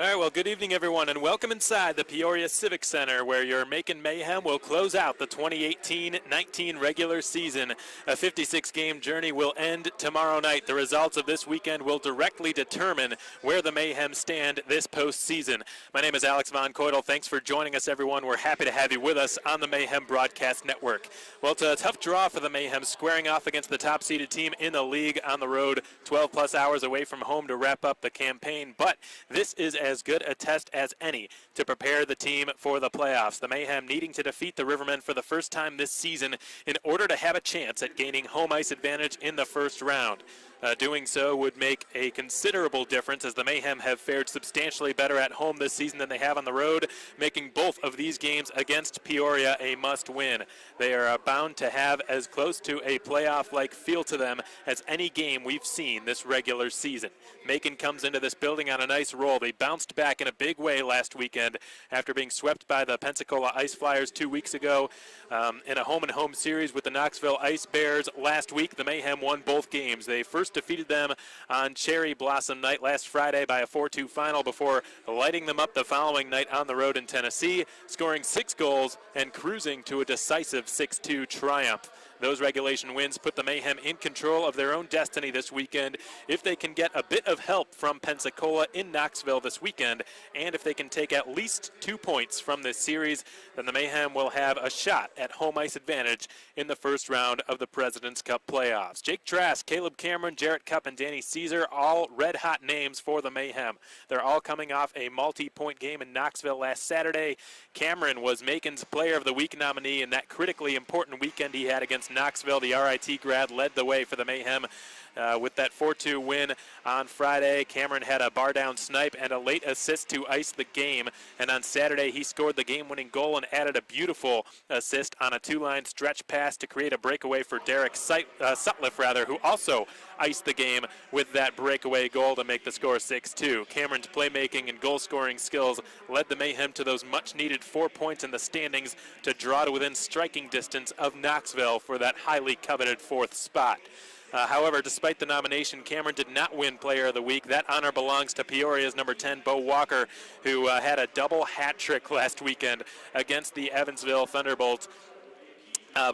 All right, well, good evening, everyone, and welcome inside the Peoria Civic Center, where your Macon Mayhem will close out the 2018-19 regular season. A 56-game journey will end tomorrow night. The results of this weekend will directly determine where the Mayhem stand this postseason. My name is Alex Von Coydel. Thanks for joining us, everyone. We're happy to have you with us on the Mayhem Broadcast Network. Well, it's a tough draw for the Mayhem, squaring off against the top-seeded team in the league on the road, 12-plus hours away from home to wrap up the campaign. But this is as good a test as any to prepare the team for the playoffs. The Mayhem needing to defeat the Rivermen for the first time this season in order to have a chance at gaining home ice advantage in the first round. Doing so would make a considerable difference, as the Mayhem have fared substantially better at home this season than they have on the road, making both of these games against Peoria a must-win. They are bound to have as close to a playoff-like feel to them as any game we've seen this regular season. Macon comes into this building on a nice roll. They bounced back in a big way last weekend after being swept by the Pensacola Ice Flyers 2 weeks ago in a home-and-home series with the Knoxville Ice Bears. Last week, the Mayhem won both games. They first defeated them on Cherry Blossom night last Friday by a 4-2 final before lighting them up the following night on the road in Tennessee, scoring 6 goals and cruising to a decisive 6-2 triumph. Those regulation wins put the Mayhem in control of their own destiny this weekend if they can get a bit of help from Pensacola in Knoxville this weekend, and if they can take at least 2 points from this series, then the Mayhem will have a shot at home ice advantage in the first round of the President's Cup playoffs. Jake Trask, Caleb Cameron, Jarrett Cupp, and Danny Caesar, all red-hot names for the Mayhem. They're all coming off a multi-point game in Knoxville last Saturday. Cameron was Macon's Player of the Week nominee in that critically important weekend he had against Knoxville. The RIT grad led the way for the Mayhem with that 4-2 win on Friday. Cameron had a bar-down snipe and a late assist to ice the game. And on Saturday, he scored the game-winning goal and added a beautiful assist on a 2-line stretch pass to create a breakaway for Derek Sutliff, who also iced the game with that breakaway goal to make the score 6-2. Cameron's playmaking and goal-scoring skills led the Mayhem to those much-needed 4 points in the standings to draw to within striking distance of Knoxville for that highly coveted 4th spot. However, despite the nomination, Cameron did not win Player of the Week. That honor belongs to Peoria's number 10, Bo Walker, who had a double hat trick last weekend against the Evansville Thunderbolts.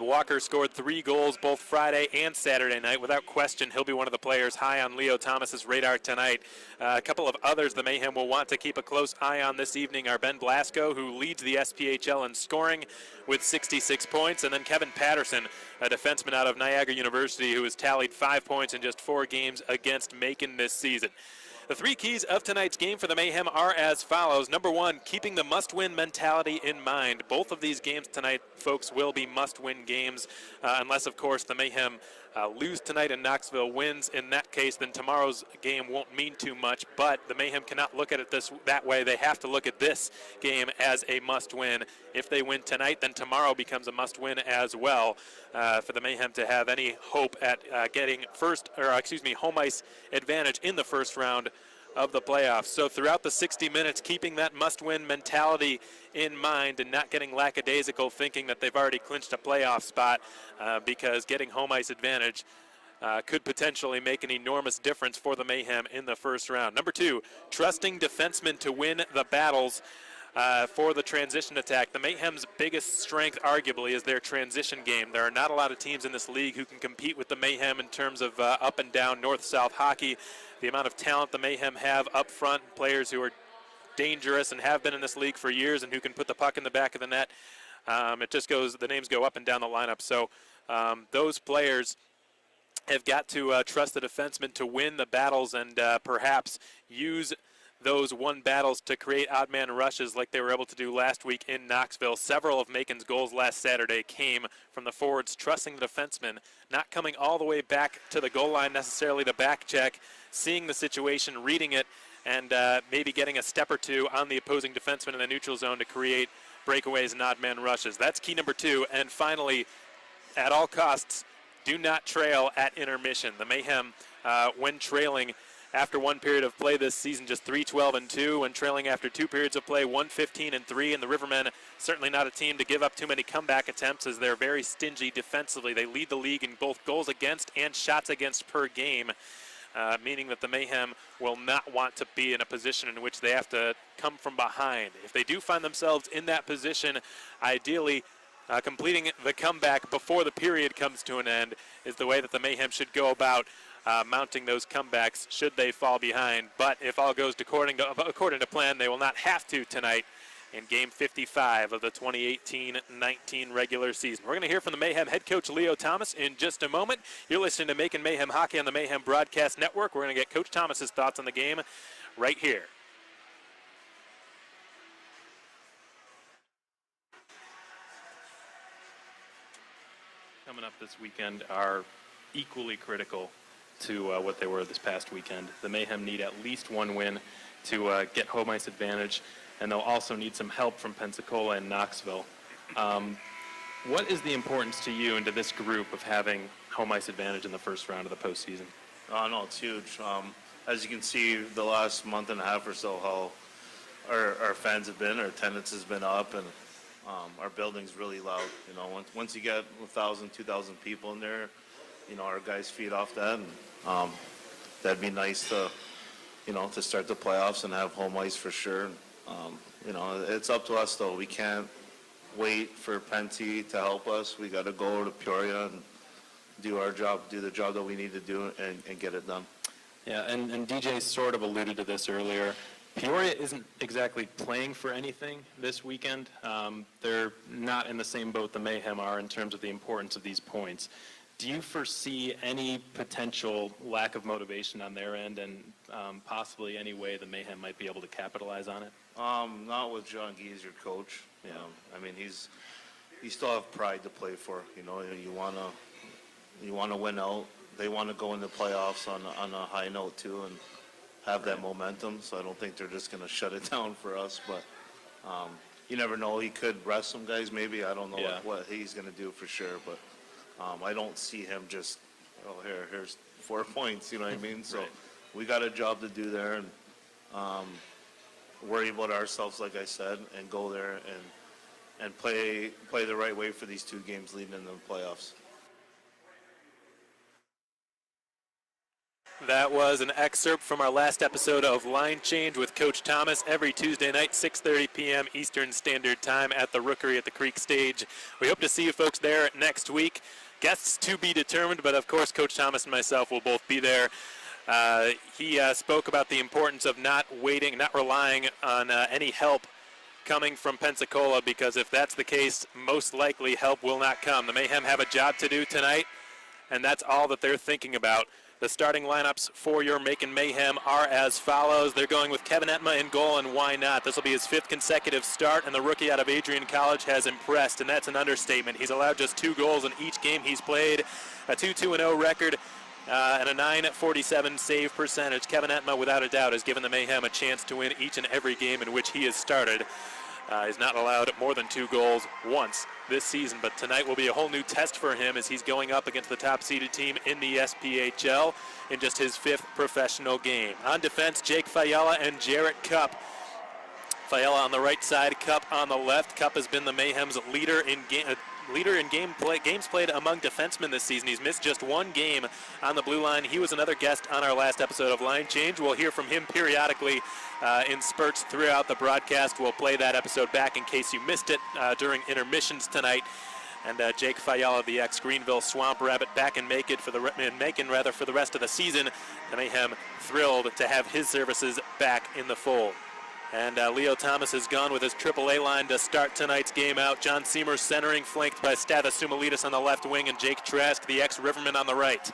Walker scored 3 goals both Friday and Saturday night. Without question, he'll be one of the players high on Leo Thomas's radar tonight. A couple of others the Mayhem will want to keep a close eye on this evening are Ben Blasco, who leads the SPHL in scoring with 66 points, and then Kevin Patterson, a defenseman out of Niagara University, who has tallied 5 points in just 4 games against Macon this season. The 3 keys of tonight's game for the Mayhem are as follows. Number 1, keeping the must-win mentality in mind. Both of these games tonight, folks, will be must-win games, unless, of course, the Mayhem lose tonight and Knoxville wins. In that case, then tomorrow's game won't mean too much, but the Mayhem cannot look at it that way. They have to look at this game as a must-win. If they win tonight, then tomorrow becomes a must-win as well for the Mayhem to have any hope at getting home ice advantage in the first round of the playoffs. So throughout the 60 minutes, keeping that must-win mentality in mind and not getting lackadaisical thinking that they've already clinched a playoff spot, because getting home ice advantage could potentially make an enormous difference for the Mayhem in the first round. Number 2, trusting defensemen to win the battles for the transition attack. The Mayhem's biggest strength, arguably, is their transition game. There are not a lot of teams in this league who can compete with the Mayhem in terms of up and down north-south hockey. The amount of talent the Mayhem have up front, players who are dangerous and have been in this league for years and who can put the puck in the back of the net. It just goes, the names go up and down the lineup. So those players have got to trust the defensemen to win the battles and perhaps use those won battles to create odd man rushes like they were able to do last week in Knoxville. Several of Macon's goals last Saturday came from the forwards trusting the defensemen, not coming all the way back to the goal line necessarily to back check, seeing the situation, reading it, and maybe getting a step or 2 on the opposing defenseman in the neutral zone to create breakaways and odd man rushes. That's key number 2. And finally, at all costs, do not trail at intermission. The Mayhem, when trailing after 1 period of play this season, just 3-12-2. When trailing after 2 periods of play, 1-15-3. And the Rivermen, certainly not a team to give up too many comeback attempts, as they're very stingy defensively. They lead the league in both goals against and shots against per game. meaning that the Mayhem will not want to be in a position in which they have to come from behind. If they do find themselves in that position, ideally completing the comeback before the period comes to an end is the way that the Mayhem should go about mounting those comebacks should they fall behind. But if all goes according to plan, they will not have to tonight in Game 55 of the 2018-19 regular season. We're going to hear from the Mayhem head coach Leo Thomas in just a moment. You're listening to Macon Mayhem Hockey on the Mayhem Broadcast Network. We're going to get Coach Thomas's thoughts on the game right here. Coming up this weekend are equally critical to what they were this past weekend. The Mayhem need at least one win to get home ice advantage, and they'll also need some help from Pensacola and Knoxville. What is the importance to you and to this group of having home ice advantage in the first round of the postseason? Oh, no, it's huge. As you can see, the last month and a half or so, how our fans have been, our attendance has been up, and our building's really loud. You know, once you get 1,000, 2,000 people in there, you know, our guys feed off that, and that'd be nice to, you know, to start the playoffs and have home ice for sure. You know, it's up to us, though. We can't wait for Penty to help us. We got to go to Peoria and do our job, do the job that we need to do, and get it done. Yeah, and DJ sort of alluded to this earlier. Peoria isn't exactly playing for anything this weekend. They're not in the same boat the Mayhem are in terms of the importance of these points. Do you foresee any potential lack of motivation on their end, and possibly any way the Mayhem might be able to capitalize on it? Not with John Gees, your coach. Yeah. I mean, you still have pride to play for. You know, you wanna win out. They want to go in the playoffs on a high note too, and have that momentum. So I don't think they're just going to shut it down for us. But you never know. He could rest some guys. Maybe I don't know what he's going to do for sure. But I don't see him just here's 4 points. You know what I mean? So we got a job to do there, and worry about ourselves, like I said, and go there and play the right way for these 2 games leading into the playoffs. That was an excerpt from our last episode of Line Change with Coach Thomas every Tuesday night, 6:30 p.m. Eastern Standard Time at the Rookery at the Creek Stage. We hope to see you folks there next week. Guests to be determined, but of course Coach Thomas and myself will both be there. He spoke about the importance of not relying on any help coming from Pensacola, because if that's the case, most likely help will not come. The Mayhem have a job to do tonight, and that's all that they're thinking about. The starting lineups for your Macon Mayhem are as follows. They're going with Kevin Etma in goal, and why not? This will be his 5th consecutive start, and the rookie out of Adrian College has impressed, and that's an understatement. He's allowed just 2 goals in each game he's played, a 2-2-0 record, and a .947 save percentage. Kevin Etma, without a doubt, has given the Mayhem a chance to win each and every game in which he has started. He's not allowed more than 2 goals once this season, but tonight will be a whole new test for him as he's going up against the top-seeded team in the SPHL in just his 5th professional game. On defense, Jake Fiala and Jarrett Cupp. Fiala on the right side, Cupp on the left. Cupp has been the Mayhem's leader in games played among defensemen this season. He's missed just 1 game on the blue line. He was another guest on our last episode of Line Change. We'll hear from him periodically in spurts throughout the broadcast. We'll play that episode back in case you missed it during intermissions tonight. And Jake Fiala, the ex-Greenville Swamp Rabbit, back in Macon for the rest of the season. The Mayhem thrilled to have his services back in the fold. And Leo Thomas has gone with his AAA line to start tonight's game out. John Seymour centering, flanked by Stavas Sumalidis on the left wing and Jake Trask, the ex-Riverman, on the right.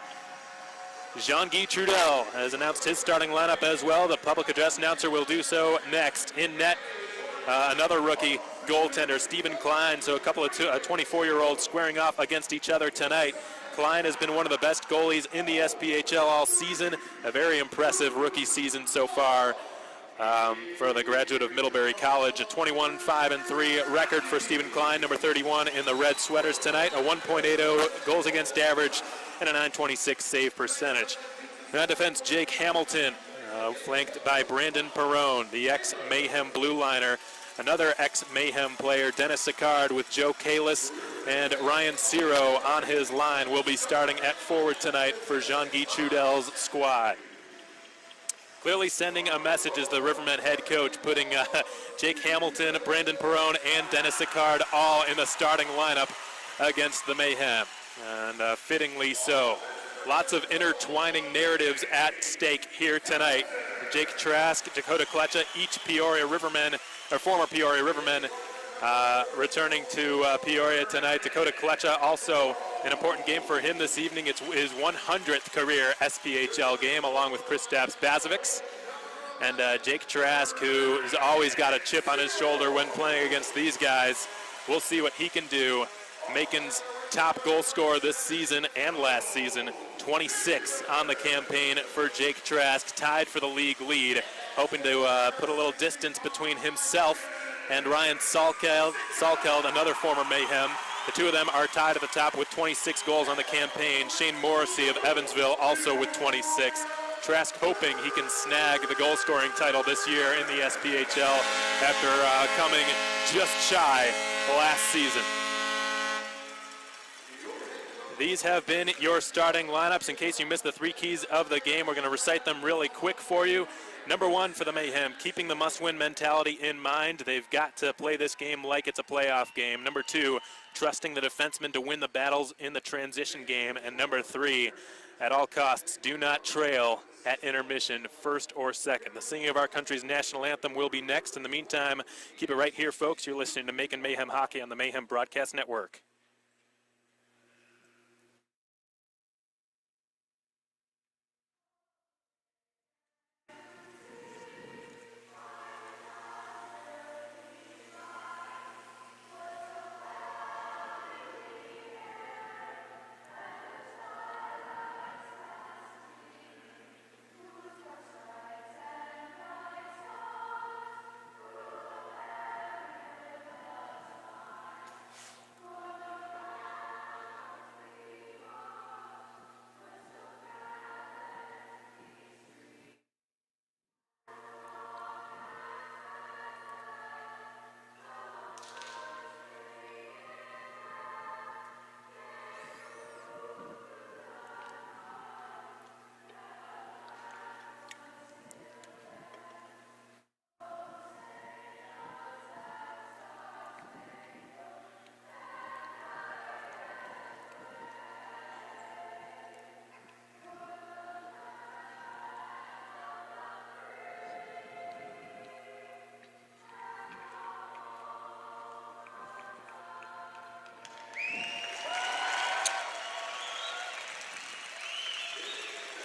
Jean-Guy Trudel has announced his starting lineup as well. The public address announcer will do so next. In net, another rookie goaltender, Stephen Klein. So a couple of 24-year-olds squaring off against each other tonight. Klein has been one of the best goalies in the SPHL all season. A very impressive rookie season so far. For the graduate of Middlebury College, a 21-5-3 record for Stephen Klein, number 31 in the red sweaters tonight, a 1.80 goals against average and a .926 save percentage. On defense, Jake Hamilton, flanked by Brandon Perrone, the ex-Mayhem blue liner. Another ex-Mayhem player, Dennis Sicard, with Joe Kalis and Ryan Ciro on his line, will be starting at forward tonight for Jean-Guy Trudel's squad. clearly sending a message as the Rivermen head coach, putting Jake Hamilton, Brandon Perrone, and Dennis Sicard all in the starting lineup against the Mayhem, and fittingly so. Lots of intertwining narratives at stake here tonight. Jake Trask, Dakota Kletcha, each Peoria Rivermen, or former Peoria Rivermen, returning to Peoria tonight. Dakota Kletcha, also an important game for him this evening. It's his 100th career SPHL game, along with Kristaps Bazovics. And Jake Trask, who has always got a chip on his shoulder when playing against these guys. We'll see what he can do. Macon's top goal scorer this season and last season, 26 on the campaign for Jake Trask, tied for the league lead, hoping to put a little distance between himself and Ryan Salkeld, another former Mayhem. The two of them are tied at the top with 26 goals on the campaign. Shane Morrissey of Evansville also with 26. Trask hoping he can snag the goal-scoring title this year in the SPHL after coming just shy last season. These have been your starting lineups. In case you missed the three keys of the game, we're going to recite them really quick for you. Number one for the Mayhem, keeping the must-win mentality in mind. They've got to play this game like it's a playoff game. Number two, trusting the defensemen to win the battles in the transition game. And number three, at all costs, do not trail at intermission, first or second. The singing of our country's national anthem will be next. In the meantime, keep it right here, folks. You're listening to Macon Mayhem Hockey on the Mayhem Broadcast Network.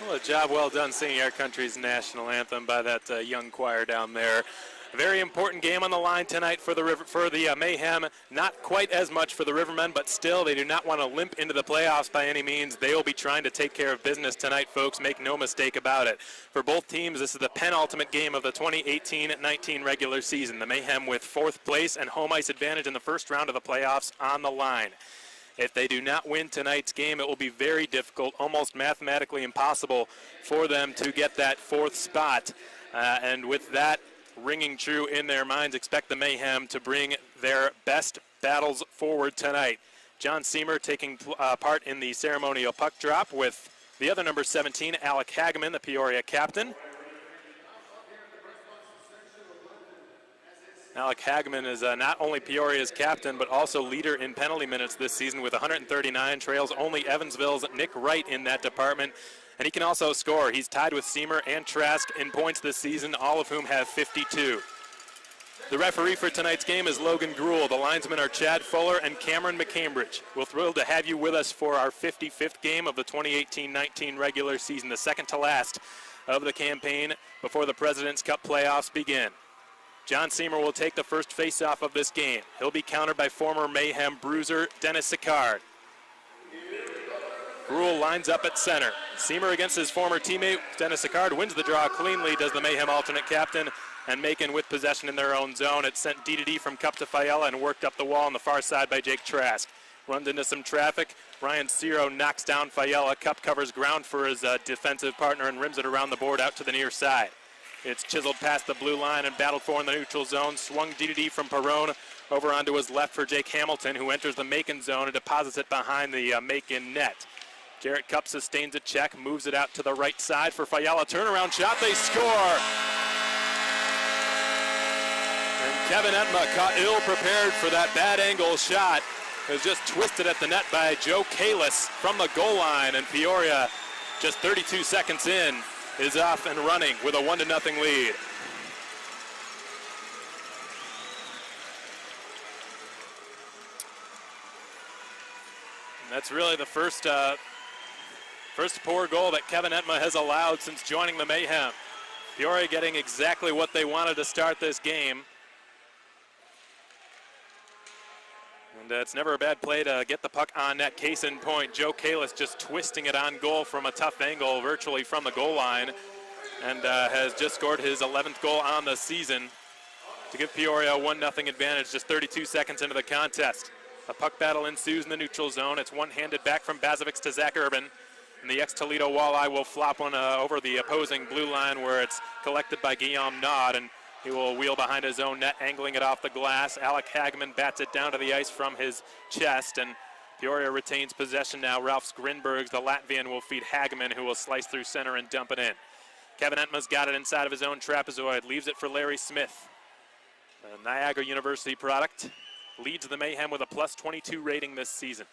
Well, a job well done singing our country's national anthem by that young choir down there. A very important game on the line tonight for the Mayhem. Not quite as much for the Rivermen, but still they do not want to limp into the playoffs by any means. They will be trying to take care of business tonight, folks. Make no mistake about it. For both teams, this is the penultimate game of the 2018-19 regular season. The Mayhem with fourth place and home ice advantage in the first round of the playoffs on the line. If they do not win tonight's game, it will be very difficult, almost mathematically impossible for them to get that fourth spot. And with that ringing true in their minds, expect the Mayhem to bring their best battles forward tonight. John Seamer taking part in the ceremonial puck drop with the other number 17, Alec Hageman, the Peoria captain. Alec Hageman is not only Peoria's captain, but also leader in penalty minutes this season with 139, trails only Evansville's Nick Wright in that department. And he can also score. He's tied with Seamer and Trask in points this season, all of whom have 52. The referee for tonight's game is Logan Gruel. The linesmen are Chad Fuller and Cameron McCambridge. We're thrilled to have you with us for our 55th game of the 2018-19 regular season, the second to last of the campaign before the President's Cup playoffs begin. John Seamer will take the first face-off of this game. He'll be countered by former Mayhem bruiser Dennis Sicard. Gruel lines up at center. Seamer against his former teammate Dennis Sicard wins the draw cleanly, does the Mayhem alternate captain, and Macon with possession in their own zone. It's sent D from Cup to Fiella and worked up the wall on the far side by Jake Trask. Runs into some traffic. Ryan Ciro knocks down Fiella. Cup covers ground for his defensive partner and rims it around the board out to the near side. It's chiseled past the blue line and battled for in the neutral zone. Swung D from Perrone over onto his left for Jake Hamilton, who enters the Macon zone and deposits it behind the Macon net. Jarrett Cupp sustains a check, moves it out to the right side for Fiala. Turnaround shot, they score! And Kevin Etma caught ill prepared for that bad angle shot. It was just twisted at the net by Joe Kalis from the goal line, and Peoria, just 32 seconds in, is off and running with a 1-0 lead. And that's really the first poor goal that Kevin Etma has allowed since joining the Mayhem. Peoria getting exactly what they wanted to start this game. And it's never a bad play to get the puck on net. Case in point, Joe Kalis just twisting it on goal from a tough angle, virtually from the goal line, and has just scored his 11th goal on the season to give Peoria a 1-0 advantage just 32 seconds into the contest. A puck battle ensues in the neutral zone. It's one-handed back from Bazovic to Zach Urban. And the ex-Toledo Walleye will flop one over the opposing blue line where it's collected by Guillaume Nod, and he will wheel behind his own net, angling it off the glass. Alec Hageman bats it down to the ice from his chest, and Peoria retains possession now. Ralph Grinbergs, the Latvian, will feed Hageman, who will slice through center and dump it in. Kevin Etma's got it inside of his own trapezoid, leaves it for Larry Smith. A Niagara University product. Leads the Mayhem with a +22 rating this season.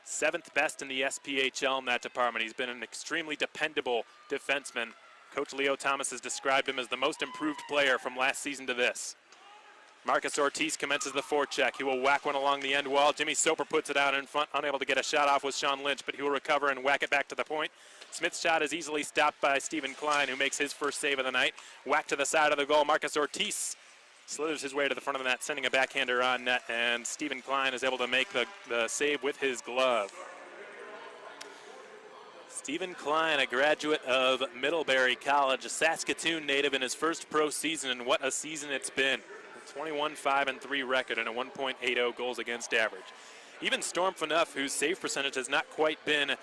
7th best in the SPHL in that department. He's been an extremely dependable defenseman. Coach Leo Thomas has described him as the most improved player from last season to this. Marcus Ortiz commences the forecheck. He will whack one along the end wall. Jimmy Soper puts it out in front, unable to get a shot off with Sean Lynch, but he will recover and whack it back to the point. Smith's shot is easily stopped by Stephen Klein, who makes his first save of the night. Whack to the side of the goal. Marcus Ortiz slithers his way to the front of the net, sending a backhander on net, and Stephen Klein is able to make the save with his glove. Stephen Klein, a graduate of Middlebury College, a Saskatoon native in his first pro season, and what a season it's been. A 21-5-3 record and a 1.80 goals against average. Even Storm Phaneuf, whose save percentage has not quite been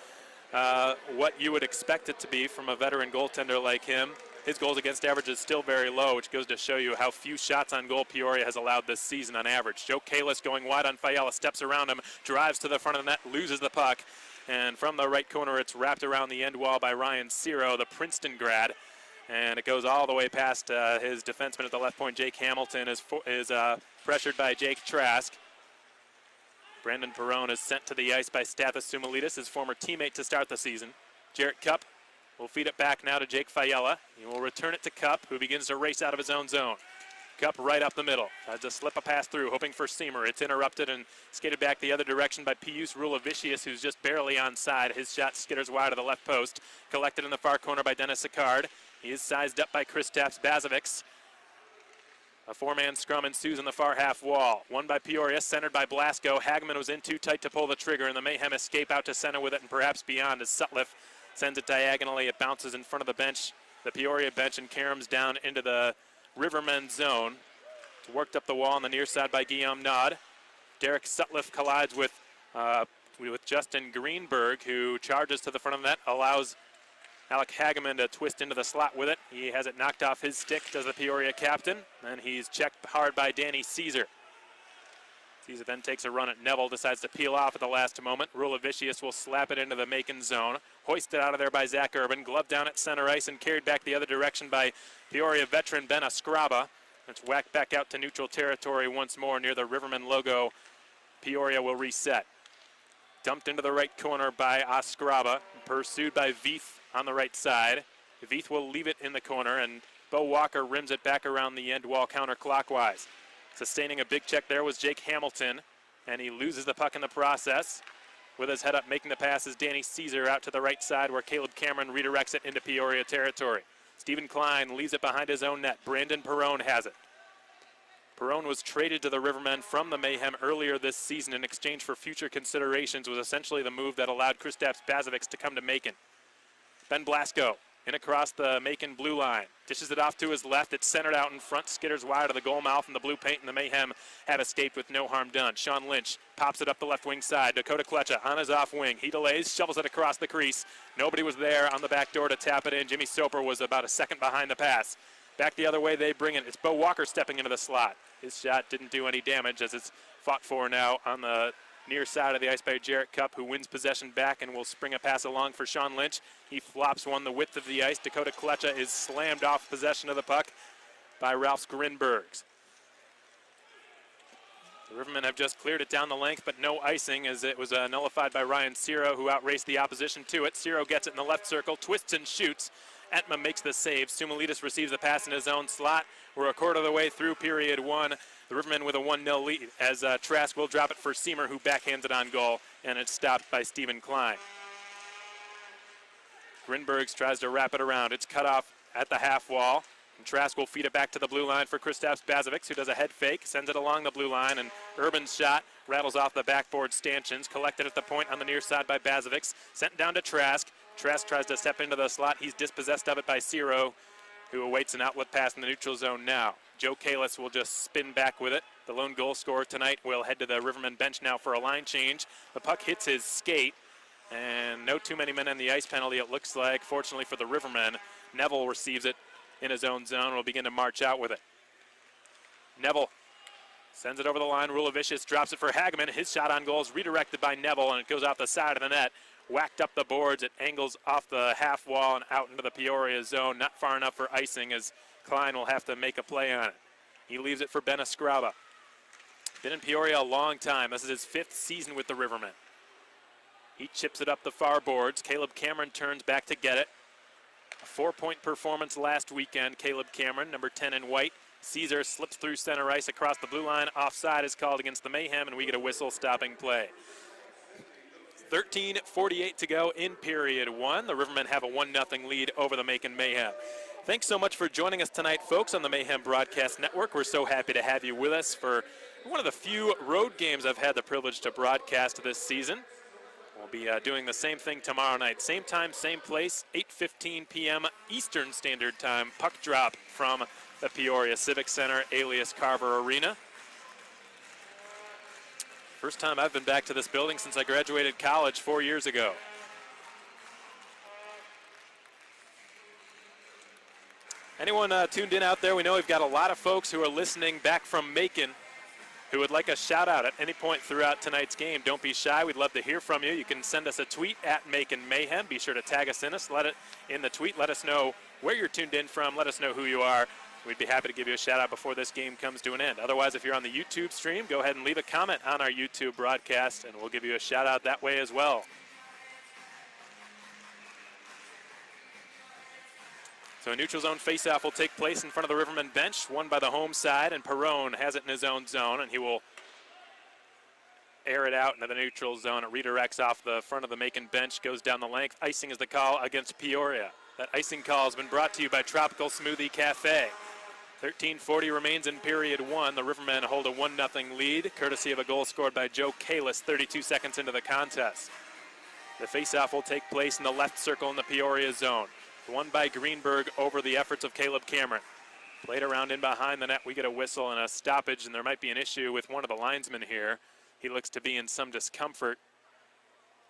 what you would expect it to be from a veteran goaltender like him, his goals against average is still very low, which goes to show you how few shots on goal Peoria has allowed this season on average. Joe Kalis going wide on Fiala, steps around him, drives to the front of the net, loses the puck, and from the right corner it's wrapped around the end wall by Ryan Ciro, the Princeton grad, and it goes all the way past his defenseman at the left point. Jake Hamilton is pressured by Jake Trask. Brandon Perrone is sent to the ice by Stathis Sumalitis, his former teammate to start the season. Jarrett Cupp will feed it back now to Jake Fiala. He will return it to Cupp, who begins to race out of his own zone. Cupp right up the middle. Tries to slip a pass through, hoping for Seamer. It's interrupted and skated back the other direction by Pius Rulavicius, who's just barely onside. His shot skitters wide of the left post. Collected in the far corner by Dennis Sicard. He is sized up by Kristaps Bazovic. A four-man scrum ensues on the far half wall. Won by Peoria, centered by Blasco. Hageman was in too tight to pull the trigger, and the Mayhem escape out to center with it and perhaps beyond as Sutliff sends it diagonally. It bounces in front of the bench, the Peoria bench, and caroms down into the Rivermen zone. It's worked up the wall on the near side by Guillaume Nod. Derek Sutliff collides with Justin Greenberg, who charges to the front of the net, allows Alec Hageman to twist into the slot with it. He has it knocked off his stick, does the Peoria captain, and he's checked hard by Danny Caesar. Caesar then takes a run at Neville, decides to peel off at the last moment. Rulavicius will slap it into the Macon zone. Hoisted out of there by Zach Urban, gloved down at center ice and carried back the other direction by Peoria veteran Ben Escriba. It's whacked back out to neutral territory once more near the Rivermen logo. Peoria will reset. Dumped into the right corner by Escriba, pursued by Veith on the right side. Veith will leave it in the corner, and Bo Walker rims it back around the end wall counterclockwise. Sustaining a big check there was Jake Hamilton, and he loses the puck in the process. With his head up, making the pass is Danny Caesar out to the right side, where Caleb Cameron redirects it into Peoria territory. Stephen Klein leaves it behind his own net. Brandon Perrone has it. Perrone was traded to the Rivermen from the Mayhem earlier this season in exchange for future considerations, was essentially the move that allowed Kristaps Bazovic to come to Macon. Ben Blasco in across the Macon blue line. Dishes it off to his left. It's centered out in front. Skitters wide of the goal mouth, and the blue paint and the Mayhem have escaped with no harm done. Sean Lynch pops it up the left wing side. Dakota Kletcha on his off wing. He delays, shovels it across the crease. Nobody was there on the back door to tap it in. Jimmy Soper was about a second behind the pass. Back the other way, they bring it. It's Bo Walker stepping into the slot. His shot didn't do any damage as it's fought for now on the near side of the ice by Jarrett Cup, who wins possession back and will spring a pass along for Sean Lynch. He flops one the width of the ice. Dakota Klecha is slammed off possession of the puck by Ralph Grinbergs. The Rivermen have just cleared it down the length, but no icing as it was nullified by Ryan Ciro, who outraced the opposition to it. Ciro gets it in the left circle, twists and shoots. Etma makes the save. Sumalides receives the pass in his own slot. We're a quarter of the way through period one. The Rivermen with a 1-0 lead as Trask will drop it for Seamer, who backhands it on goal, and it's stopped by Stephen Klein. Grinbergs tries to wrap it around. It's cut off at the half wall. And Trask will feed it back to the blue line for Kristaps Bazovic, who does a head fake, sends it along the blue line, and Urban's shot rattles off the backboard stanchions, collected at the point on the near side by Bazovic, sent down to Trask. Trask tries to step into the slot. He's dispossessed of it by Ciro, who awaits an outlet pass in the neutral zone now. Joe Kalis will just spin back with it. The lone goal scorer tonight will head to the Rivermen bench now for a line change. The puck hits his skate, and no too many men on the ice penalty, it looks like. Fortunately for the Rivermen, Neville receives it in his own zone and will begin to march out with it. Neville sends it over the line. Rulavicius drops it for Hageman. His shot on goal is redirected by Neville, and it goes off the side of the net. Whacked up the boards. It angles off the half wall and out into the Peoria zone. Not far enough for icing as Klein will have to make a play on it. He leaves it for Ben Escriba. Been in Peoria a long time. This is his 5th season with the Rivermen. He chips it up the far boards. Caleb Cameron turns back to get it. A 4-point performance last weekend. Caleb Cameron, number 10 in white. Caesar slips through center ice across the blue line. Offside is called against the Mayhem, and we get a whistle stopping play. 13:48 to go in period one. The Rivermen have a 1-0 lead over the Macon Mayhem. Thanks so much for joining us tonight, folks, on the Mayhem Broadcast Network. We're so happy to have you with us for one of the few road games I've had the privilege to broadcast this season. We'll be doing the same thing tomorrow night. Same time, same place, 8:15 p.m. Eastern Standard Time. Puck drop from the Peoria Civic Center, alias Carver Arena. First time I've been back to this building since I graduated college 4 years ago. Anyone tuned in out there? We know we've got a lot of folks who are listening back from Macon who would like a shout out at any point throughout tonight's game. Don't be shy. We'd love to hear from you. You can send us a tweet at Macon Mayhem. Be sure to tag us in us. Let it in the tweet. Let us know where you're tuned in from. Let us know who you are. We'd be happy to give you a shout out before this game comes to an end. Otherwise, if you're on the YouTube stream, go ahead and leave a comment on our YouTube broadcast, and we'll give you a shout out that way as well. So a neutral zone faceoff will take place in front of the Rivermen bench, won by the home side, and Perrone has it in his own zone, and he will air it out into the neutral zone. It redirects off the front of the Macon bench, goes down the length. Icing is the call against Peoria. That icing call has been brought to you by Tropical Smoothie Cafe. 13:40 remains in period one. The Rivermen hold a 1-0 lead, courtesy of a goal scored by Joe Kalis 32 seconds into the contest. The faceoff will take place in the left circle in the Peoria zone. Won by Greenberg over the efforts of Caleb Cameron. Played around in behind the net. We get a whistle and a stoppage, and there might be an issue with one of the linesmen here. He looks to be in some discomfort.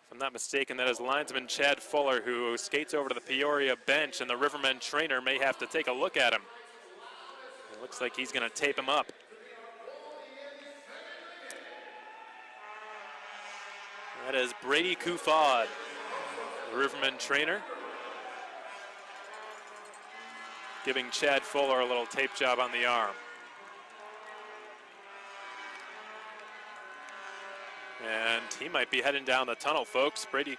If I'm not mistaken, that is linesman Chad Fuller, who skates over to the Peoria bench, and the Rivermen trainer may have to take a look at him. It looks like he's going to tape him up. That is Brady Kufad, the Rivermen trainer, giving Chad Fuller a little tape job on the arm. And he might be heading down the tunnel, folks. Brady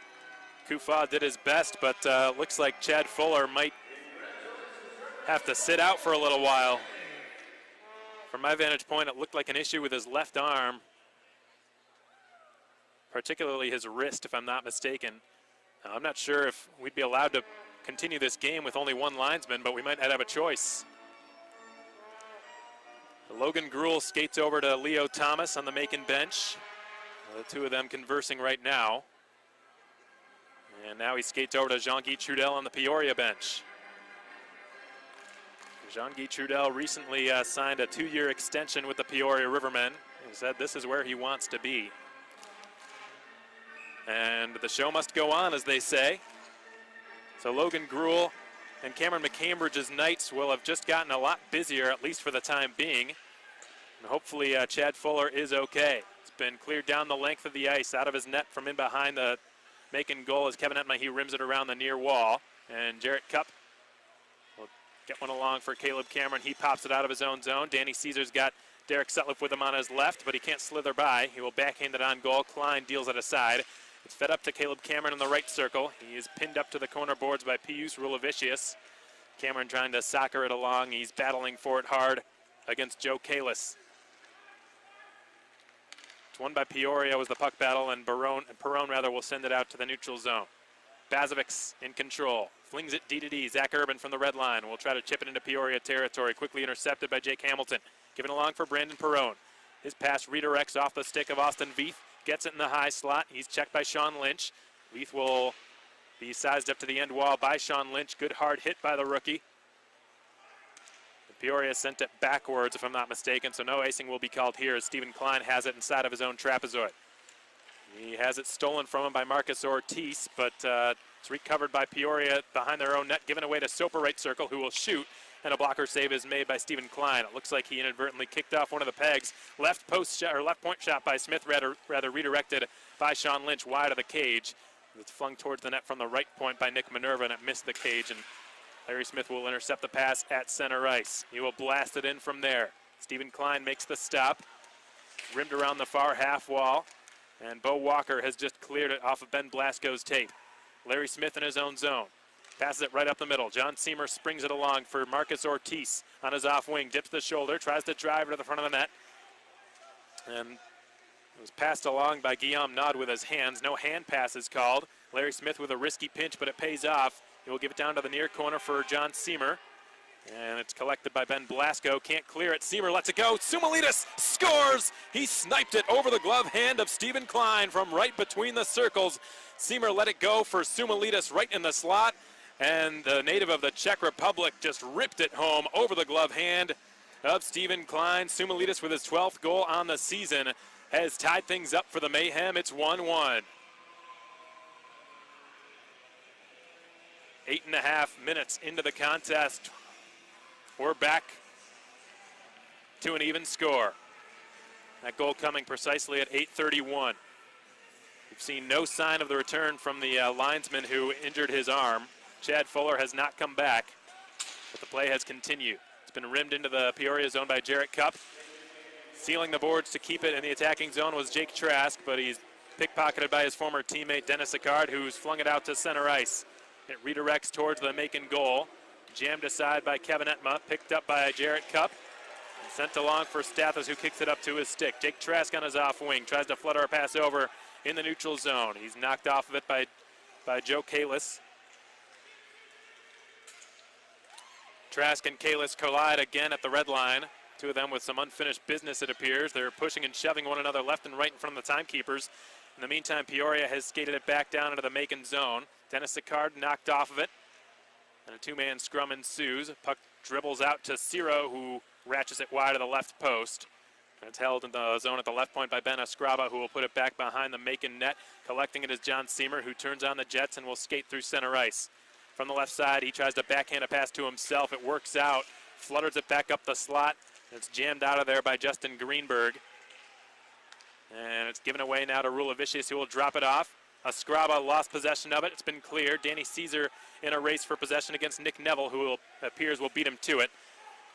Kufad did his best, but looks like Chad Fuller might have to sit out for a little while. From my vantage point, it looked like an issue with his left arm, particularly his wrist, if I'm not mistaken. Now, I'm not sure if we'd be allowed to continue this game with only one linesman, but we might not have a choice. Logan Gruhl skates over to Leo Thomas on the Macon bench. The two of them conversing right now. And now he skates over to Jean-Guy Trudel on the Peoria bench. Jean-Guy Trudel recently signed a 2-year extension with the Peoria Rivermen. He said this is where he wants to be. And the show must go on, as they say. So Logan Gruhl and Cameron McCambridge's nights will have just gotten a lot busier, at least for the time being. And hopefully Chad Fuller is okay. It's been cleared down the length of the ice, out of his net from in behind the Macon goal as Kevin Etma, he rims it around the near wall. And Jarrett Cupp will get one along for Caleb Cameron. He pops it out of his own zone. Danny Caesar's got Derek Sutliff with him on his left, but he can't slither by. He will backhand it on goal. Klein deals it aside. It's fed up to Caleb Cameron in the right circle. He is pinned up to the corner boards by Pius Rulavicius. Cameron trying to soccer it along. He's battling for it hard against Joe Kalis. It's won by Peoria was the puck battle, and Perone will send it out to the neutral zone. Bazovics in control. Flings it D-to-D. Zach Urban from the red line will try to chip it into Peoria territory. Quickly intercepted by Jake Hamilton. Given along for Brandon Perone. His pass redirects off the stick of Austin Veith. Gets it in the high slot. He's checked by Sean Lynch. Veith will be sized up to the end wall by Sean Lynch. Good hard hit by the rookie. Peoria sent it backwards, if I'm not mistaken, so no icing will be called here as Stephen Klein has it inside of his own trapezoid. He has it stolen from him by Marcus Ortiz, but it's recovered by Peoria behind their own net, given away to Soper right circle, who will shoot, and a blocker save is made by Stephen Klein. It looks like he inadvertently kicked off one of the pegs. Left post shot, or left point shot by Smith, rather redirected by Sean Lynch wide of the cage. It's flung towards the net from the right point by Nick Minerva, and it missed the cage, and Larry Smith will intercept the pass at center ice. He will blast it in from there. Stephen Klein makes the stop, rimmed around the far half wall, and Bo Walker has just cleared it off of Ben Blasco's tape. Larry Smith in his own zone. Passes it right up the middle. John Seamer springs it along for Marcus Ortiz on his off wing. Dips the shoulder, tries to drive it to the front of the net. And it was passed along by Guillaume Nod with his hands. No hand pass is called. Larry Smith with a risky pinch, but it pays off. He will give it down to the near corner for John Seamer. And it's collected by Ben Blasco. Can't clear it. Seamer lets it go. Sumalitas scores! He sniped it over the glove hand of Stephen Klein from right between the circles. Seamer let it go for Sumalitas right in the slot. And the native of the Czech Republic just ripped it home over the glove hand of Stephen Klein. Sumalitas with his 12th goal on the season has tied things up for the Mayhem. It's 1-1. 8.5 minutes into the contest. We're back to an even score. That goal coming precisely at 8:31. We've seen no sign of the return from the linesman who injured his arm. Chad Fuller has not come back, but the play has continued. It's been rimmed into the Peoria zone by Jarrett Cupp. Sealing the boards to keep it in the attacking zone was Jake Trask, but he's pickpocketed by his former teammate Dennis Sicard, who's flung it out to center ice. It redirects towards the Macon goal. Jammed aside by Kevin Etma, picked up by Jarrett Cupp. And sent along for Stathis, who kicks it up to his stick. Jake Trask on his off wing, tries to flutter a pass over in the neutral zone. He's knocked off of it by Joe Kalis. Trask and Kalis collide again at the red line. Two of them with some unfinished business, it appears. They're pushing and shoving one another left and right in front of the timekeepers. In the meantime, Peoria has skated it back down into the Macon zone. Dennis Sicard knocked off of it. And a two-man scrum ensues. Puck dribbles out to Ciro, who ratchets it wide of the left post. And it's held in the zone at the left point by Ben Escriba, who will put it back behind the Macon net. Collecting it is John Seamer, who turns on the jets and will skate through center ice. From the left side, he tries to backhand a pass to himself. It works out, flutters it back up the slot. It's jammed out of there by Justin Greenberg. And it's given away now to Rulavicius, who will drop it off. Escriba lost possession of it. It's been cleared. Danny Caesar in a race for possession against Nick Neville, who appears will beat him to it.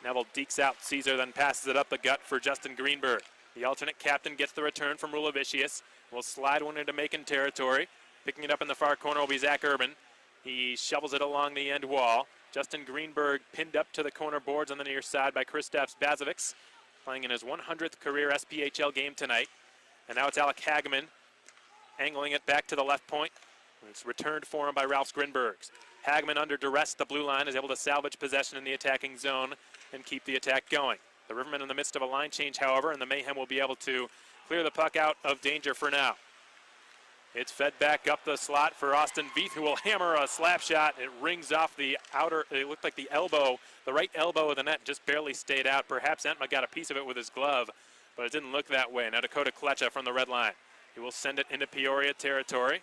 Neville dekes out Caesar, then passes it up the gut for Justin Greenberg. The alternate captain gets the return from Rulavicius. Will slide one into Macon territory. Picking it up in the far corner will be Zach Urban. He shovels it along the end wall. Justin Greenberg pinned up to the corner boards on the near side by Kristaps Bazovics, playing in his 100th career SPHL game tonight. And now it's Alec Hagman angling it back to the left point. It's returned for him by Ralph Grinbergs. Hagman under duress, the blue line, is able to salvage possession in the attacking zone and keep the attack going. The Rivermen in the midst of a line change, however, and the Mayhem will be able to clear the puck out of danger for now. It's fed back up the slot for Austin Veith, who will hammer a slap shot. It rings off the outer, it looked like the elbow, the right elbow of the net just barely stayed out. Perhaps Entma got a piece of it with his glove, but it didn't look that way. Now Dakota Klecha from the red line. He will send it into Peoria territory.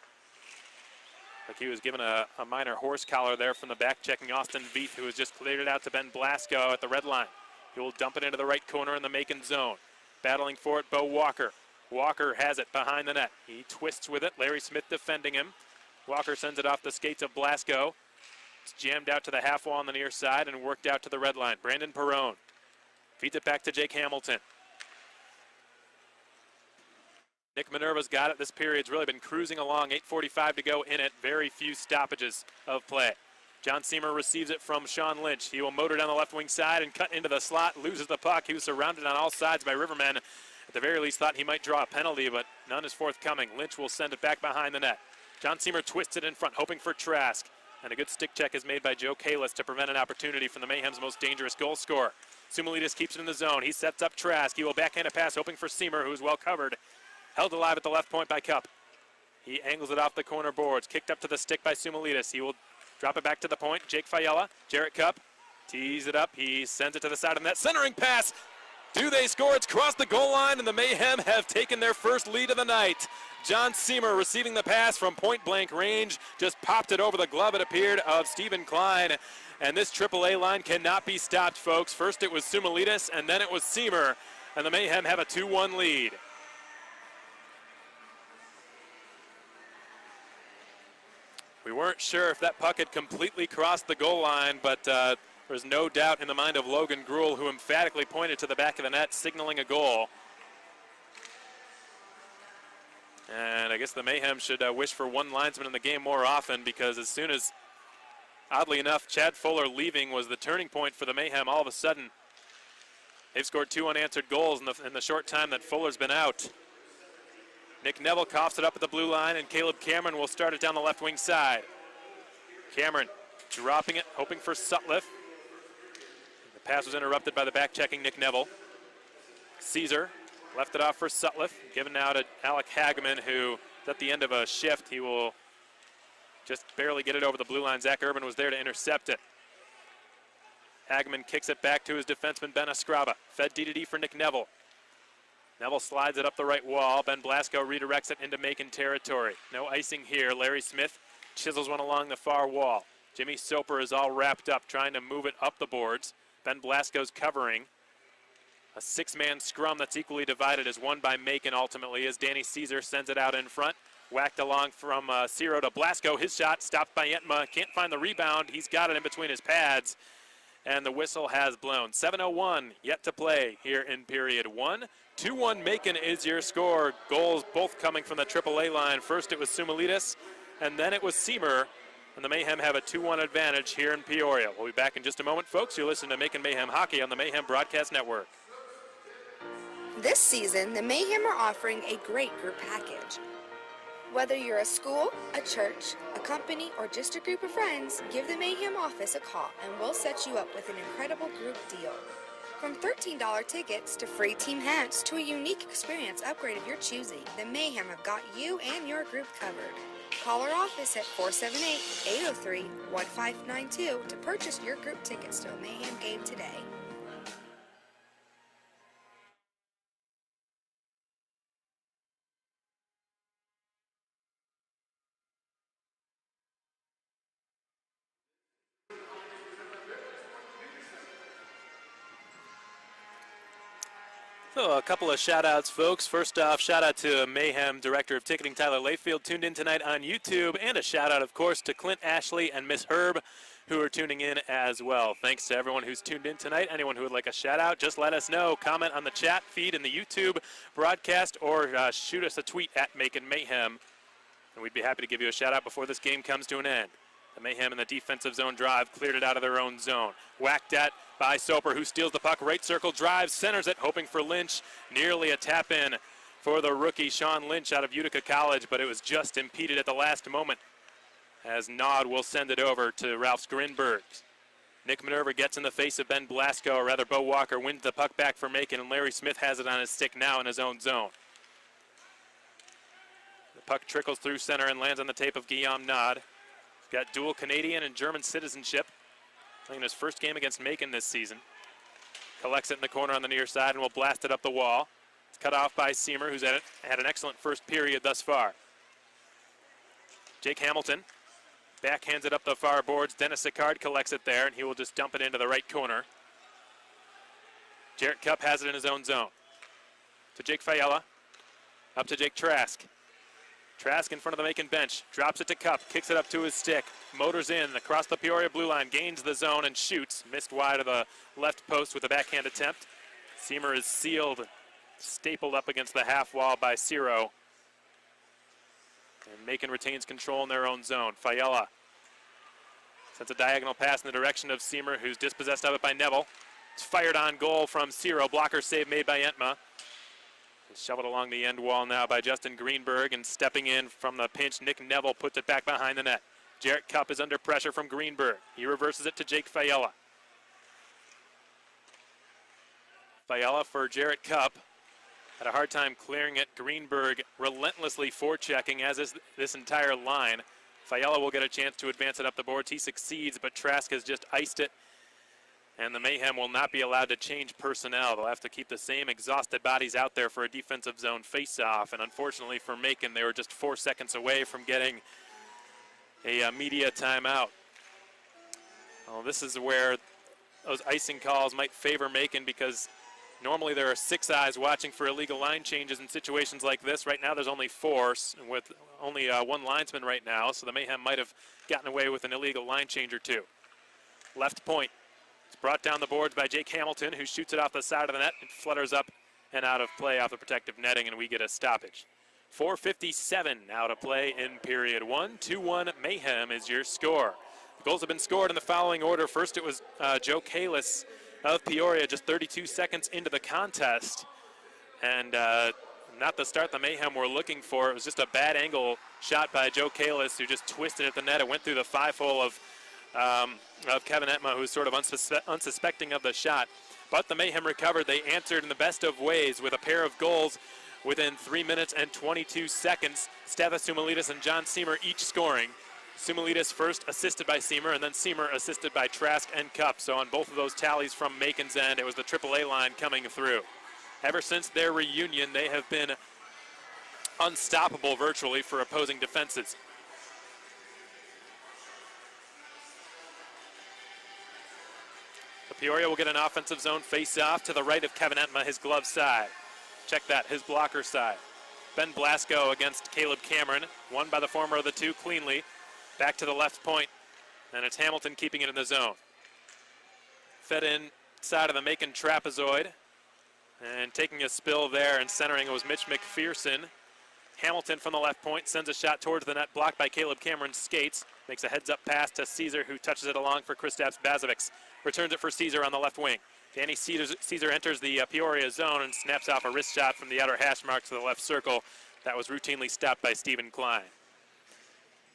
Like he was given a minor horse collar there from the back, checking Austin Veith, who has just cleared it out to Ben Blasco at the red line. He will dump it into the right corner in the Macon zone. Battling for it, Bo Walker. Walker has it behind the net. He twists with it. Larry Smith defending him. Walker sends it off the skates of Blasco. It's jammed out to the half wall on the near side and worked out to the red line. Brandon Perrone feeds it back to Jake Hamilton. Nick Minerva's got it. This period's really been cruising along. 8:45 to go in it. Very few stoppages of play. John Seamer receives it from Sean Lynch. He will motor down the left wing side and cut into the slot, loses the puck. He was surrounded on all sides by Rivermen. At the very least thought he might draw a penalty, but none is forthcoming. Lynch will send it back behind the net. John Seamer twists it in front, hoping for Trask. And a good stick check is made by Joe Kalis to prevent an opportunity from the Mayhem's most dangerous goal scorer. Sumulidis keeps it in the zone. He sets up Trask. He will backhand a pass, hoping for Seamer, who's well covered. Held alive at the left point by Cup. He angles it off the corner boards. Kicked up to the stick by Sumulidis. He will drop it back to the point. Jake Fiala, Jarrett Cup, tees it up. He sends it to the side of the net. Centering pass. Do they score? It's crossed the goal line, and the Mayhem have taken their first lead of the night. John Seamer receiving the pass from point-blank range. Just popped it over the glove, it appeared, of Stephen Klein. And this AAA line cannot be stopped, folks. First it was Sumulidis, and then it was Seamer. And the Mayhem have a 2-1 lead. We weren't sure if that puck had completely crossed the goal line, but there's no doubt in the mind of Logan Gruhl, who emphatically pointed to the back of the net, signaling a goal. And I guess the Mayhem should wish for one linesman in the game more often, because as soon as, oddly enough, Chad Fuller leaving was the turning point for the Mayhem, all of a sudden they've scored 2 unanswered goals in the short time that Fuller's been out. Nick Neville coughs it up at the blue line, and Caleb Cameron will start it down the left wing side. Cameron dropping it, hoping for Sutliff. The pass was interrupted by the back-checking Nick Neville. Caesar left it off for Sutliff, given now to Alec Hageman, who is at the end of a shift. He will just barely get it over the blue line. Zach Urban was there to intercept it. Hageman kicks it back to his defenseman, Ben Escriba. Fed D-to-D for Nick Neville. Neville slides it up the right wall. Ben Blasco redirects it into Macon territory. No icing here. Larry Smith chisels one along the far wall. Jimmy Soper is all wrapped up, trying to move it up the boards. Ben Blasco's covering. A 6-man scrum that's equally divided is won by Macon ultimately, as Danny Caesar sends it out in front. Whacked along from Ciro to Blasco. His shot stopped by Yentma. Can't find the rebound. He's got it in between his pads. And the whistle has blown. 7:01 yet to play here in period 1. 2-1 Macon is your score. Goals both coming from the AAA line. First it was Sumulidis, and then it was Seamer. And the Mayhem have a 2-1 advantage here in Peoria. We'll be back in just a moment, folks. You're listening to Macon Mayhem Hockey on the Mayhem Broadcast Network. This season, the Mayhem are offering a great group package. Whether you're a school, a church, a company, or just a group of friends, give the Mayhem office a call and we'll set you up with an incredible group deal. From $13 tickets to free team hats to a unique experience upgrade of your choosing, the Mayhem have got you and your group covered. Call our office at 478-803-1592 to purchase your group tickets to a Mayhem game today. So a couple of shout-outs, folks. First off, shout-out to Mayhem Director of Ticketing Tyler Layfield, tuned in tonight on YouTube. And a shout-out, of course, to Clint Ashley and Miss Herb, who are tuning in as well. Thanks to everyone who's tuned in tonight. Anyone who would like a shout-out, just let us know. Comment on the chat feed in the YouTube broadcast, or shoot us a tweet at Macon Mayhem. And we'd be happy to give you a shout-out before this game comes to an end. The Mayhem in the defensive zone drive cleared it out of their own zone. Whacked at by Soper, who steals the puck. Right circle drives, centers it, hoping for Lynch. Nearly a tap-in for the rookie Sean Lynch out of Utica College, but it was just impeded at the last moment, as Nod will send it over to Ralph Grinberg. Nick Minerva gets in the face of Ben Blasco, or rather Bo Walker wins the puck back for Macon, and Larry Smith has it on his stick now in his own zone. The puck trickles through center and lands on the tape of Guillaume Nod. Got dual Canadian and German citizenship. Playing his first game against Macon this season. Collects it in the corner on the near side and will blast it up the wall. It's cut off by Seamer, who's had an excellent first period thus far. Jake Hamilton backhands it up the far boards. Dennis Sicard collects it there, and he will just dump it into the right corner. Jarrett Cup has it in his own zone. To Jake Fiala. Up to Jake Trask. Trask in front of the Macon bench. Drops it to Cup. Kicks it up to his stick. Motors in across the Peoria blue line. Gains the zone and shoots. Missed wide of the left post with a backhand attempt. Seamer is sealed, stapled up against the half wall by Ciro. And Macon retains control in their own zone. Fiala sends a diagonal pass in the direction of Seamer, who's dispossessed of it by Neville. It's fired on goal from Ciro. Blocker save made by Entma. It's shoveled along the end wall now by Justin Greenberg, and stepping in from the pinch, Nick Neville puts it back behind the net. Jarrett Cupp is under pressure from Greenberg. He reverses it to Jake Fiala. Fiala for Jarrett Cupp. Had a hard time clearing it. Greenberg relentlessly forechecking, as is this entire line. Fiala will get a chance to advance it up the boards. He succeeds, but Trask has just iced it. And the Mayhem will not be allowed to change personnel. They'll have to keep the same exhausted bodies out there for a defensive zone face-off. And unfortunately for Macon, they were just 4 seconds away from getting a media timeout. Well, this is where those icing calls might favor Macon, because normally there are 6 eyes watching for illegal line changes in situations like this. Right now there's only 4, with only 1 linesman right now, so the Mayhem might have gotten away with an illegal line change or 2. Left point. It's brought down the boards by Jake Hamilton, who shoots it off the side of the net. It flutters up and out of play off the protective netting, and we get a stoppage. 4:57 now to play in period 1. 2-1 Mayhem is your score. The goals have been scored in the following order. First it was Joe Kalis of Peoria, just 32 seconds into the contest. And not the start the Mayhem were looking for. It was just a bad angle shot by Joe Kalis, who just twisted at the net. It went through the 5-hole of Kevin Entma, who was sort of unsuspecting of the shot. But the Mayhem recovered. They answered in the best of ways with a pair of goals within 3 minutes and 22 seconds. Steva Sumalides and John Seamer each scoring. Sumalides first assisted by Seamer, and then Seamer assisted by Trask and Cupp. So on both of those tallies from Macon's end, it was the AAA line coming through. Ever since their reunion, they have been unstoppable virtually for opposing defenses. Peoria will get an offensive zone face-off to the right of Kevin Entma, his glove side. Check that, his blocker side. Ben Blasco against Caleb Cameron, won by the former of the two cleanly. Back to the left point, and it's Hamilton keeping it in the zone. Fed inside of the Macon trapezoid, and taking a spill there and centering it was Mitch McPherson. Hamilton from the left point sends a shot towards the net, blocked by Caleb Cameron's skates. Makes a heads-up pass to Caesar, who touches it along for Kristaps Bazovics. Returns it for Caesar on the left wing. Danny Caesar enters the Peoria zone and snaps off a wrist shot from the outer hash mark to the left circle. That was routinely stopped by Stephen Klein.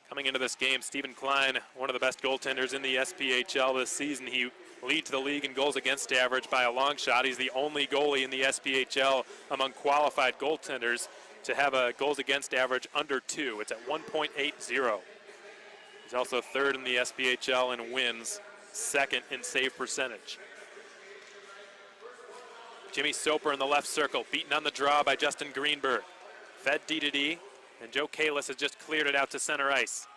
Coming into this game, Stephen Klein, one of the best goaltenders in the SPHL this season. He leads the league in goals against average by a long shot. He's the only goalie in the SPHL among qualified goaltenders to have a goals against average under 2. It's at 1.80. He's also third in the SPHL in wins, second in save percentage. Jimmy Soper in the left circle, beaten on the draw by Justin Greenberg. Fed D-to-D, and Joe Kalis has just cleared it out to center ice.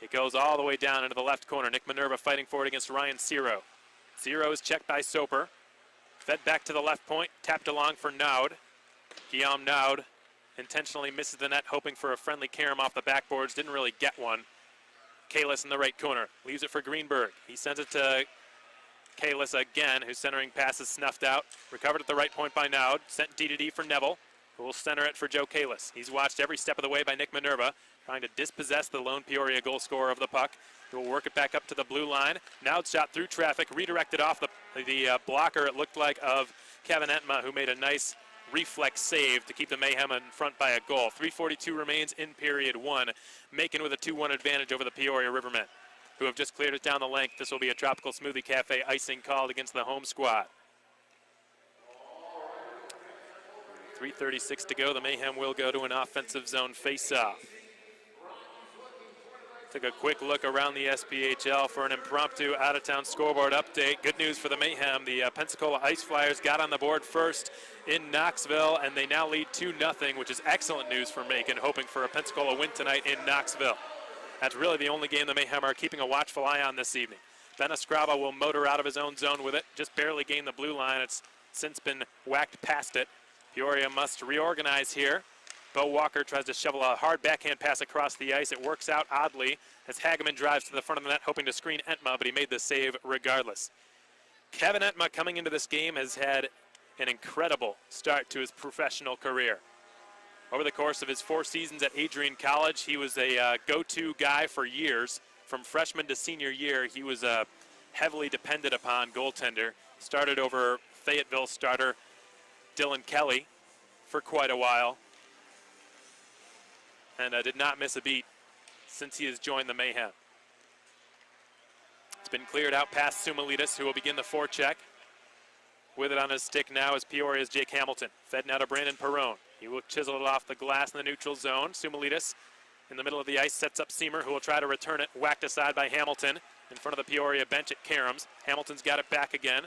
It goes all the way down into the left corner. Nick Minerva fighting for it against Ryan Ciro. Ciro is checked by Soper. Fed back to the left point, tapped along for Naud. Guillaume Naud intentionally misses the net, hoping for a friendly carom off the backboards. Didn't really get one. Kalis in the right corner, leaves it for Greenberg. He sends it to Kalis again, whose centering pass is snuffed out. Recovered at the right point by Naud. Sent D-to-D for Neville, who will center it for Joe Kalis. He's watched every step of the way by Nick Minerva, trying to dispossess the lone Peoria goal scorer of the puck. He will work it back up to the blue line. Naud shot through traffic, redirected off the blocker, it looked like, of Kevin Entma, who made a nice reflex save to keep the Mayhem in front by a goal. 3:42 remains in period 1. Macon with a 2-1 advantage over the Peoria Rivermen, who have just cleared it down the length. This will be a Tropical Smoothie Cafe icing called against the home squad. 3:36 to go. The Mayhem will go to an offensive zone face-off. Took a quick look around the SPHL for an impromptu out-of-town scoreboard update. Good news for the Mayhem. The Pensacola Ice Flyers got on the board first in Knoxville, and they now lead 2-0, which is excellent news for Macon, hoping for a Pensacola win tonight in Knoxville. That's really the only game the Mayhem are keeping a watchful eye on this evening. Ben Escriva will motor out of his own zone with it. Just barely gained the blue line. It's since been whacked past it. Peoria must reorganize here. Bo Walker tries to shovel a hard backhand pass across the ice. It works out oddly as Hageman drives to the front of the net hoping to screen Entma, but he made the save regardless. Kevin Entma coming into this game has had an incredible start to his professional career. Over the course of his 4 seasons at Adrian College, he was a go-to guy for years. From freshman to senior year, he was a heavily depended upon goaltender. Started over Fayetteville starter Dylan Kelly for quite a while, and did not miss a beat since he has joined the Mayhem. It's been cleared out past Sumalitis, who will begin the forecheck. With it on his stick now is Peoria's Jake Hamilton. Fed now to Brandon Perrone. He will chisel it off the glass in the neutral zone. Sumalitis in the middle of the ice sets up Seamer, who will try to return it. Whacked aside by Hamilton in front of the Peoria bench at Karams. Hamilton's got it back again.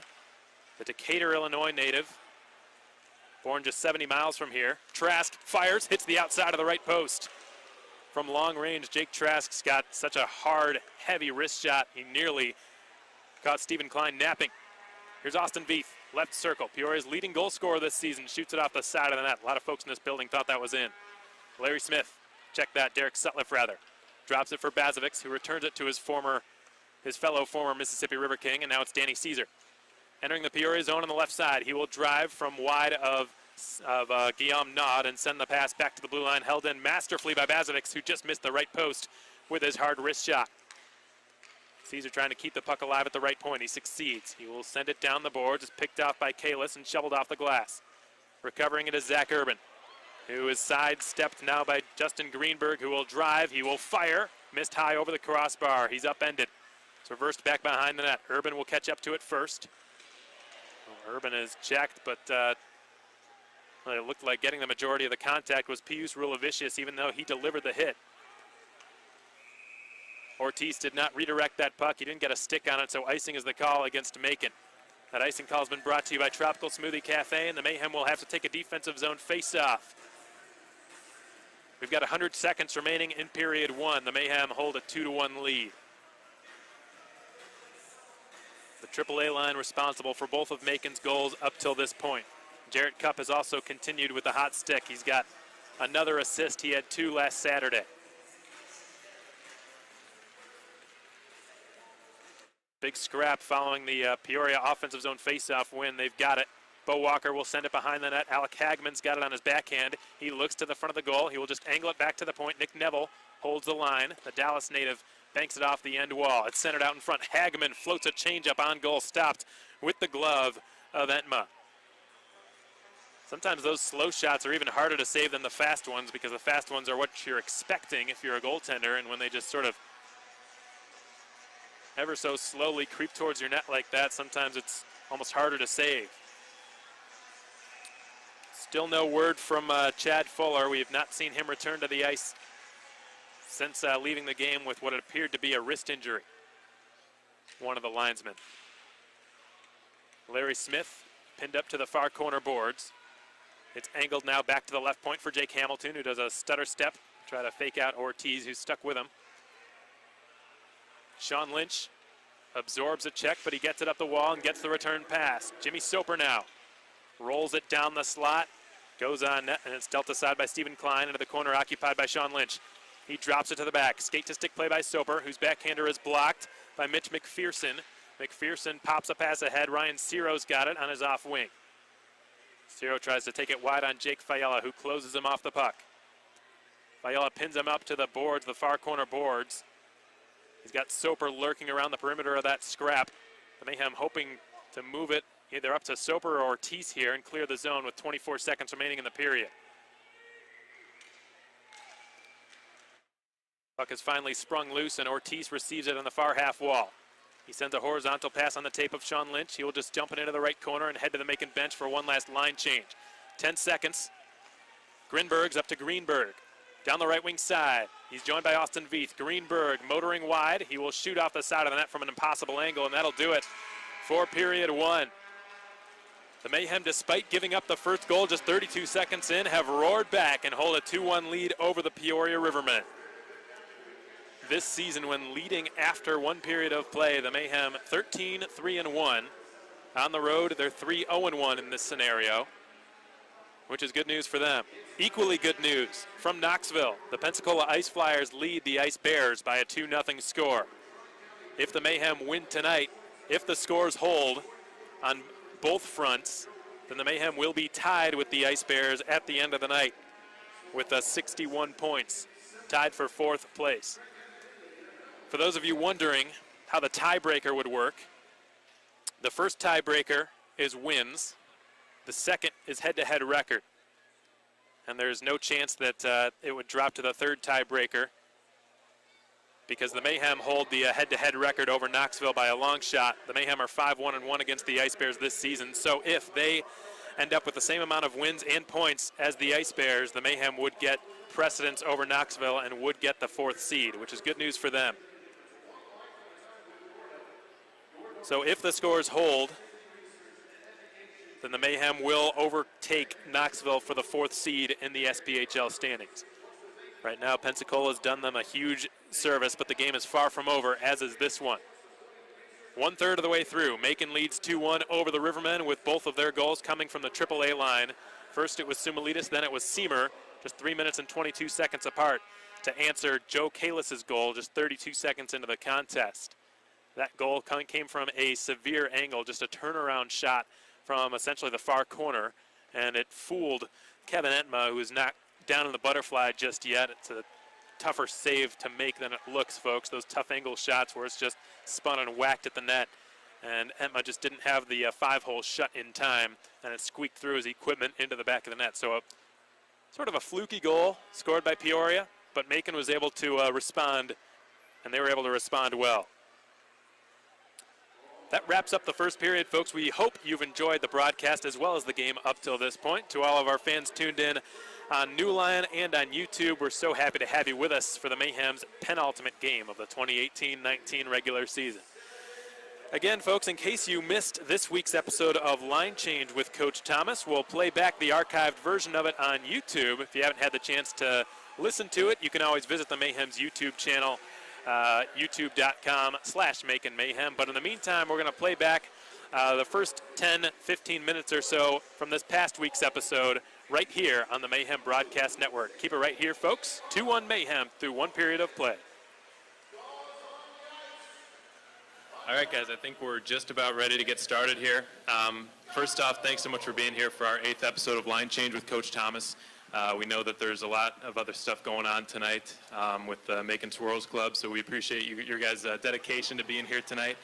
The Decatur, Illinois native, born just 70 miles from here. Trask fires, hits the outside of the right post. From long range, Jake Trask's got such a hard, heavy wrist shot, he nearly caught Stephen Klein napping. Here's Austin Veith, left circle. Peoria's leading goal scorer this season, shoots it off the side of the net. A lot of folks in this building thought that was in. Larry Smith, check that, Derek Sutliff rather. Drops it for Bazovics, who returns it to his fellow former Mississippi River King, and now it's Danny Caesar. Entering the Peoria zone on the left side, he will drive from wide of Guillaume Nod and send the pass back to the blue line, held in masterfully by Bazovics, who just missed the right post with his hard wrist shot. Caesar trying to keep the puck alive at the right point. He succeeds. He will send it down the boards. It's picked off by Kalis and shoveled off the glass. Recovering it is Zach Urban, who is sidestepped now by Justin Greenberg, who will drive. He will fire. Missed high over the crossbar. He's upended. It's reversed back behind the net. Urban will catch up to it first. Well, Urban is checked, but it looked like getting the majority of the contact was Pius Rulavicius, even though he delivered the hit. Ortiz did not redirect that puck. He didn't get a stick on it, so icing is the call against Macon. That icing call has been brought to you by Tropical Smoothie Cafe, and the Mayhem will have to take a defensive zone face-off. We've got 100 seconds remaining in period 1. The Mayhem hold a 2-1 lead. The AAA line responsible for both of Macon's goals up till this point. Jarrett Cupp has also continued with the hot stick. He's got another assist. He had 2 last Saturday. Big scrap following the Peoria offensive zone faceoff win. They've got it. Bo Walker will send it behind the net. Alec Hagman's got it on his backhand. He looks to the front of the goal. He will just angle it back to the point. Nick Neville holds the line. The Dallas native banks it off the end wall. It's centered out in front. Hagman floats a changeup on goal, stopped with the glove of Entma. Sometimes those slow shots are even harder to save than the fast ones, because the fast ones are what you're expecting if you're a goaltender, and when they just sort of ever so slowly creep towards your net like that, sometimes it's almost harder to save. Still no word from Chad Fuller. We have not seen him return to the ice since leaving the game with what appeared to be a wrist injury. One of the linesmen. Larry Smith pinned up to the far corner boards. It's angled now back to the left point for Jake Hamilton, who does a stutter step, try to fake out Ortiz, who's stuck with him. Sean Lynch absorbs a check, but he gets it up the wall and gets the return pass. Jimmy Soper now rolls it down the slot, goes on net, and it's dealt aside by Stephen Klein into the corner occupied by Sean Lynch. He drops it to the back. Skate to stick play by Soper, whose backhander is blocked by Mitch McPherson. McPherson pops a pass ahead. Ryan Ciro's got it on his off wing. Ciro tries to take it wide on Jake Fiala, who closes him off the puck. Fiala pins him up to the boards, the far corner boards. He's got Soper lurking around the perimeter of that scrap. The Mayhem hoping to move it either up to Soper or Ortiz here and clear the zone with 24 seconds remaining in the period. Puck has finally sprung loose, and Ortiz receives it on the far half wall. He sends a horizontal pass on the tape of Sean Lynch. He will just jump it into the right corner and head to the Macon bench for one last line change. 10 seconds. Grinberg's up to Greenberg. Down the right wing side. He's joined by Austin Veith. Greenberg motoring wide. He will shoot off the side of the net from an impossible angle, and that'll do it for period 1. The Mayhem, despite giving up the first goal just 32 seconds in, have roared back and hold a 2-1 lead over the Peoria Rivermen. This season, when leading after one period of play, the Mayhem 13-3-1. On the road, they're 3-0-1 in this scenario. which is good news for them. Equally good news from Knoxville. The Pensacola Ice Flyers lead the Ice Bears by a 2-0 score. If the Mayhem win tonight, if the scores hold on both fronts, then the Mayhem will be tied with the Ice Bears at the end of the night with 61 points, tied for 4th place. For those of you wondering how the tiebreaker would work, the first tiebreaker is wins. The second is head-to-head record. And there's no chance that it would drop to the third tiebreaker because the Mayhem hold the head-to-head record over Knoxville by a long shot. The Mayhem are 5-1-1 against the Ice Bears this season. So if they end up with the same amount of wins and points as the Ice Bears, the Mayhem would get precedence over Knoxville and would get the 4th seed, which is good news for them. So if the scores hold, then the Mayhem will overtake Knoxville for the 4th seed in the SPHL standings. Right now, Pensacola's done them a huge service, but the game is far from over, as is this one. 1/3 of the way through, Macon leads 2-1 over the Rivermen with both of their goals coming from the AAA line. First it was Sumalitis, then it was Seamer, just 3 minutes and 22 seconds apart to answer Joe Kalis's goal just 32 seconds into the contest. That goal came from a severe angle, just a turnaround shot from essentially the far corner, and it fooled Kevin Entma, who is not down in the butterfly just yet. It's a tougher save to make than it looks, folks. Those tough angle shots where it's just spun and whacked at the net, and Entma just didn't have the 5-hole shut in time, and it squeaked through his equipment into the back of the net. So a sort of a fluky goal scored by Peoria, but Macon was able to respond, and they were able to respond well. That wraps up the first period, folks. We hope you've enjoyed the broadcast as well as the game up till this point. To all of our fans tuned in on New Line and on YouTube, we're so happy to have you with us for the Mayhem's penultimate game of the 2018-19 regular season. Again, folks, in case you missed this week's episode of Line Change with Coach Thomas, we'll play back the archived version of it on YouTube. If you haven't had the chance to listen to it, you can always visit the Mayhem's YouTube channel, youtube.com/Macon Mayhem. But in the meantime, we're going to play back the first 10-15 minutes or so from this past week's episode right here on the Mayhem Broadcast Network. Keep it right here, folks. 2-1 Mayhem through one period of play. All right, guys, I think we're just about ready to get started here. First off, thanks so much for being here for our 8th episode of Line Change with Coach Thomas. We know that there's a lot of other stuff going on tonight with the Macon Swirls Club, so we appreciate your guys' dedication to being here tonight.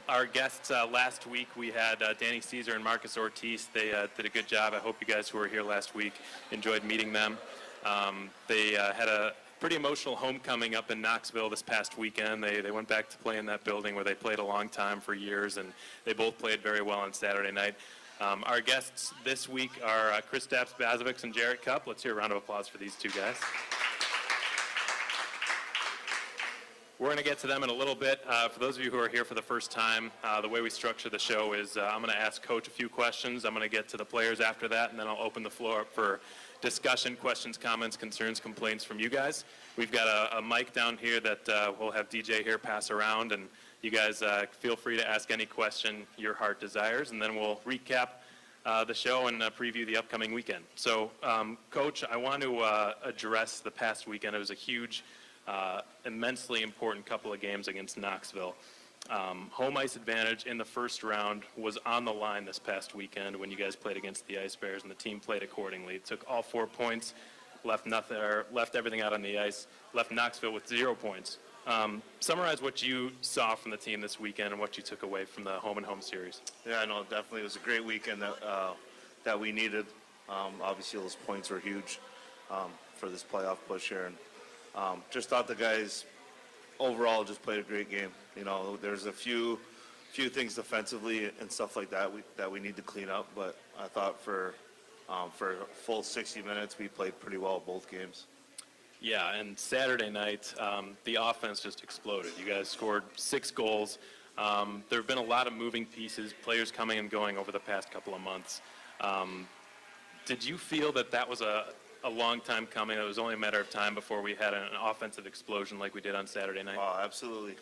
Our guests last week, we had Danny Caesar and Marcus Ortiz. They did a good job. I hope you guys who were here last week enjoyed meeting them. They had a pretty emotional homecoming up in Knoxville this past weekend. They went back to play in that building where they played a long time for years, and they both played very well on Saturday night. Our guests this week are Chris Bazovics and Jarrett Cupp. Let's hear a round of applause for these two guys. We're going to get to them in a little bit. For those of you who are here for the first time, the way we structure the show is I'm going to ask Coach a few questions. I'm going to get to the players after that, and then I'll open the floor up for discussion, questions, comments, concerns, complaints from you guys. We've got a mic down here that we'll have DJ here pass around, and you guys feel free to ask any question your heart desires, and then we'll recap the show and preview the upcoming weekend. So, Coach, I want to address the past weekend. It was a huge, immensely important couple of games against Knoxville. Home ice advantage in the first round was on the line this past weekend when you guys played against the Ice Bears, and the team played accordingly. It took all 4 points, left everything out on the ice, left Knoxville with 0 points. Summarize what you saw from the team this weekend and what you took away from the home-and-home series. Yeah, I know, definitely. It was a great weekend that we needed. Obviously, those points were huge for this playoff push here. And just thought the guys overall just played a great game. You know, there's a few things defensively and stuff like that that we need to clean up. But I thought for a full 60 minutes, we played pretty well both games. Yeah, and Saturday night, the offense just exploded. You guys scored 6 goals. There have been a lot of moving pieces, players coming and going over the past couple of months. Did you feel that was a long time coming? It was only a matter of time before we had an offensive explosion like we did on Saturday night? Oh, absolutely.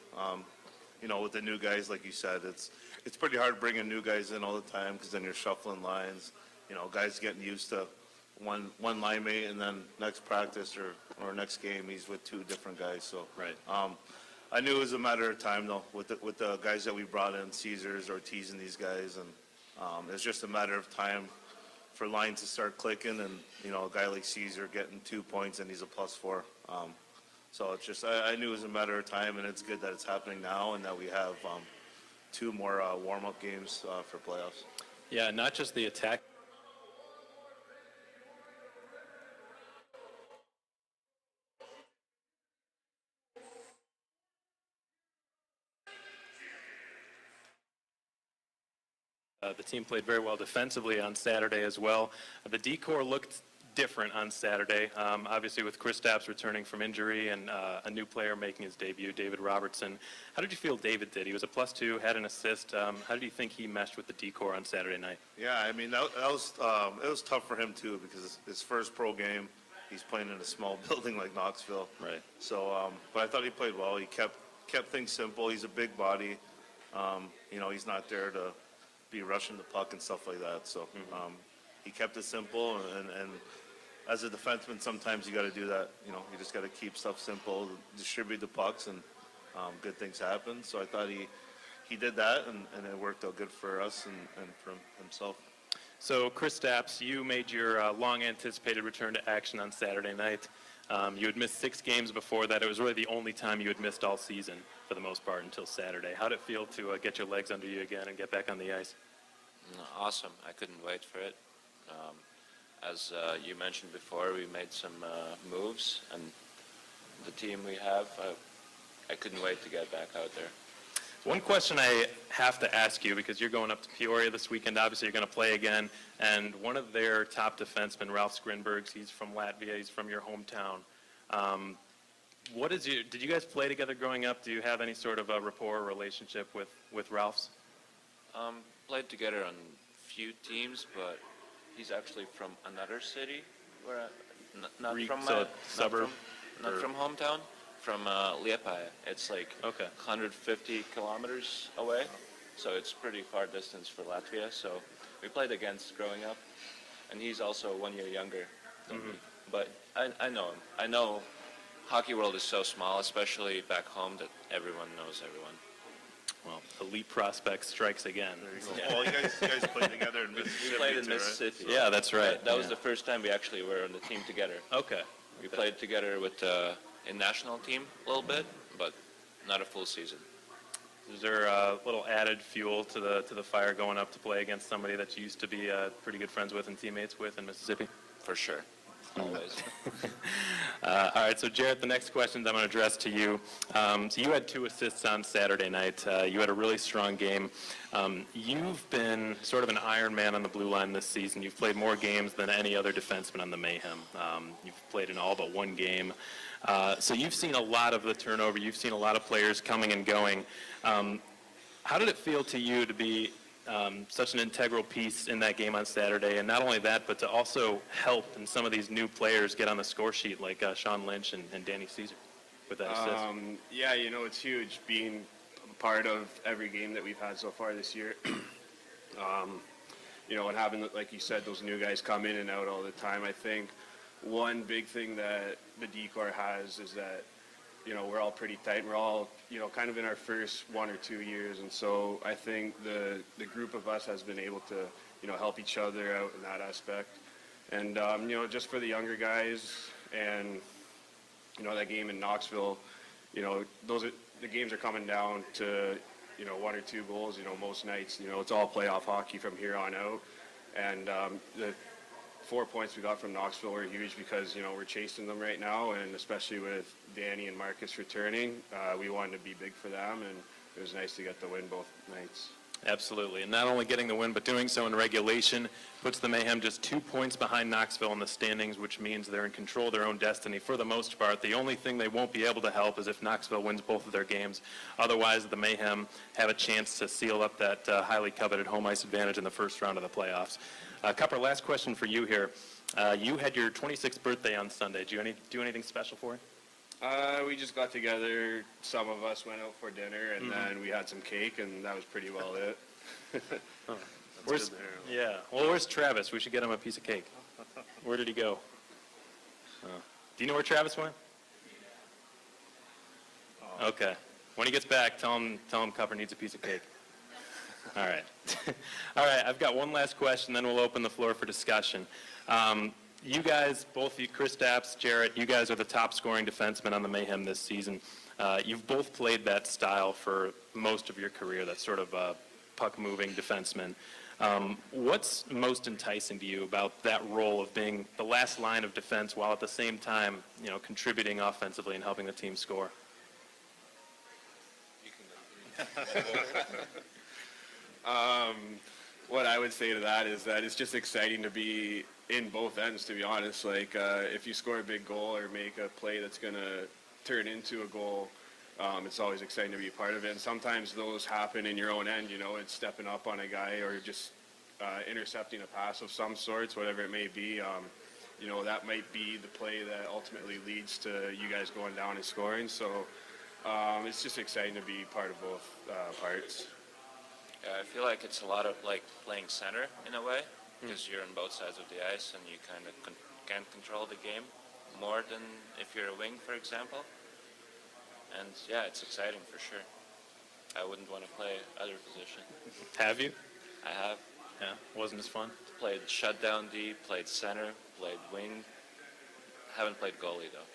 You know, with the new guys, like you said, it's pretty hard bringing new guys in all the time because then you're shuffling lines. guys getting used to one line mate, and then next practice or next game he's with two different guys. So Right. I knew it was a matter of time though with the guys that we brought in, Caesars, Ortiz, and these guys, and it's just a matter of time for lines to start clicking, and a guy like Caesar getting 2 points and he's a +4. So it's just I knew it was a matter of time, and it's good that it's happening now and that we have 2 more warm-up games for playoffs. Yeah, not just the attack. The team played very well defensively on Saturday as well. The D-corps looked different on Saturday, obviously with Kristaps returning from injury and a new player making his debut, David Robertson. How did you feel David did? He was a +2, had an assist. How did you think he meshed with the D-corps on Saturday night? Yeah, I mean, that was it was tough for him too, because his first pro game, he's playing in a small building like Knoxville. Right. So, but I thought he played well. He kept things simple. He's a big body. He's not there to be rushing the puck and stuff like that. So he kept it simple, and as a defenseman, sometimes you got to do that. You just got to keep stuff simple, distribute the pucks, and good things happen. So I thought he did that, and it worked out good for us and for himself. So, Kristaps, you made your long-anticipated return to action on Saturday night. You had missed 6 games before that. It was really the only time you had missed all season, for the most part, until Saturday. How did it feel to get your legs under you again and get back on the ice? Awesome. I couldn't wait for it. As you mentioned before, we made some moves, and the team we have, I couldn't wait to get back out there. One question I have to ask you, because you're going up to Peoria this weekend, obviously you're going to play again, and one of their top defensemen, Ralph Skrinbergs, he's from Latvia, he's from your hometown. Did you guys play together growing up? Do you have any sort of a rapport or relationship with Ralph's? Played together on a few teams, but he's actually from another city, not from hometown, from Liepāja. It's like 150 kilometers away, so it's pretty far distance for Latvia. So we played against growing up, and he's also 1 year younger than me. But I know him. I know hockey world is so small, especially back home, that everyone knows everyone. Well, elite prospect strikes again. Well, you guys played together in Mississippi. We played in too, Mississippi. Yeah, that's right. That was the first time we actually were on the team together. Okay. We played together with a national team a little bit, but not a full season. Is there a little added fuel to the fire going up to play against somebody that you used to be pretty good friends with and teammates with in Mississippi? For sure. Always. All right, so Jarrett, the next questions I'm going to address to you. So you had 2 assists on Saturday night. You had a really strong game. You've been sort of an Iron Man on the blue line this season. You've played more games than any other defenseman on the Mayhem. You've played in all but 1 game. So you've seen a lot of the turnover. You've seen a lot of players coming and going. How did it feel to you to be such an integral piece in that game on Saturday, and not only that, but to also help and some of these new players get on the score sheet like Sean Lynch and Danny Caesar with that assist? Yeah, it's huge being a part of every game that we've had so far this year. And having, like you said, those new guys come in and out all the time. I think one big thing that the D-corps has is that we're all pretty tight. We're all, kind of in our first 1 or 2 years. And so I think the group of us has been able to, help each other out in that aspect. And, just for the younger guys and, that game in Knoxville, the games are coming down to, 1 or 2 goals, most nights. It's all playoff hockey from here on out. And the 4 points we got from Knoxville were huge because, we're chasing them right now, and especially with Danny and Marcus returning, we wanted to be big for them, and it was nice to get the win both nights. Absolutely, and not only getting the win, but doing so in regulation puts the Mayhem just 2 points behind Knoxville in the standings, which means they're in control of their own destiny for the most part. The only thing they won't be able to help is if Knoxville wins both of their games. Otherwise, the Mayhem have a chance to seal up that highly coveted home ice advantage in the first round of the playoffs. Cupper, last question for you here. You had your 26th birthday on Sunday. Did you do anything special for it? We just got together. Some of us went out for dinner, and then we had some cake, and that was pretty well it. Yeah. Well, where's Travis? We should get him a piece of cake. Where did he go? Oh. Do you know where Travis went? Okay. When he gets back, tell him Cupper needs a piece of cake. All right. All right, I've got one last question, then we'll open the floor for discussion. You guys, both you, Kristaps, Jarrett, you guys are the top scoring defensemen on the Mayhem this season. You've both played that style for most of your career, that sort of puck-moving defenseman. What's most enticing to you about that role of being the last line of defense while at the same time, contributing offensively and helping the team score? What I would say to that is that it's just exciting to be in both ends, to be honest. Like, if you score a big goal or make a play that's going to turn into a goal, it's always exciting to be a part of it. And sometimes those happen in your own end, it's stepping up on a guy or just intercepting a pass of some sorts, whatever it may be. That might be the play that ultimately leads to you guys going down and scoring. So it's just exciting to be part of both parts. Yeah, I feel like it's a lot of like playing center in a way, because you're on both sides of the ice and you kind of can control the game more than if you're a wing, for example. And yeah, it's exciting for sure. I wouldn't want to play other position. Have you? I have. Yeah, wasn't as fun? Played shutdown D, played center, played wing. Haven't played goalie though.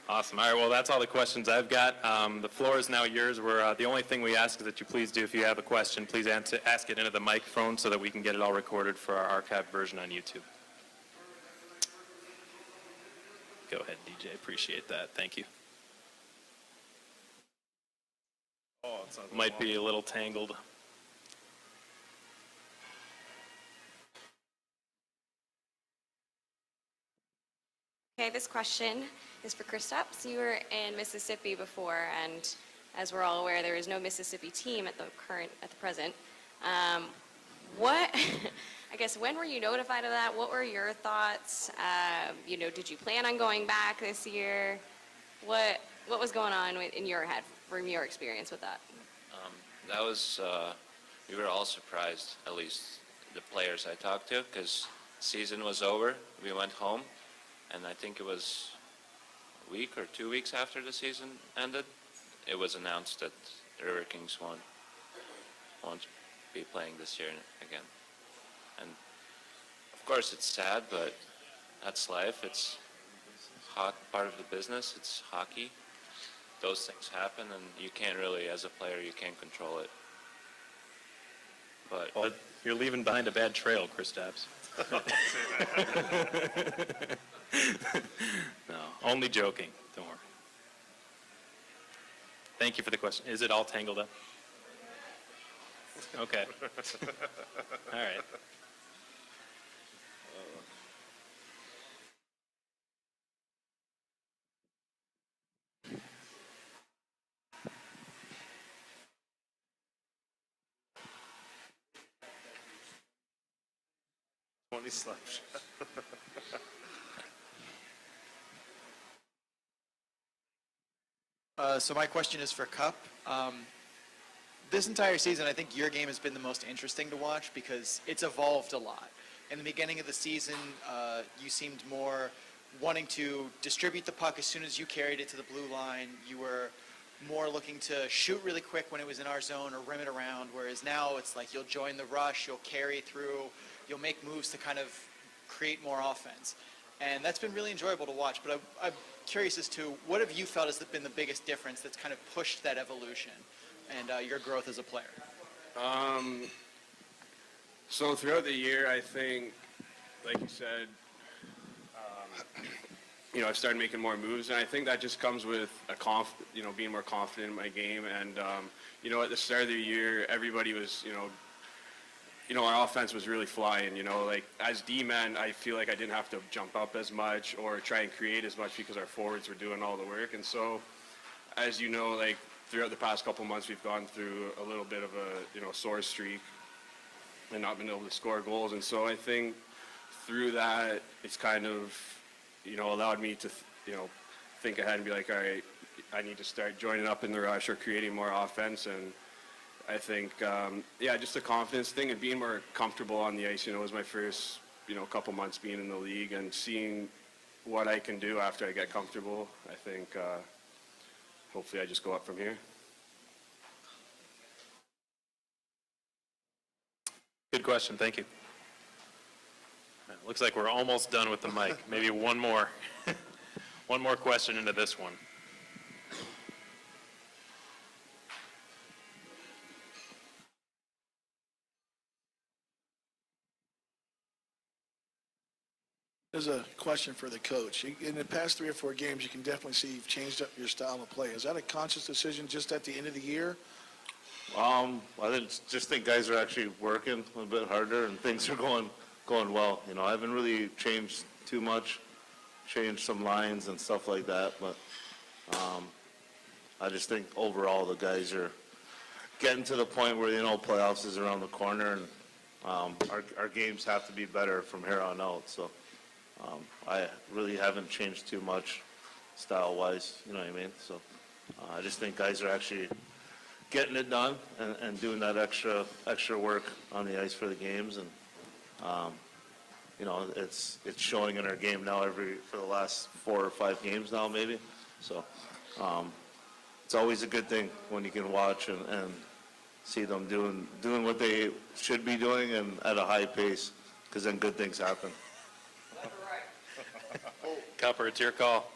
Awesome. All right, well, that's all the questions I've got. The floor is now yours. The only thing we ask is that you please do, if you have a question, please ask it into the microphone so that we can get it all recorded for our archived version on YouTube. Go ahead, DJ. Appreciate that. Thank you. Oh, it's not Might be a little tangled. Okay, this question is for Kristaps. You were in Mississippi before, and as we're all aware, there is no Mississippi team at the present. I guess, when were you notified of that? What were your thoughts? Did you plan on going back this year? What was going on in your head from your experience with that? That was, we were all surprised, at least the players I talked to, because season was over. We went home, and I think it was a week or 2 weeks after the season ended, it was announced that the River Kings won't be playing this year again. And of course it's sad, but that's life. It's part of the business. It's hockey. Those things happen, and you can't really, as a player, you can't control it. But You're leaving behind a bad trail, Kristaps. No, only joking. Don't worry. Thank you for the question. Is it all tangled up? Okay. All right. slap shot. So my question is for Cup. This entire season, I think your game has been the most interesting to watch because it's evolved a lot. In the beginning of the season, you seemed more wanting to distribute the puck as soon as you carried it to the blue line. You were more looking to shoot really quick when it was in our zone or rim it around, whereas now it's like you'll join the rush, you'll carry through, you'll make moves to kind of create more offense. And that's been really enjoyable to watch. But I'm curious as to what have you felt has been the biggest difference that's kind of pushed that evolution and your growth as a player? So throughout the year, I think, like you said, I've started making more moves, and I think that just comes with being more confident in my game. And at the start of the year, everybody was, our offense was really flying. Like as D-men, I feel like I didn't have to jump up as much or try and create as much because our forwards were doing all the work. And so, as you know, like throughout the past couple months, we've gone through a little bit of a sore streak and not been able to score goals. And so I think through that, it's kind of allowed me to, think ahead and be like, all right, I need to start joining up in the rush or creating more offense. And I think, yeah, just a confidence thing and being more comfortable on the ice. You know, it was my first, couple months being in the league and seeing what I can do after I get comfortable. I think hopefully I just go up from here. Good question. Thank you. Looks like we're almost done with the mic. Maybe one more. One more question into this one. There's a question for the coach. In the past 3 or 4 games, you can definitely see you've changed up your style of play. Is that a conscious decision just at the end of the year? I just think guys are actually working a bit harder and things are going well. I haven't really changed too much, changed some lines and stuff like that, but I just think overall the guys are getting to the point where playoffs is around the corner, and our games have to be better from here on out. So I really haven't changed too much style-wise. You know what I mean? So I just think guys are actually getting it done and doing that extra work on the ice for the games, and it's showing in our game now for the last 4 or 5 games now maybe. So it's always a good thing when you can watch and see them doing what they should be doing and at a high pace, because then good things happen. Copper, it's your call.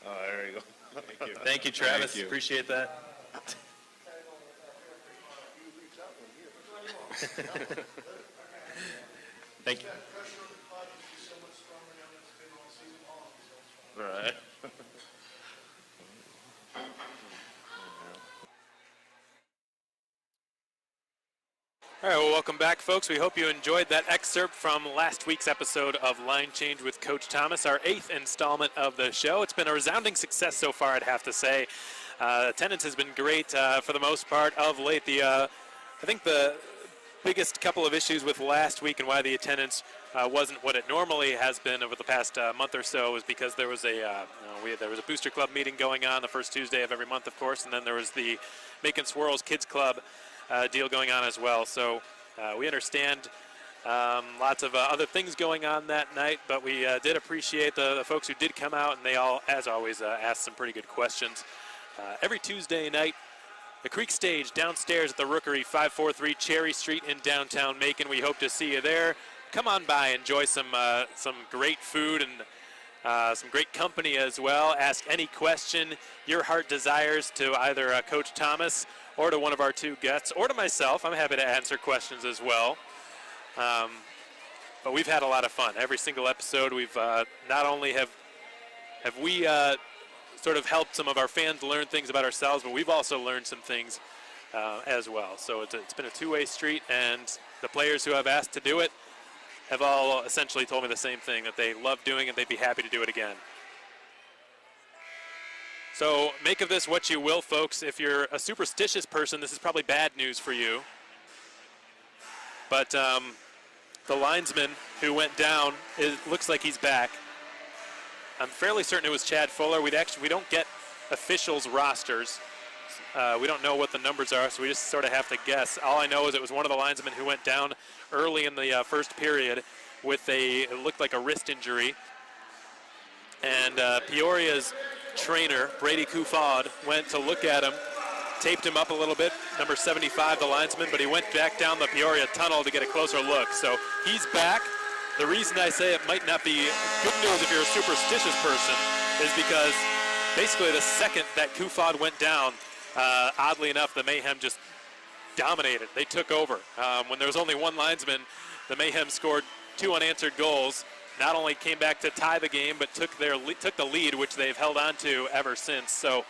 Oh, there you go. Thank you. Thank you, Travis. Thank you. Appreciate that. Thank you. Right. All right, well, welcome back, folks. We hope you enjoyed that excerpt from last week's episode of Line Change with Coach Thomas, our 8th installment of the show. It's been a resounding success so far, I'd have to say. Attendance has been great for the most part of late. I think the biggest couple of issues with last week and why the attendance wasn't what it normally has been over the past month or so is because there was a booster club meeting going on the first Tuesday of every month, of course, and then there was the Macon Swirls Kids Club deal going on as well. So we understand lots of other things going on that night, but we did appreciate the folks who did come out, and they all, as always, asked some pretty good questions. Every Tuesday night, the Creek Stage downstairs at the Rookery, 543 Cherry Street in downtown Macon. We hope to see you there. Come on by, enjoy some great food and some great company as well. Ask any question your heart desires to either Coach Thomas or to one of our 2 guests, or to myself. I'm happy to answer questions as well. But we've had a lot of fun. Every single episode, we've not only have we sort of helped some of our fans learn things about ourselves, but we've also learned some things as well. So it's been a 2-way street, and the players who have asked to do it have all essentially told me the same thing, that they love doing it, they'd be happy to do it again. So make of this what you will, folks. If you're a superstitious person, this is probably bad news for you. But the linesman who went down, it looks like he's back. I'm fairly certain it was Chad Fuller. We don't get officials' rosters. We don't know what the numbers are, so we just sort of have to guess. All I know is it was one of the linesmen who went down early in the first period with it looked like a wrist injury. And Peoria's trainer, Brady Kufad, went to look at him, taped him up a little bit, number 75, the linesman, but he went back down the Peoria tunnel to get a closer look. So he's back. The reason I say it might not be good news if you're a superstitious person is because basically the second that Kufad went down, oddly enough, the Mayhem just dominated. They took over. When there was only one linesman, the Mayhem scored 2 unanswered goals. Not only came back to tie the game, but took the lead, which they've held on to ever since. So,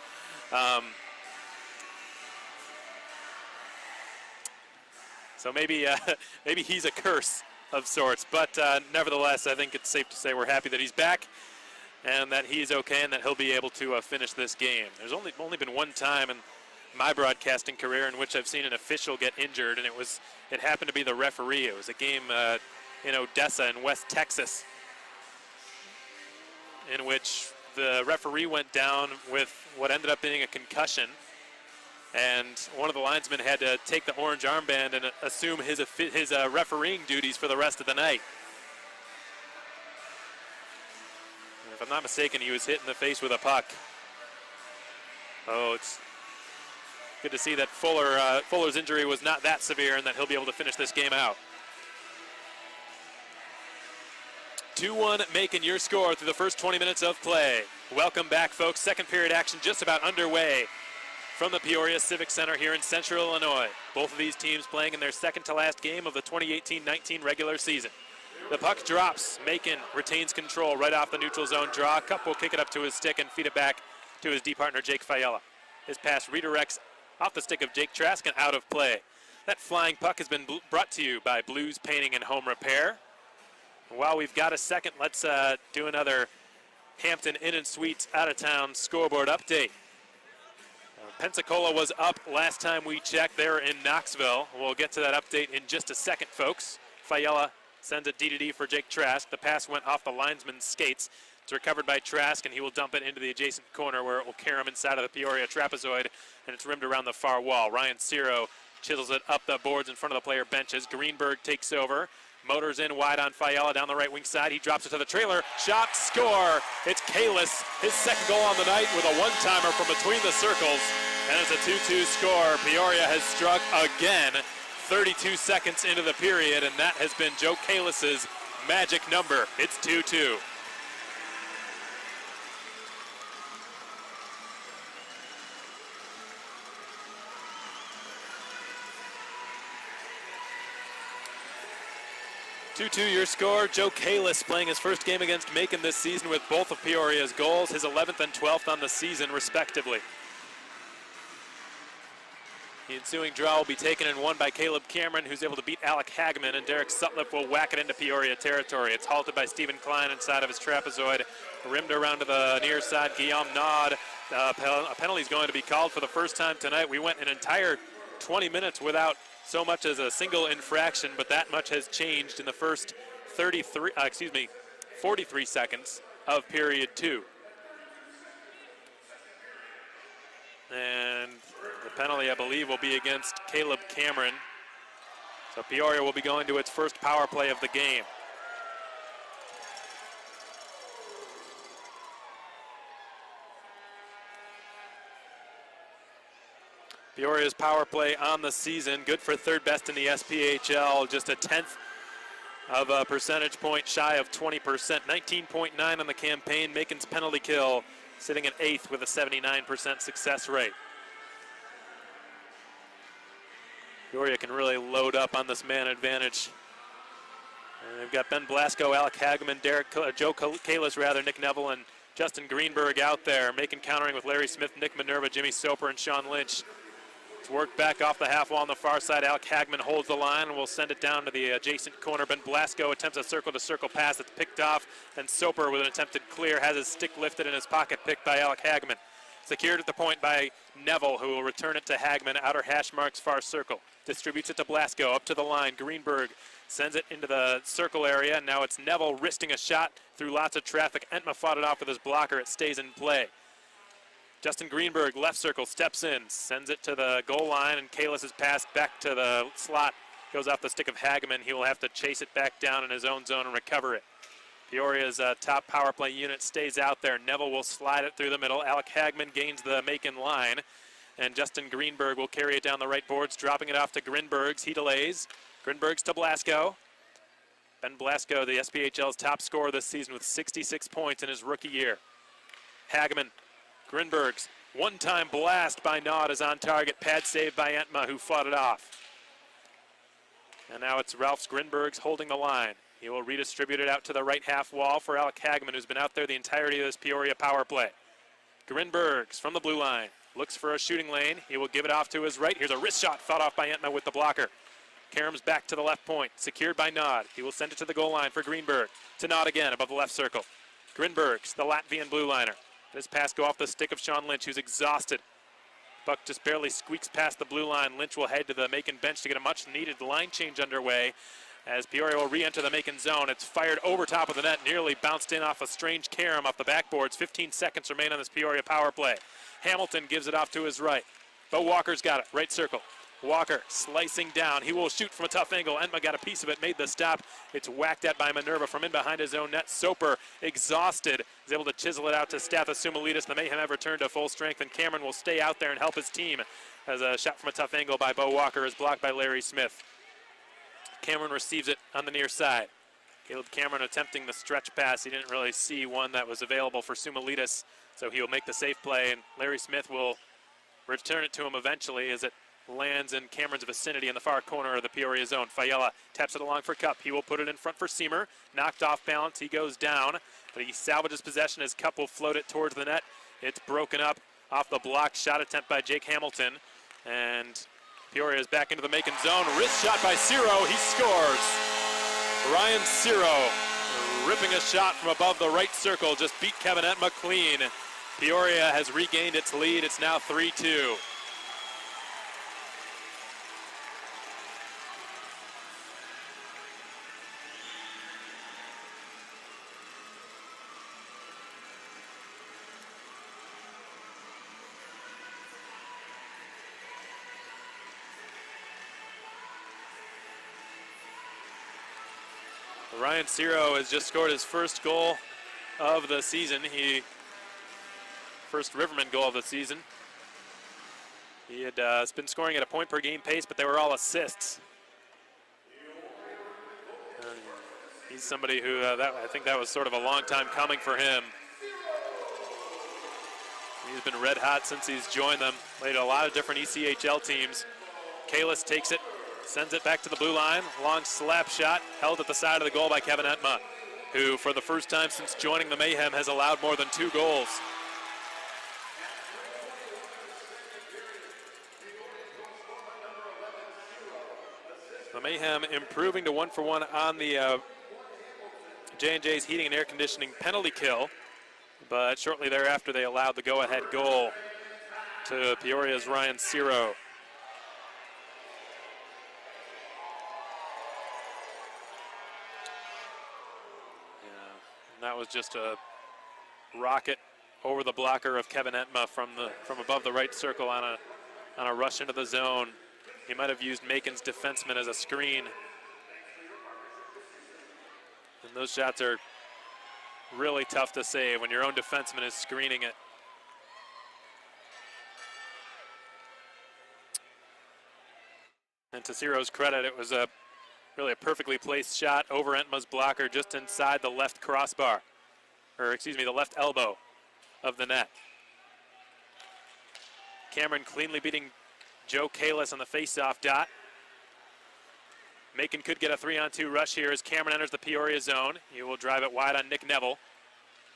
maybe he's a curse of sorts. But nevertheless, I think it's safe to say we're happy that he's back and that he's okay and that he'll be able to finish this game. There's only been one time in my broadcasting career in which I've seen an official get injured, and it happened to be the referee. It was a game in Odessa in West Texas, in which the referee went down with what ended up being a concussion. and one of the linesmen had to take the orange armband and assume his refereeing duties for the rest of the night. And if I'm not mistaken, he was hit in the face with a puck. Oh, it's good to see that Fuller's injury was not that severe and that he'll be able to finish this game out. 2-1 Macon, your score through the first 20 minutes of play. Welcome back, folks. Second period action just about underway from the Peoria Civic Center here in Central Illinois. Both of these teams playing in their second to last game of the 2018-19 regular season. The puck drops. Macon retains control right off the neutral zone draw. Cup will kick it up to his stick and feed it back to his D partner, Jake Fiella. His pass redirects off the stick of Jake Trask and out of play. That flying puck has been brought to you by Blues Painting and Home Repair. While we've got a second, let's do another Hampton Inn and Suites out-of-town scoreboard update. Pensacola was up last time we checked. They're in Knoxville. We'll get to that update in just a second, folks. Fiella sends it D-to-D for Jake Trask. The pass went off the linesman's skates. It's recovered by Trask, and he will dump it into the adjacent corner where it will carry him inside of the Peoria trapezoid, and it's rimmed around the far wall. Ryan Ciro chisels it up the boards in front of the player benches. Greenberg takes over. Motors in wide on Fiella down the right wing side. He drops it to the trailer. Shot, score. It's Kalis, his second goal on the night with a one-timer from between the circles. And it's a 2-2 score. Peoria has struck again 32 seconds into the period, and that has been Joe Kalis's magic number. It's 2-2. Your score. Joe Kalis playing his first game against Macon this season with both of Peoria's goals, his 11th and 12th on the season, respectively. The ensuing draw will be taken and won by Caleb Cameron, who's able to beat Alec Hagman, and Derek Sutliff will whack it into Peoria territory. It's halted by Stephen Klein inside of his trapezoid, rimmed around to the near side. Guillaume Nod. A penalty is going to be called for the first time tonight. We went an entire 20 minutes without so much as a single infraction, but that much has changed in the first 43 seconds of period 2. And the penalty, I believe, will be against Caleb Cameron. So Peoria will be going to its first power play of the game. Peoria's power play on the season, good for third best in the SPHL, just a 10th of a percentage point shy of 20%, 19.9 on the campaign. Macon's penalty kill sitting at 8th with a 79% success rate. Peoria can really load up on this man advantage. And they've got Ben Blasco, Alec Hagman, Joe Kalis, Nick Neville, and Justin Greenberg out there. Macon countering with Larry Smith, Nick Minerva, Jimmy Soper, and Sean Lynch. It's worked back off the half wall on the far side. Alec Hagman holds the line and will send it down to the adjacent corner. Ben Blasco attempts a circle-to-circle pass that's picked off, and Soper with an attempted clear has his stick lifted in his pocket, picked by Alec Hagman. Secured at the point by Neville, who will return it to Hagman, outer hash marks far circle. Distributes it to Blasco, up to the line. Greenberg sends it into the circle area, and now it's Neville wristing a shot through lots of traffic. Entma fought it off with his blocker. It stays in play. Justin Greenberg, left circle, steps in, sends it to the goal line, and Kalis is passed back to the slot. Goes off the stick of Hagman. He will have to chase it back down in his own zone and recover it. Peoria's top power play unit stays out there. Neville will slide it through the middle. Alec Hagman gains the Macon line, and Justin Greenberg will carry it down the right boards, dropping it off to Greenberg's. He delays. Greenberg's to Blasco. Ben Blasco, the SPHL's top scorer this season with 66 points in his rookie year. Hagman. Greenberg's one-time blast by Nod is on target. Pad save by Entma, who fought it off. And now it's Ralphs Greenberg's holding the line. He will redistribute it out to the right half wall for Alec Hagman, who's been out there the entirety of this Peoria power play. Greenberg's from the blue line. Looks for a shooting lane. He will give it off to his right. Here's a wrist shot fought off by Entma with the blocker. Karam's back to the left point. Secured by Nod. He will send it to the goal line for Greenberg. To Nod again above the left circle. Greenberg's the Latvian blue liner. This pass go off the stick of Sean Lynch, who's exhausted. Buck just barely squeaks past the blue line. Lynch will head to the Macon bench to get a much-needed line change underway as Peoria will re-enter the Macon zone. It's fired over top of the net, nearly bounced in off a strange carom off the backboards. 15 seconds remain on this Peoria power play. Hamilton gives it off to his right. Bo Walker's got it, right circle. Walker slicing down. He will shoot from a tough angle. Entma got a piece of it, made the stop. It's whacked at by Minerva from in behind his own net. Soper, exhausted, is able to chisel it out to Stathis Sumulidis. The Mayhem have returned to full strength, and Cameron will stay out there and help his team as a shot from a tough angle by Bo Walker is blocked by Larry Smith. Cameron receives it on the near side. Caleb Cameron attempting the stretch pass. He didn't really see one that was available for Sumulidis, so he'll make the safe play, and Larry Smith will return it to him eventually as it lands in Cameron's vicinity in the far corner of the Peoria zone. Fiala taps it along for Cup. He will put it in front for Seamer. Knocked off balance. He goes down, but he salvages possession as Cup will float it towards the net. It's broken up off the block shot attempt by Jake Hamilton. And Peoria is back into the Macon zone. Wrist shot by Ciro. He scores. Ryan Ciro ripping a shot from above the right circle. Just beat Kevin Entma clean. Peoria has regained its lead. It's now 3-2. Ryan Ciro has just scored his first goal of the season. First Riverman goal of the season. He had been scoring at a point per game pace, but they were all assists. He's somebody who I think that was sort of a long time coming for him. He's been red hot since he's joined them. Played a lot of different ECHL teams. Kalis takes it. Sends it back to the blue line. Long slap shot held at the side of the goal by Kevin Entma, who for the first time since joining the Mayhem has allowed more than 2 goals. The Mayhem improving to 1-for-1 on the J&J's heating and air conditioning penalty kill, but shortly thereafter they allowed the go-ahead goal to Peoria's Ryan Ciro. That was just a rocket over the blocker of Kevin Entma from above the right circle on a rush into the zone. He might have used Macon's defenseman as a screen. And those shots are really tough to save when your own defenseman is screening it. And to Ciro's credit, it was really a perfectly placed shot over Entma's blocker just inside the left crossbar, or excuse me, the left elbow of the net. Cameron cleanly beating Joe Kalis on the face-off dot. Macon could get a 3-on-2 rush here as Cameron enters the Peoria zone. He will drive it wide on Nick Neville.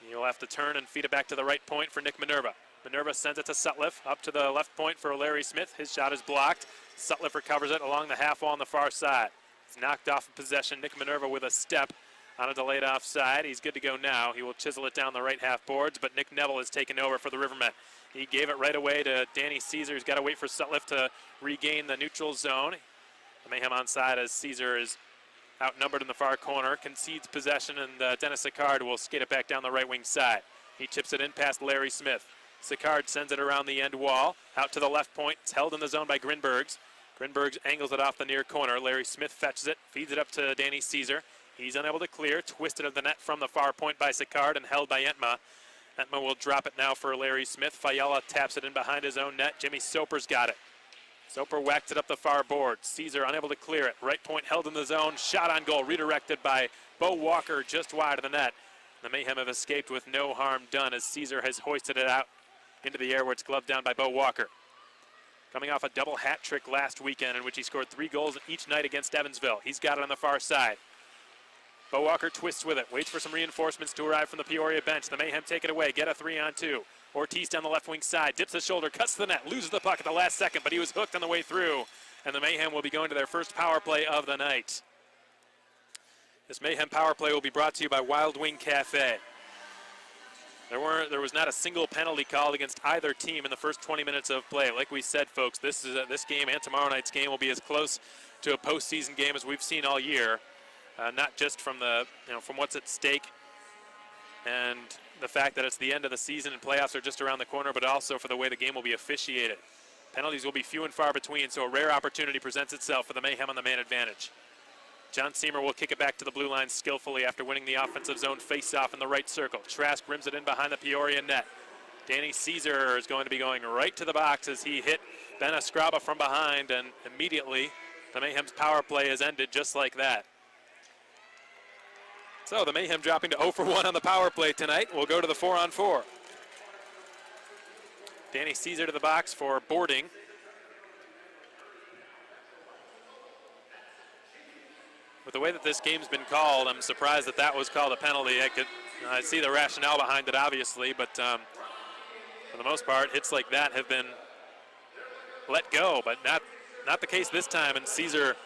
He'll have to turn and feed it back to the right point for Nick Minerva. Minerva sends it to Sutliff, up to the left point for Larry Smith. His shot is blocked. Sutliff recovers it along the half wall on the far side. It's knocked off of possession. Nick Minerva with a step on a delayed offside. He's good to go now. He will chisel it down the right half boards, but Nick Neville has taken over for the Rivermen. He gave it right away to Danny Caesar. He's got to wait for Sutliff to regain the neutral zone. The Mayhem onside as Caesar is outnumbered in the far corner, concedes possession, and Dennis Sicard will skate it back down the right wing side. He chips it in past Larry Smith. Sicard sends it around the end wall, out to the left point. It's held in the zone by Grinbergs. Grinbergs angles it off the near corner. Larry Smith fetches it, feeds it up to Danny Caesar. He's unable to clear, twisted at the net from the far point by Sicard and held by Entma. Entma will drop it now for Larry Smith. Fiala taps it in behind his own net. Jimmy Soper's got it. Soper whacked it up the far board. Caesar unable to clear it. Right point held in the zone. Shot on goal, redirected by Bo Walker just wide of the net. The Mayhem have escaped with no harm done as Caesar has hoisted it out into the air where it's gloved down by Bo Walker. Coming off a double hat trick last weekend in which he scored 3 goals each night against Evansville. He's got it on the far side. Bo Walker twists with it, waits for some reinforcements to arrive from the Peoria bench. The Mayhem take it away, get a 3-on-2. Ortiz down the left wing side, dips his shoulder, cuts the net, loses the puck at the last second, but he was hooked on the way through. And the Mayhem will be going to their first power play of the night. This Mayhem power play will be brought to you by Wild Wing Cafe. There was not a single penalty called against either team in the first 20 minutes of play. Like we said, folks, this game and tomorrow night's game will be as close to a postseason game as we've seen all year. Not just from from what's at stake and the fact that it's the end of the season and playoffs are just around the corner, but also for the way the game will be officiated. Penalties will be few and far between, so a rare opportunity presents itself for the Mayhem on the man advantage. John Seymour will kick it back to the blue line skillfully after winning the offensive zone face-off in the right circle. Trask rims it in behind the Peoria net. Danny Caesar is going to be going right to the box as he hit Ben Escriba from behind, and immediately the Mayhem's power play is ended just like that. So the Mayhem dropping to 0 for 1 on the power play tonight. We'll go to the 4-on-4. Danny Caesar to the box for boarding. With the way that this game's been called, I'm surprised that that was called a penalty. I see the rationale behind it, obviously, but for the most part, hits like that have been let go, but not the case this time, and Caesar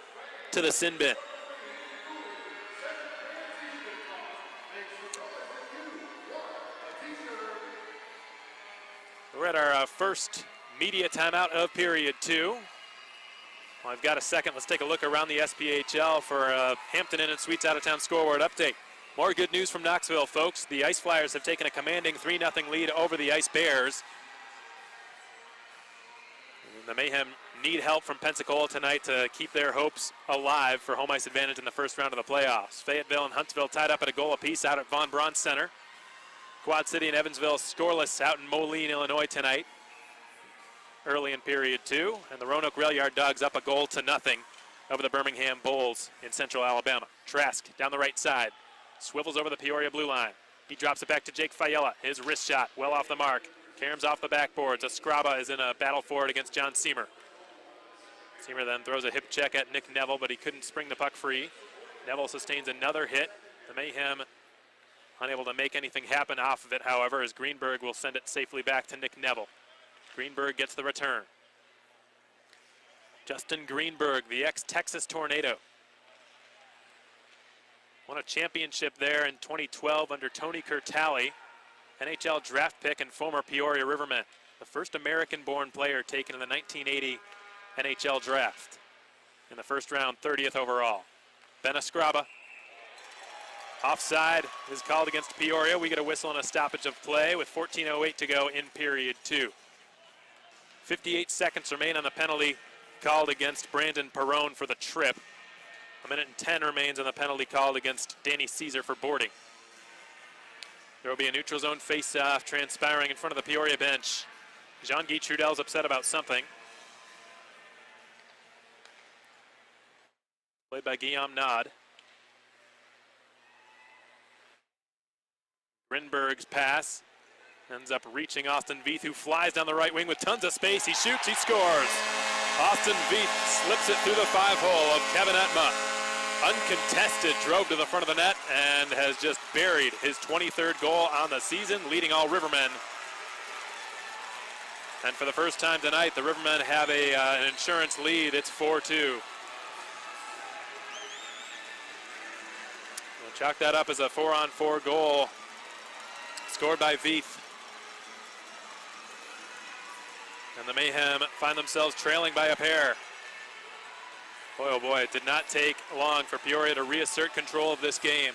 to the sin bin. We're at our first media timeout of period 2. Well, I've got a second. Let's take a look around the SPHL for a Hampton Inn and Suites out-of-town scoreboard update. More good news from Knoxville, folks. The Ice Flyers have taken a commanding 3-0 lead over the Ice Bears. The Mayhem need help from Pensacola tonight to keep their hopes alive for home ice advantage in the first round of the playoffs. Fayetteville and Huntsville tied up at a goal apiece out at Von Braun Center. Quad City and Evansville scoreless out in Moline, Illinois tonight, early in period 2. And the Roanoke Rail Yard Dogs up a goal to nothing over the Birmingham Bulls in central Alabama. Trask down the right side, swivels over the Peoria blue line. He drops it back to Jake Fiella. His wrist shot well off the mark. Karam's off the backboards. Escriba is in a battle for it against John Seymour. Seymour then throws a hip check at Nick Neville, but he couldn't spring the puck free. Neville sustains another hit. The Mayhem unable to make anything happen off of it, however, as Greenberg will send it safely back to Nick Neville. Greenberg gets the return. Justin Greenberg, the ex-Texas Tornado. Won a championship there in 2012 under Tony Curtali, NHL draft pick and former Peoria Rivermen. The first American-born player taken in the 1980 NHL draft. In the first round, 30th overall. Ben Escriba. Offside is called against Peoria. We get a whistle and a stoppage of play with 14:08 to go in period 2. 58 seconds remain on the penalty called against Brandon Perrone for the trip. 1:10 remains on the penalty called against Danny Caesar for boarding. There will be a neutral zone face-off transpiring in front of the Peoria bench. Jean-Guy Trudel's upset about something. Played by Guillaume Nod. Greenberg's pass ends up reaching Austin Veith, who flies down the right wing with tons of space. He shoots, he scores. Austin Veith slips it through the 5-hole of Kevin Etma. Uncontested, drove to the front of the net and has just buried his 23rd goal on the season, leading all Rivermen. And for the first time tonight, the Rivermen have an insurance lead. It's 4-2. We'll chalk that up as a 4-on-4 goal scored by Veith. And the Mayhem find themselves trailing by a pair. Boy, oh boy, it did not take long for Peoria to reassert control of this game.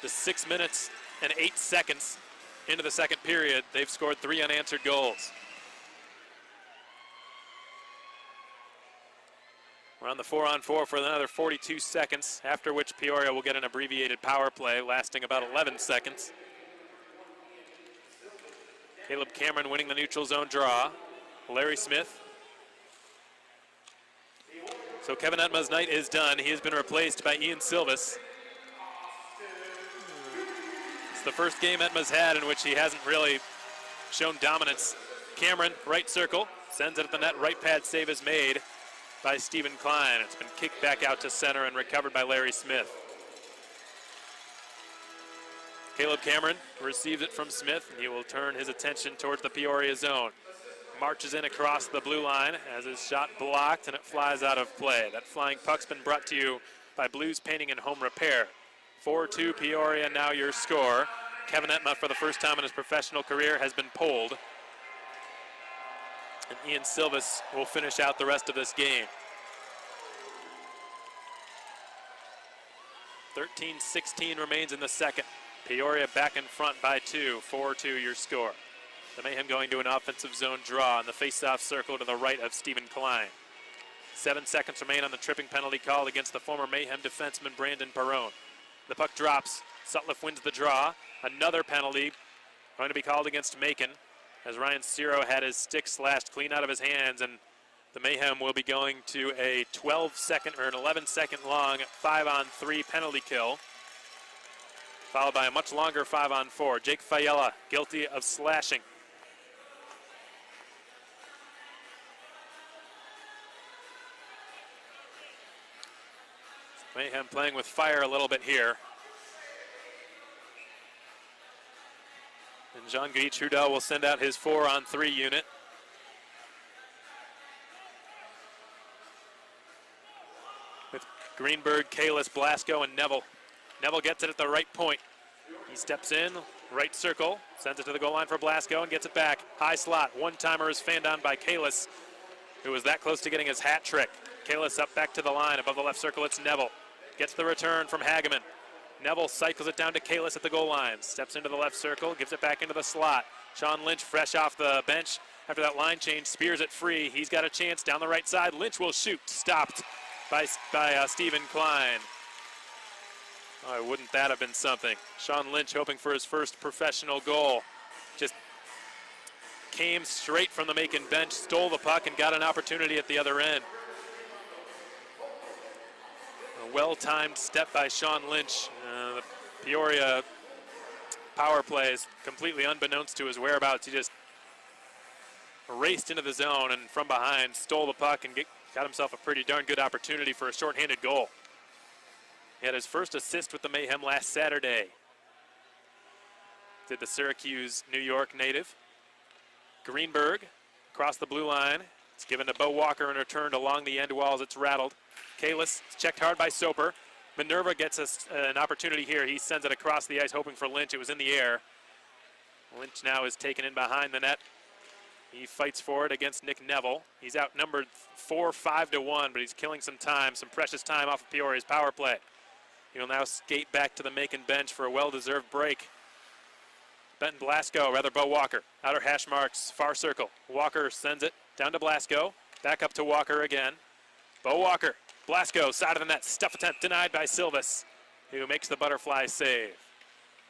Just 6 minutes and 8 seconds into the second period, they've scored 3 unanswered goals. We're on the 4-on-4 for another 42 seconds, after which Peoria will get an abbreviated power play lasting about 11 seconds. Caleb Cameron winning the neutral zone draw. Larry Smith. So Kevin Etma's night is done. He has been replaced by Ian Silvis. It's the first game Etma's had in which he hasn't really shown dominance. Cameron, right circle, sends it at the net. Right pad save is made by Stephen Klein. It's been kicked back out to center and recovered by Larry Smith. Caleb Cameron receives it from Smith, and he will turn his attention towards the Peoria zone. Marches in across the blue line as his shot blocked, and it flies out of play. That flying puck's been brought to you by Blues Painting and Home Repair. 4-2 Peoria, now your score. Kevin Etma, for the first time in his professional career, has been pulled. And Ian Silvis will finish out the rest of this game. 13-16 remains in the second. Peoria back in front by 2, 4-2 your score. The Mayhem going to an offensive zone draw in the face-off circle to the right of Stephen Klein. 7 seconds remain on the tripping penalty called against the former Mayhem defenseman Brandon Perrone. The puck drops. Sutliff wins the draw. Another penalty going to be called against Macon as Ryan Ciro had his stick slashed clean out of his hands, and the Mayhem will be going to a 12-second or an 11-second long 5-on-3 penalty kill, followed by a much longer 5-on-4. Jake Fiella guilty of slashing. Mayhem playing with fire a little bit here. And Jean-Guy Trudel will send out his 4-on-3 unit. With Greenberg, Kalis, Blasco, and Neville. Neville gets it at the right point. He steps in, right circle, sends it to the goal line for Blasco and gets it back. High slot, one-timer is fanned on by Kalis, who was that close to getting his hat trick. Kalis up back to the line, above the left circle, it's Neville. Gets the return from Hageman. Neville cycles it down to Kalis at the goal line. Steps into the left circle, gives it back into the slot. Sean Lynch, fresh off the bench after that line change, spears it free. He's got a chance down the right side. Lynch will shoot. Stopped by Stephen Klein. Oh, wouldn't that have been something? Sean Lynch hoping for his first professional goal. Just came straight from the Macon bench, stole the puck, and got an opportunity at the other end. A well-timed step by Sean Lynch. The Peoria power play is completely unbeknownst to his whereabouts. He just raced into the zone and from behind stole the puck and got himself a pretty darn good opportunity for a shorthanded goal. He had his first assist with the Mayhem last Saturday. Did the Syracuse, New York native. Greenberg across the blue line. It's given to Bo Walker and returned along the end wall as it's rattled. Kalis checked hard by Soper. Minerva gets an opportunity here. He sends it across the ice hoping for Lynch. It was in the air. Lynch now is taken in behind the net. He fights for it against Nick Neville. He's outnumbered 4-5-1, but he's killing some time, some precious time off of Peoria's power play. He'll now skate back to the Macon bench for a well-deserved break. Benton Blasco, rather Bo Walker. Outer hash marks, far circle. Walker sends it down to Blasco. Back up to Walker again. Bo Walker. Blasco, side of the net, stuff attempt denied by Silvas, who makes the butterfly save.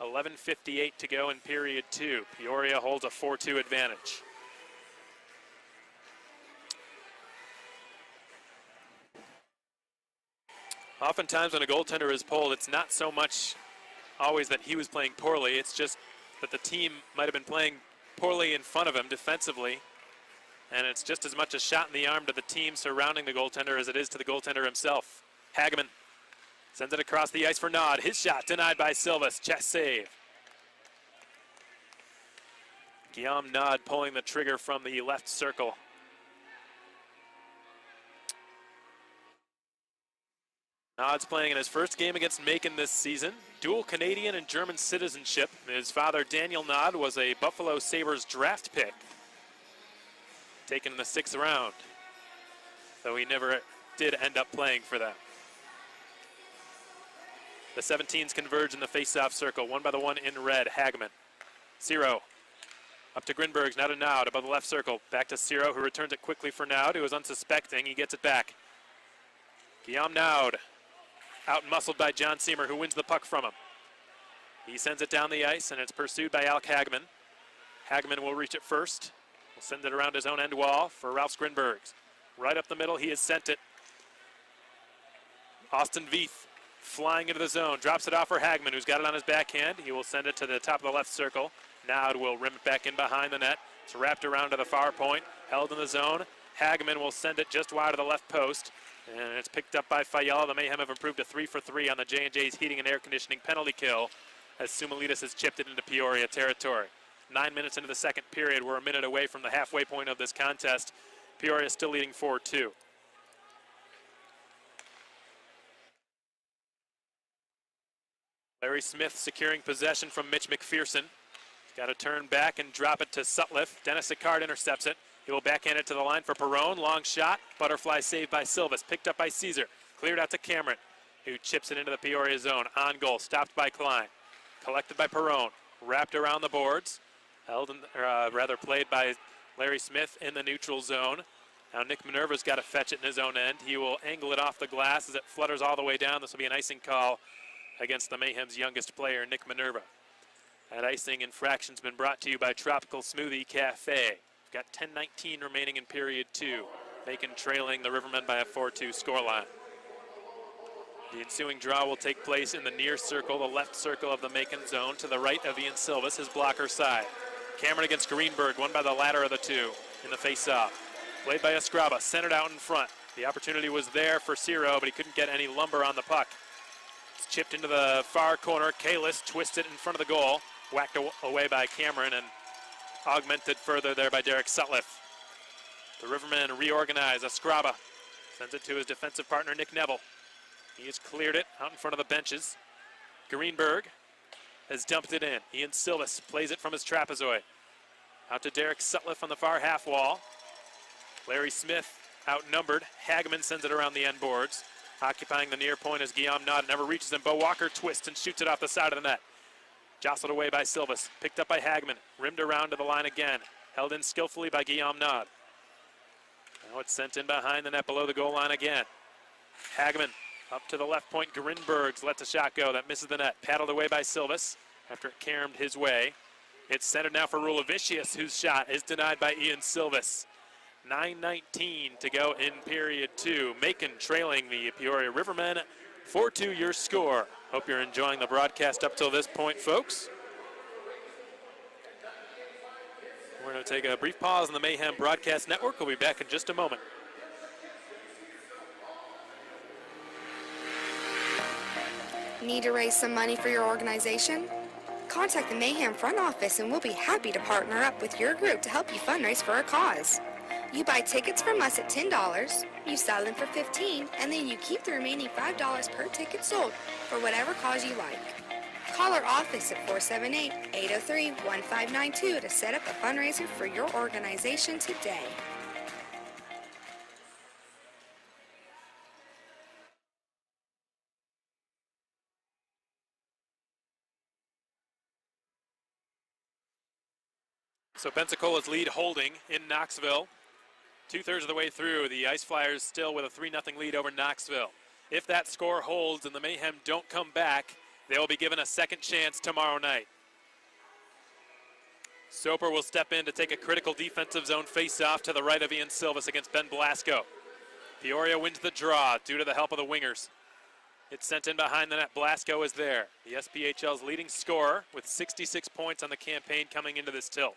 11:58 to go in period 2. Peoria holds a 4-2 advantage. Oftentimes when a goaltender is pulled, it's not so much always that he was playing poorly, it's just that the team might have been playing poorly in front of him defensively. And it's just as much a shot in the arm to the team surrounding the goaltender as it is to the goaltender himself. Hageman sends it across the ice for Nod. His shot denied by Silvas. Chest save. Guillaume Nod pulling the trigger from the left circle. Nod's playing in his first game against Macon this season. Dual Canadian and German citizenship. His father, Daniel Nod, was a Buffalo Sabres draft pick, taken in the 6th round, though he never did end up playing for them. The 17s converge in the face-off circle, one by the one in red, Hageman. Ciro, up to Grinbergs, now to Naud, above the left circle, back to Ciro, who returns it quickly for Naud, who is unsuspecting, he gets it back. Guillaume Naud, out-muscled by John Seamer, who wins the puck from him. He sends it down the ice, and it's pursued by Alec Hageman. Hageman will reach it first. Will send it around his own end wall for Ralph Grinbergs. Right up the middle, he has sent it. Austin Veith flying into the zone, drops it off for Hageman, who's got it on his backhand. He will send it to the top of the left circle. Now it will rim it back in behind the net. It's wrapped around to the far point, held in the zone. Hageman will send it just wide of the left post, and it's picked up by Fiala. The Mayhem have improved to 3 for 3 on the J&J's heating and air conditioning penalty kill as Sumalitas has chipped it into Peoria territory. 9 minutes into the second period. We're a minute away from the halfway point of this contest. Peoria still leading 4-2. Larry Smith securing possession from Mitch McPherson. He's got to turn back and drop it to Sutliff. Dennis Sicard intercepts it. He will backhand it to the line for Perrone. Long shot. Butterfly saved by Silvas. Picked up by Caesar. Cleared out to Cameron, who chips it into the Peoria zone. On goal. Stopped by Klein. Collected by Perrone. Wrapped around the boards. Played by Larry Smith in the neutral zone. Now Nick Minerva's got to fetch it in his own end. He will angle it off the glass as it flutters all the way down. This will be an icing call against the Mayhem's youngest player, Nick Minerva. That icing infraction's been brought to you by Tropical Smoothie Cafe. We've got 10:19 remaining in period 2. Macon trailing the Rivermen by a 4-2 scoreline. The ensuing draw will take place in the near circle, the left circle of the Macon zone, to the right of Ian Silvis, his blocker side. Cameron against Greenberg, won by the latter of the two in the face-off. Played by Escriba, centered out in front. The opportunity was there for Ciro, but he couldn't get any lumber on the puck. It's chipped into the far corner. Kalis twisted in front of the goal. Whacked away by Cameron and augmented further there by Derek Sutliff. The Rivermen reorganize. Escriba sends it to his defensive partner, Nick Neville. He has cleared it out in front of the benches. Greenberg has dumped it in. Ian Silvis plays it from his trapezoid. Out to Derek Sutliff on the far half wall. Larry Smith outnumbered. Hagman sends it around the end boards. Occupying the near point is Guillaume Nod. Never reaches him. Bo Walker twists and shoots it off the side of the net. Jostled away by Silvis. Picked up by Hagman. Rimmed around to the line again. Held in skillfully by Guillaume Nod. Now it's sent in behind the net below the goal line again. Hagman up to the left point. Grinbergs lets a shot go. That misses the net. Paddled away by Silvis after it caromed his way. It's centered now for Rulavicius, whose shot is denied by Ian Silvis. 9:19 to go in period 2. Macon trailing the Peoria Rivermen. 4-2 your score. Hope you're enjoying the broadcast up till this point, folks. We're going to take a brief pause on the Mayhem Broadcast Network. We'll be back in just a moment. Need to raise some money for your organization? Contact the Mayhem front office and we'll be happy to partner up with your group to help you fundraise for a cause. You buy tickets from us at $10, you sell them for $15, and then you keep the remaining $5 per ticket sold for whatever cause you like. Call our office at 478-803-1592 to set up a fundraiser for your organization today. So Pensacola's lead holding in Knoxville. 2/3 of the way through, the Ice Flyers still with a 3-0 lead over Knoxville. If that score holds and the Mayhem don't come back, they will be given a second chance tomorrow night. Soper will step in to take a critical defensive zone face-off to the right of Ian Silvis against Ben Blasco. Peoria wins the draw due to the help of the wingers. It's sent in behind the net. Blasco is there. The SPHL's leading scorer with 66 points on the campaign coming into this tilt.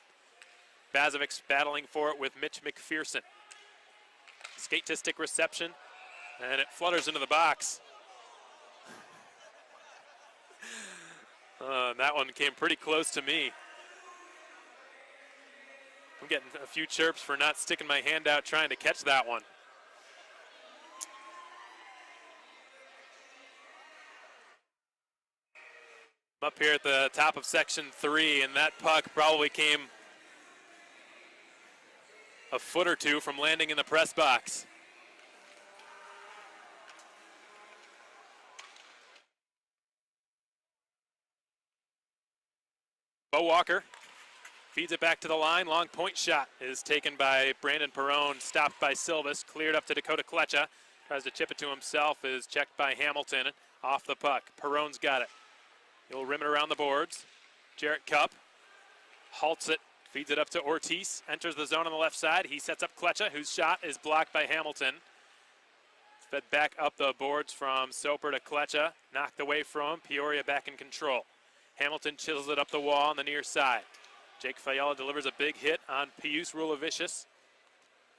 Bazovic's battling for it with Mitch McPherson. Skate to stick reception, and it flutters into the box. That one came pretty close to me. I'm getting a few chirps for not sticking my hand out trying to catch that one. I'm up here at the top of section 3, and that puck probably came a foot or two from landing in the press box. Bo Walker feeds it back to the line. Long point shot is taken by Brandon Perrone, stopped by Silvis, cleared up to Dakota Kletcha. Tries to chip it to himself, is checked by Hamilton. Off the puck. Perrone's got it. He'll rim it around the boards. Jarrett Cup halts it. Feeds it up to Ortiz, enters the zone on the left side. He sets up Kletcha, whose shot is blocked by Hamilton. Fed back up the boards from Soper to Kletcha, knocked away from him. Peoria back in control. Hamilton chisels it up the wall on the near side. Jake Fayella delivers a big hit on Pius Rulavicius.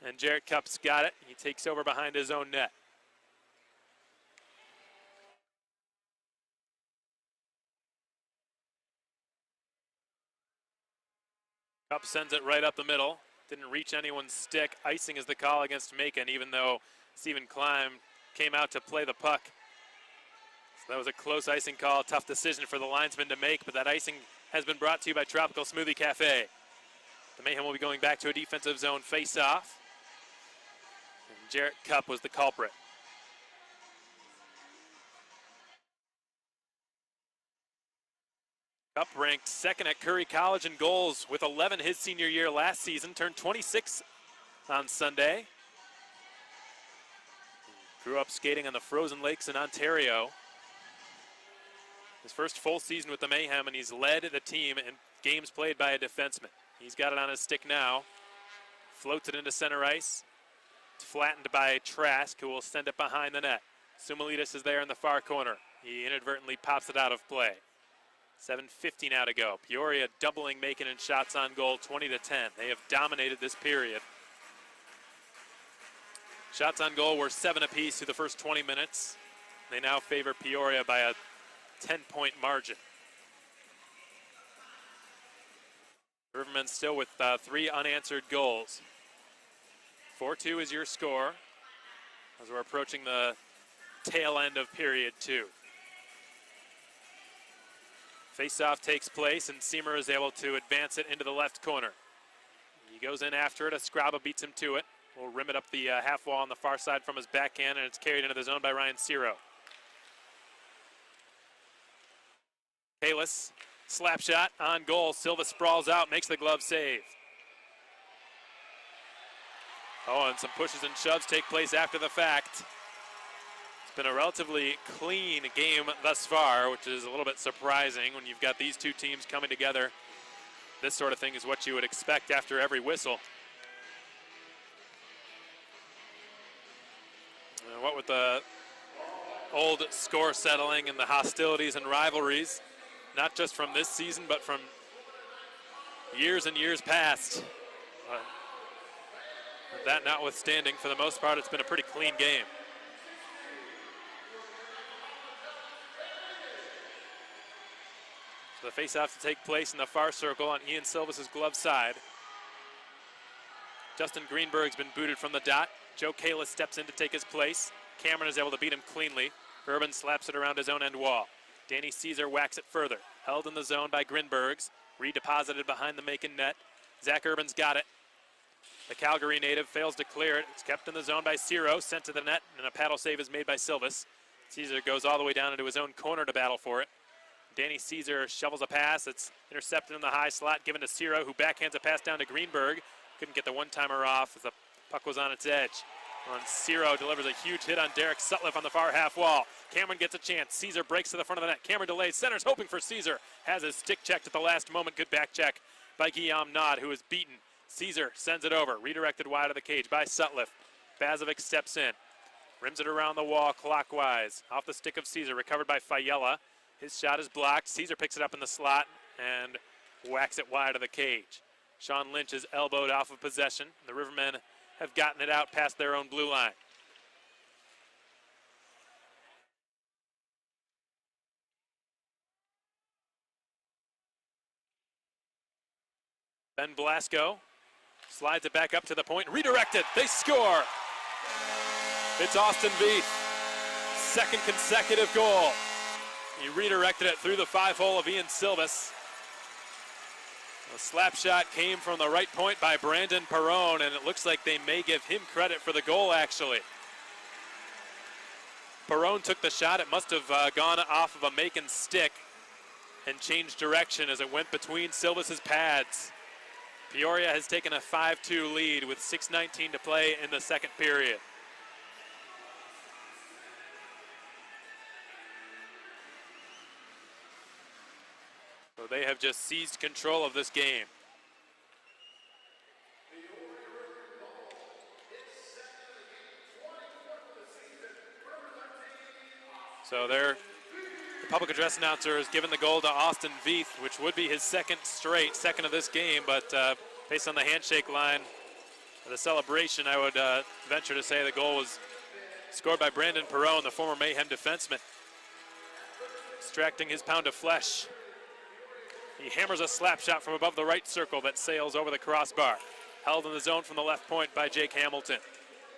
And Jarrett Cupp's got it. He takes over behind his own net. Cup sends it right up the middle. Didn't reach anyone's stick. Icing is the call against Macon, even though Stephen Klein came out to play the puck. So that was a close icing call. Tough decision for the linesman to make, but that icing has been brought to you by Tropical Smoothie Cafe. The Mayhem will be going back to a defensive zone face-off. And Jarrett Cup was the culprit. Cup ranked second at Curry College in goals with 11 his senior year last season, turned 26 on Sunday. Grew up skating on the frozen lakes in Ontario. His first full season with the Mayhem, and he's led the team in games played by a defenseman. He's got it on his stick now. Floats it into center ice. It's flattened by Trask, who will send it behind the net. Sumalitis is there in the far corner. He inadvertently pops it out of play. 7:50 now to go. Peoria doubling Macon in shots on goal, 20-10. They have dominated this period. Shots on goal were 7 apiece through the first 20 minutes. They now favor Peoria by a 10-point margin. Rivermen still with 3 unanswered goals. 4-2 is your score as we're approaching the tail end of period 2. Face-off takes place, and Seamer is able to advance it into the left corner. He goes in after it. Escriba beats him to it. Will rim it up the half wall on the far side from his backhand, and it's carried into the zone by Ryan Ciro. Kalis, slap shot on goal. Silva sprawls out, makes the glove save. Oh, and some pushes and shoves take place after the fact. It's been a relatively clean game thus far, which is a little bit surprising when you've got these two teams coming together. This sort of thing is what you would expect after every whistle. What with the old score settling and the hostilities and rivalries, not just from this season, but from years and years past. That notwithstanding, for the most part, it's been a pretty clean game. So the face-off to take place in the far circle on Ian Silva's glove side. Justin Greenberg's been booted from the dot. Joe Kalis steps in to take his place. Cameron is able to beat him cleanly. Urban slaps it around his own end wall. Danny Caesar whacks it further. Held in the zone by Greenbergs. Redeposited behind the Macon net. Zach Urban's got it. The Calgary native fails to clear it. It's kept in the zone by Ciro, sent to the net, and a paddle save is made by Silvas. Caesar goes all the way down into his own corner to battle for it. Danny Caesar shovels a pass. It's intercepted in the high slot, given to Ciro, who backhands a pass down to Greenberg. Couldn't get the one-timer off as the puck was on its edge. And Ciro delivers a huge hit on Derek Sutliff on the far half wall. Cameron gets a chance. Caesar breaks to the front of the net. Cameron delays. Center's hoping for Caesar. Has his stick checked at the last moment. Good back check by Guillaume Nod, who is beaten. Caesar sends it over. Redirected wide of the cage by Sutliff. Bazovic steps in. Rims it around the wall clockwise. Off the stick of Caesar. Recovered by Fayella. His shot is blocked. Caesar picks it up in the slot and whacks it wide of the cage. Sean Lynch is elbowed off of possession. The Rivermen have gotten it out past their own blue line. Ben Blasco slides it back up to the point. Redirected. They score. It's Austin Veith. Second consecutive goal. He redirected it through the 5-hole of Ian Silvas. A slap shot came from the right point by Brandon Perrone, and it looks like they may give him credit for the goal, actually. Perrone took the shot. It must have gone off of a Macon stick and changed direction as it went between Silvas' pads. Peoria has taken a 5-2 lead with 6:19 to play in the second period. So they have just seized control of this game. So the public address announcer has given the goal to Austin Veith, which would be his second of this game, but based on the handshake line, the celebration, I would venture to say the goal was scored by Brandon Perrone, the former Mayhem defenseman. Extracting his pound of flesh. He hammers a slap shot from above the right circle that sails over the crossbar. Held in the zone from the left point by Jake Hamilton.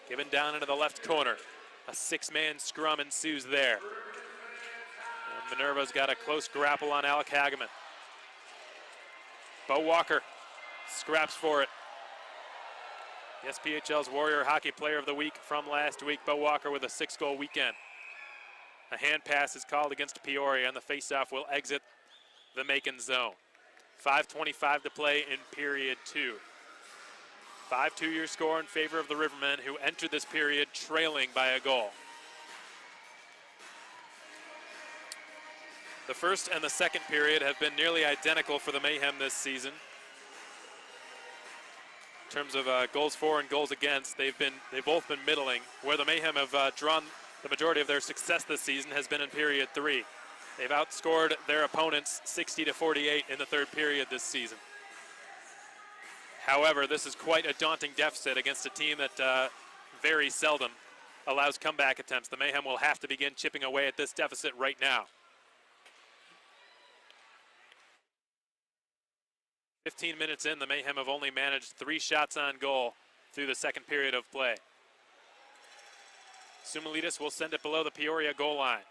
Given down into the left corner. A 6-man scrum ensues there. And Minerva's got a close grapple on Alec Hageman. Bo Walker scraps for it. The SPHL's Warrior Hockey Player of the Week from last week, Bo Walker with a 6-goal weekend. A hand pass is called against Peoria, and the faceoff will exit the Macon zone. 5:25 to play in period 2. 5-2 your score in favor of the Rivermen, who entered this period trailing by a goal. The first and the second period have been nearly identical for the Mayhem this season. In terms of goals for and goals against, they've both been middling. Where the Mayhem have drawn the majority of their success this season has been in period 3. They've outscored their opponents 60-48 in the third period this season. However, this is quite a daunting deficit against a team that very seldom allows comeback attempts. The Mayhem will have to begin chipping away at this deficit right now. 15 minutes in, the Mayhem have only managed 3 shots on goal through the second period of play. Sumalitis will send it below the Peoria goal line.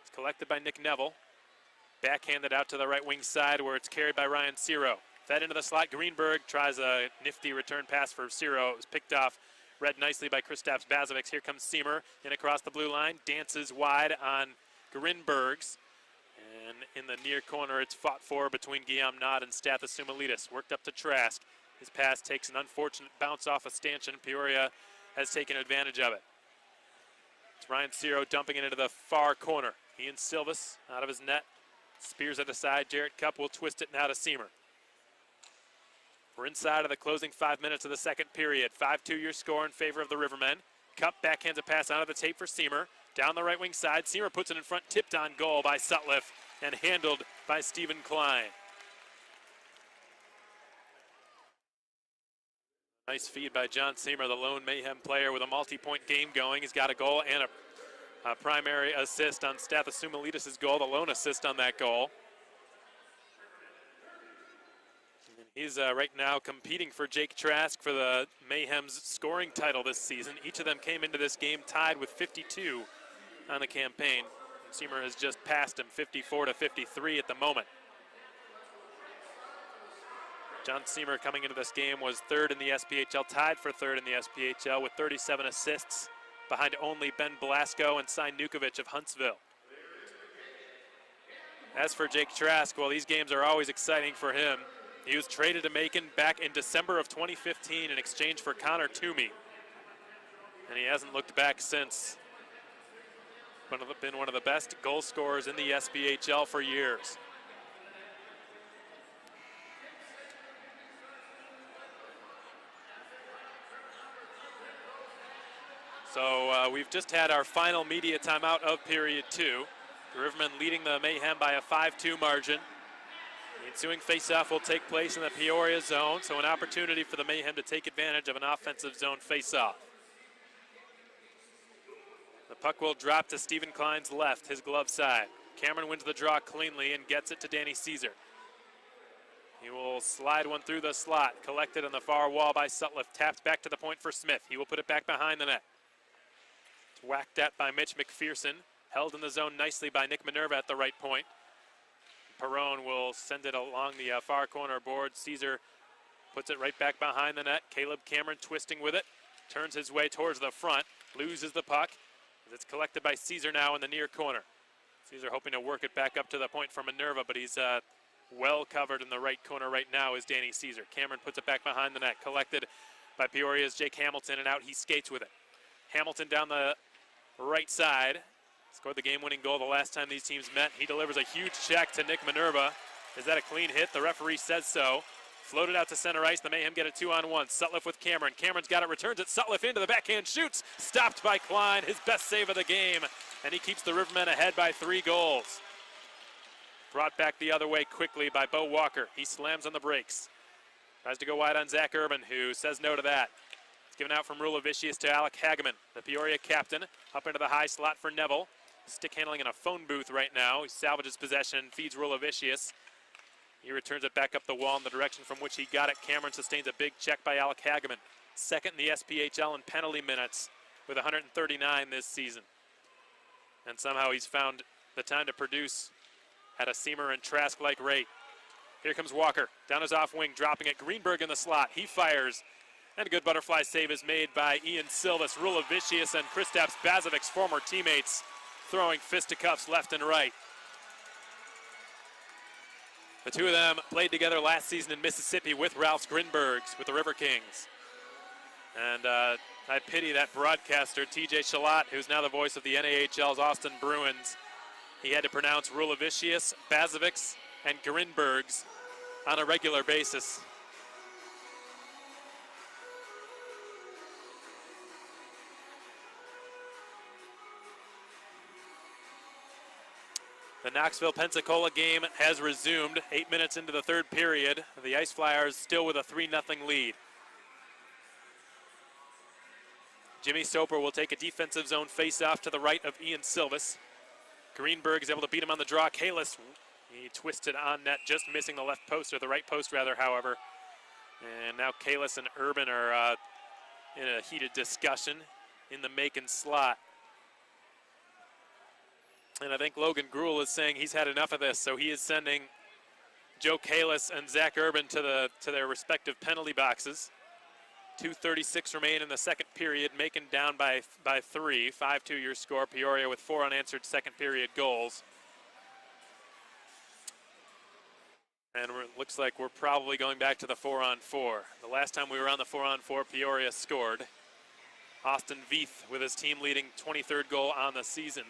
It's collected by Nick Neville. Backhanded out to the right wing side where it's carried by Ryan Ciro. Fed into the slot, Greenberg tries a nifty return pass for Ciro. It was picked off, read nicely by Kristaps Bazovic. Here comes Siemer in across the blue line, dances wide on Greenberg's. And in the near corner, it's fought for between Guillaume Nod and Stathis Sumalitis. Worked up to Trask. His pass takes an unfortunate bounce off a stanchion. Peoria has taken advantage of it. It's Ryan Ciro dumping it into the far corner. Ian Silvas out of his net. Spears at the side. Jarrett Cupp will twist it now to Siemer. We're inside of the closing 5 minutes of the second period. 5-2 your score in favor of the Rivermen. Cupp backhands a pass onto the tape for Siemer. Down the right wing side, Siemer puts it in front, tipped on goal by Sutliff and handled by Stephen Klein. Nice feed by John Siemer, the lone Mayhem player with a multi-point game going. He's got a goal and a primary assist on Stathis Sumalitis' goal, the lone assist on that goal. He's right now competing for Jake Trask for the Mayhem's scoring title this season. Each of them came into this game tied with 52 on the campaign. Siemer has just passed him 54-53 at the moment. John Siemer coming into this game was third in the SPHL, tied for third in the SPHL with 37 assists, behind only Ben Blasco and Cy Nukovic of Huntsville. As for Jake Trask, well, these games are always exciting for him. He was traded to Macon back in December of 2015 in exchange for Connor Toomey. And he hasn't looked back since. Been one of the best goal scorers in the SPHL for years. So we've just had our final media timeout of period 2. The Rivermen leading the Mayhem by a 5-2 margin. The ensuing faceoff will take place in the Peoria zone, so an opportunity for the Mayhem to take advantage of an offensive zone faceoff. The puck will drop to Stephen Klein's left, his glove side. Cameron wins the draw cleanly and gets it to Danny Caesar. He will slide one through the slot, collected on the far wall by Sutliff, tapped back to the point for Smith. He will put it back behind the net. It's whacked at by Mitch McPherson, held in the zone nicely by Nick Minerva at the right point. Perrone will send it along the far corner board. Caesar puts it right back behind the net. Caleb Cameron twisting with it, turns his way towards the front, loses the puck. It's collected by Caesar now in the near corner. Caesar hoping to work it back up to the point for Minerva, but he's well covered in the right corner right now is Danny Caesar. Cameron puts it back behind the net, collected by Peoria's Jake Hamilton, and out he skates with it. Hamilton down the right side. Scored the game-winning goal the last time these teams met. He delivers a huge check to Nick Minerva. Is that a clean hit? The referee says so. Floated out to center ice. The Mayhem get a 2-on-1. Sutliff with Cameron. Cameron's got it, returns it. Sutliff into the backhand, shoots. Stopped by Klein, his best save of the game. And he keeps the Rivermen ahead by 3 goals. Brought back the other way quickly by Bo Walker. He slams on the brakes. Tries to go wide on Zach Urban, who says no to that. It's given out from Rulavicius to Alec Hageman, the Peoria captain. Up into the high slot for Neville. Stick handling in a phone booth right now. He salvages possession, feeds Rulavicius. He returns it back up the wall in the direction from which he got it. Cameron sustains a big check by Alec Hageman. Second in the SPHL in penalty minutes with 139 this season. And somehow he's found the time to produce at a Siemer and Trask-like rate. Here comes Walker, down his off wing, dropping it. Greenberg in the slot. He fires, and a good butterfly save is made by Ian Silvas. Rulavicius and Kristaps Bazovic's former teammates throwing fisticuffs left and right. The two of them played together last season in Mississippi with Ralph's Grinbergs, with the River Kings. And I pity that broadcaster, TJ Shalat, who's now the voice of the NAHL's Austin Bruins. He had to pronounce Rulavicius, Bazovics, and Grinbergs on a regular basis. The Knoxville-Pensacola game has resumed 8 minutes into the third period. The Ice Flyers still with a 3-0 lead. Jimmy Soper will take a defensive zone face-off to the right of Ian Silvis. Greenberg is able to beat him on the draw. Kalis, he twisted on net, just missing the left post, or the right post rather, however. And now Kalis and Urban are in a heated discussion in the Macon slot. And I think Logan Gruel is saying he's had enough of this, so he is sending Joe Kalis and Zach Urban to their respective penalty boxes. 2:36 remain in the second period. Macon down by 3. 5-2 your score. Peoria with 4 unanswered second period goals. And it looks like we're probably going back to the 4-on-4. The last time we were on the 4-on-4, Peoria scored. Austin Veith with his team leading 23rd goal on the season.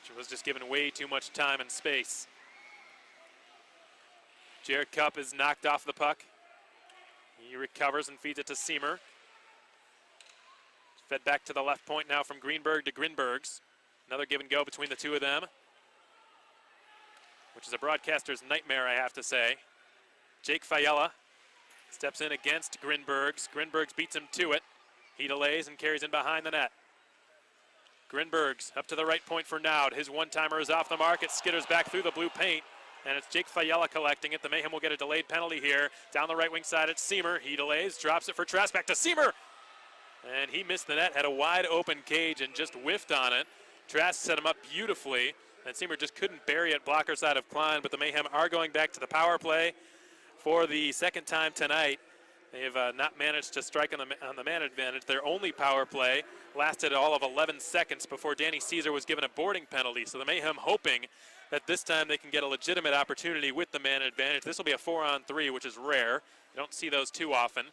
Which was just given way too much time and space. Jared Cupp is knocked off the puck. He recovers and feeds it to Seamer. Fed back to the left point now from Greenberg to Grinbergs. Another give and go between the two of them, which is a broadcaster's nightmare, I have to say. Jake Fiella steps in against Grinbergs. Grinbergs beats him to it. He delays and carries in behind the net. Grinbergs up to the right point for Naud. His one-timer is off the mark. It skitters back through the blue paint, and it's Jake Fiella collecting it. The Mayhem will get a delayed penalty here. Down the right wing side, it's Seamer. He delays, drops it for Trask, back to Seamer. And he missed the net, had a wide open cage and just whiffed on it. Trask set him up beautifully, and Seamer just couldn't bury it blocker side of Klein, but the Mayhem are going back to the power play for the second time tonight. They have not managed to strike on the man advantage. Their only power play lasted all of 11 seconds before Danny Caesar was given a boarding penalty. So the Mayhem hoping that this time they can get a legitimate opportunity with the man advantage. This will be a 4-on-3, which is rare. You don't see those too often.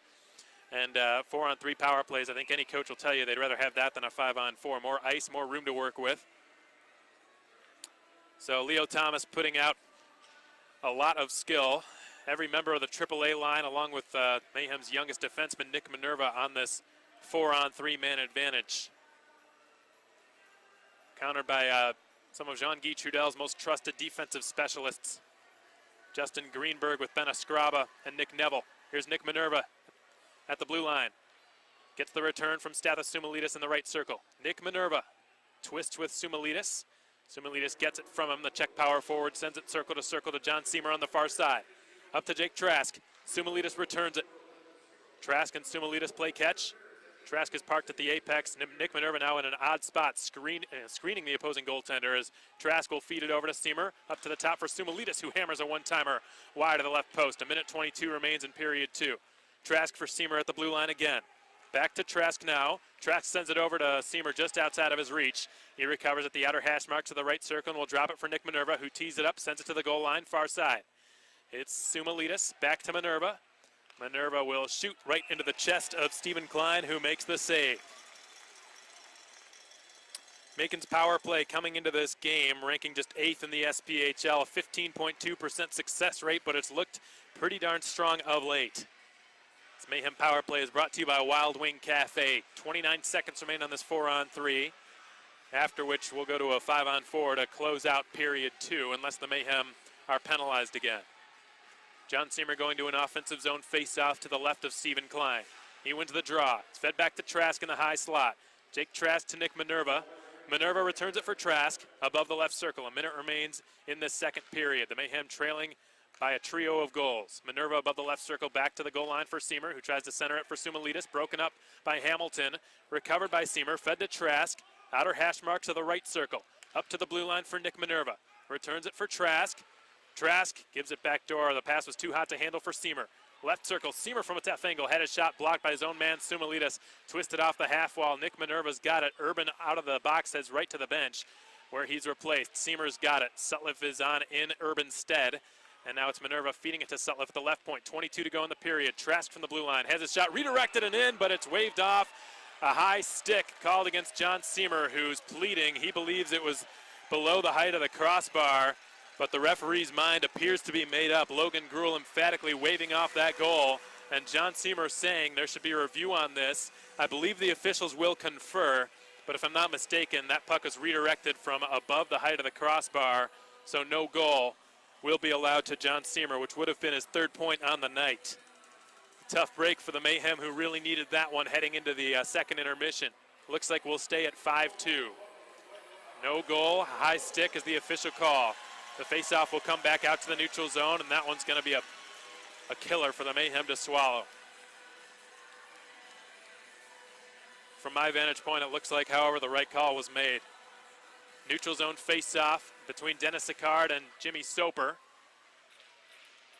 And 4-on-3 power plays, I think any coach will tell you they'd rather have that than a 5-on-4. More ice, more room to work with. So Leo Thomas putting out a lot of skill. Every member of the AAA line, along with Mayhem's youngest defenseman, Nick Minerva, on this 4-on-3 man advantage. Countered by some of Jean-Guy Trudel's most trusted defensive specialists. Justin Greenberg with Ben Escriba and Nick Neville. Here's Nick Minerva at the blue line. Gets the return from Stathis Soumalides in the right circle. Nick Minerva twists with Soumalides. Soumalides gets it from him. The Czech power forward sends it circle to John Seamer on the far side. Up to Jake Trask. Soumalides returns it. Trask and Soumalides play catch. Trask is parked at the apex. Nick Minerva now in an odd spot, screening the opposing goaltender as Trask will feed it over to Seamer. Up to the top for Soumalides, who hammers a one-timer wide of the left post. 1:22 remains in period 2. Trask for Seamer at the blue line again. Back to Trask now. Trask sends it over to Seamer just outside of his reach. He recovers at the outer hash mark to the right circle and will drop it for Nick Minerva, who tees it up, sends it to the goal line, far side. It's Soumalides, back to Minerva. Minerva will shoot right into the chest of Stephen Klein, who makes the save. Macon's power play coming into this game, ranking just 8th in the SPHL, 15.2% success rate, but it's looked pretty darn strong of late. This Mayhem power play is brought to you by Wild Wing Cafe. 29 seconds remain on this 4-on-3, after which we'll go to a 5-on-4 to close out period 2, unless the Mayhem are penalized again. John Seamer going to an offensive zone face-off to the left of Stephen Klein. He wins the draw. It's fed back to Trask in the high slot. Jake Trask to Nick Minerva. Minerva returns it for Trask above the left circle. A minute remains in this second period. The Mayhem trailing by a trio of goals. Minerva above the left circle, back to the goal line for Seamer, who tries to center it for Soumalides. Broken up by Hamilton. Recovered by Seamer. Fed to Trask. Outer hash mark to the right circle. Up to the blue line for Nick Minerva. Returns it for Trask. Trask gives it back door. The pass was too hot to handle for Seamer. Left circle, Seamer from a tough angle. Had his shot blocked by his own man, Soumalides. Twisted off the half wall. Nick Minerva's got it. Urban out of the box, heads right to the bench. where he's replaced. Seamer's got it. Sutliff is on in Urban's stead. And now it's Minerva feeding it to Sutliff at the left point. 22 to go in the period. Trask from the blue line has his shot redirected and in, but it's waved off. A high stick called against John Seamer, who's pleading. He believes it was below the height of the crossbar, but the referee's mind appears to be made up. Logan Gruel emphatically waving off that goal, and John Seamer saying there should be a review on this. I believe the officials will confer, but if I'm not mistaken, that puck was redirected from above the height of the crossbar, so no goal will be allowed to John Seamer, which would have been his 3rd point on the night. Tough break for the Mayhem, who really needed that one heading into the second intermission. Looks like we'll stay at 5-2. No goal, high stick is the official call. The faceoff will come back out to the neutral zone, and that one's going to be a killer for the Mayhem to swallow. From my vantage point, it looks like, however, the right call was made. Neutral zone faceoff between Dennis Sicard and Jimmy Soper.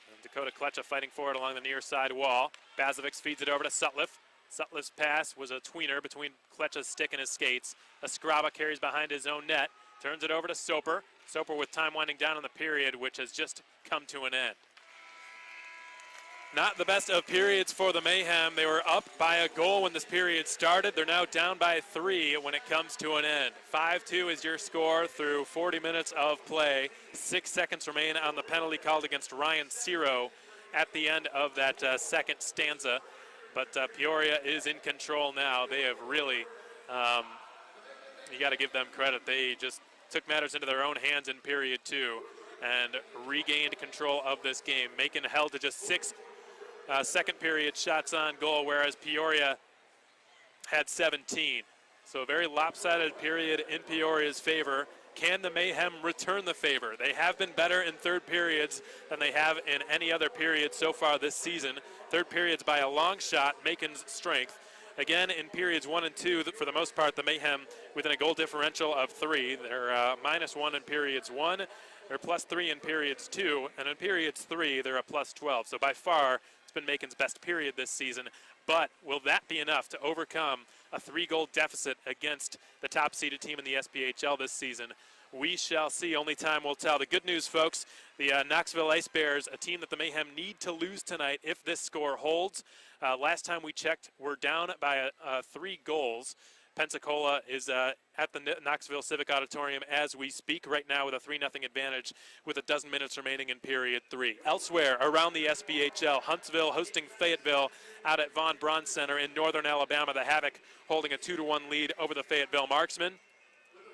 And Dakota Kletcha fighting for it along the near side wall. Bazovic feeds it over to Sutliff. Sutliff's pass was a tweener between Kletcha's stick and his skates. Escriba carries behind his own net. Turns it over to Soper. Soper with time winding down in the period, which has just come to an end. Not the best of periods for the Mayhem. They were up by a goal when this period started. They're now down by 3 when it comes to an end. 5-2 is your score through 40 minutes of play. 6 seconds remain on the penalty called against Ryan Ciro at the end of that second stanza. But Peoria is in control now. They have really, you got to give them credit. They just took matters into their own hands in period 2 and regained control of this game. Macon held to just 6 second period shots on goal, whereas Peoria had 17. So a very lopsided period in Peoria's favor. Can the Mayhem return the favor? They have been better in third periods than they have in any other period so far this season. Third periods by a long shot, Macon's strength. Again, in periods 1 and 2, for the most part, the Mayhem within a goal differential of 3. They're -1 in periods 1. They're +3 in periods 2. And in periods 3, they're a +12. So by far, it's been Macon's best period this season. But will that be enough to overcome a 3-goal deficit against the top-seeded team in the SPHL this season? We shall see. Only time will tell. The good news, folks, the Knoxville Ice Bears, a team that the Mayhem need to lose tonight if this score holds. Last time we checked, we're down by 3 goals. Pensacola is at the Knoxville Civic Auditorium as we speak right now with a 3-0 advantage with a dozen minutes remaining in period 3. Elsewhere around the SPHL, Huntsville hosting Fayetteville out at Von Braun Center in northern Alabama. The Havoc holding a 2-1 lead over the Fayetteville Marksmen.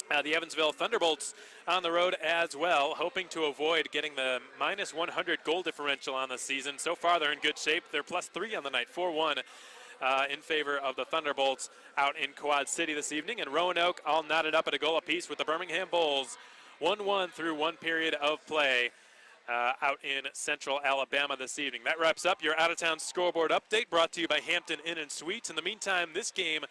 The Evansville Thunderbolts on the road as well, hoping to avoid getting the -100 goal differential on the season. So far, they're in good shape. They're +3 on the night, 4-1 in favor of the Thunderbolts out in Quad City this evening. And Roanoke all knotted up at a goal apiece with the Birmingham Bulls, 1-1 through 1 period of play out in central Alabama this evening. That wraps up your out-of-town scoreboard update brought to you by Hampton Inn and Suites. In the meantime, this game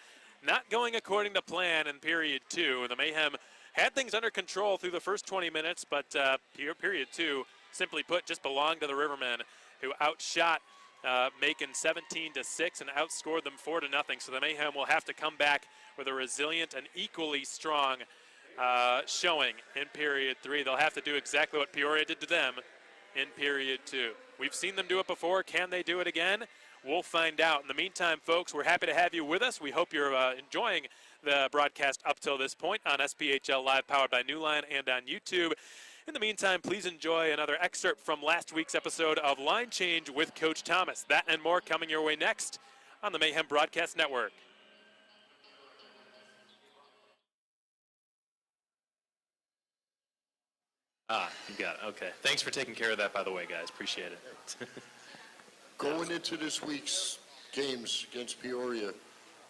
not going according to plan in period 2. The Mayhem had things under control through the first 20 minutes, but period 2, simply put, just belonged to the Rivermen, who outshot Macon 17-6 and outscored them 4-0. So the Mayhem will have to come back with a resilient and equally strong showing in period 3. They'll have to do exactly what Peoria did to them in period 2. We've seen them do it before. Can they do it again? We'll find out. In the meantime, folks, we're happy to have you with us. We hope you're enjoying the broadcast up till this point on SPHL Live, powered by Newline, and on YouTube. In the meantime, please enjoy another excerpt from last week's episode of Line Change with Coach Thomas. That and more coming your way next on the Mayhem Broadcast Network. You got it. Okay. Thanks for taking care of that, by the way, guys. Appreciate it. Going into this week's games against Peoria,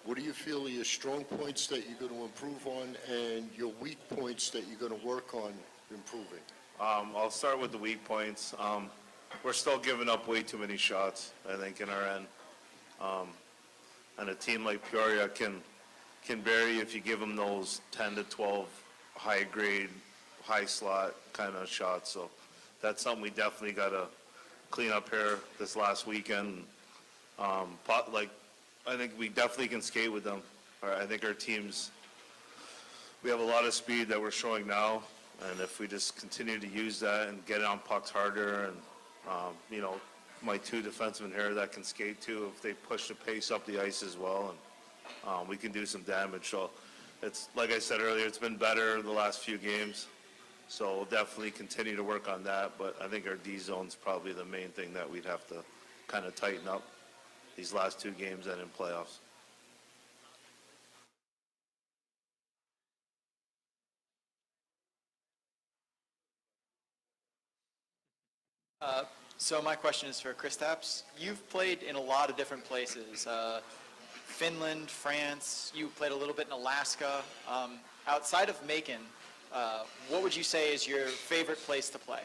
what do you feel are your strong points that you're going to improve on and your weak points that you're going to work on improving? I'll start with the weak points. We're still giving up way too many shots, I think, in our end. And a team like Peoria can vary if you give them those 10 to 12 high-grade, high-slot kind of shots. So that's something we definitely got to clean up here this last weekend. I think we definitely can skate with them. I think our team's we have a lot of speed that we're showing now, and if we just continue to use that and get on pucks harder, and my two defensemen here that can skate too, if they push the pace up the ice as well, and we can do some damage. So it's like I said earlier, it's been better the last few games. So we'll definitely continue to work on that, but I think our D zone's probably the main thing that we'd have to kind of tighten up these last two games and in playoffs. So my question is for Kristaps. You've played in a lot of different places. Finland, France, you played a little bit in Alaska. Outside of Macon, what would you say is your favorite place to play?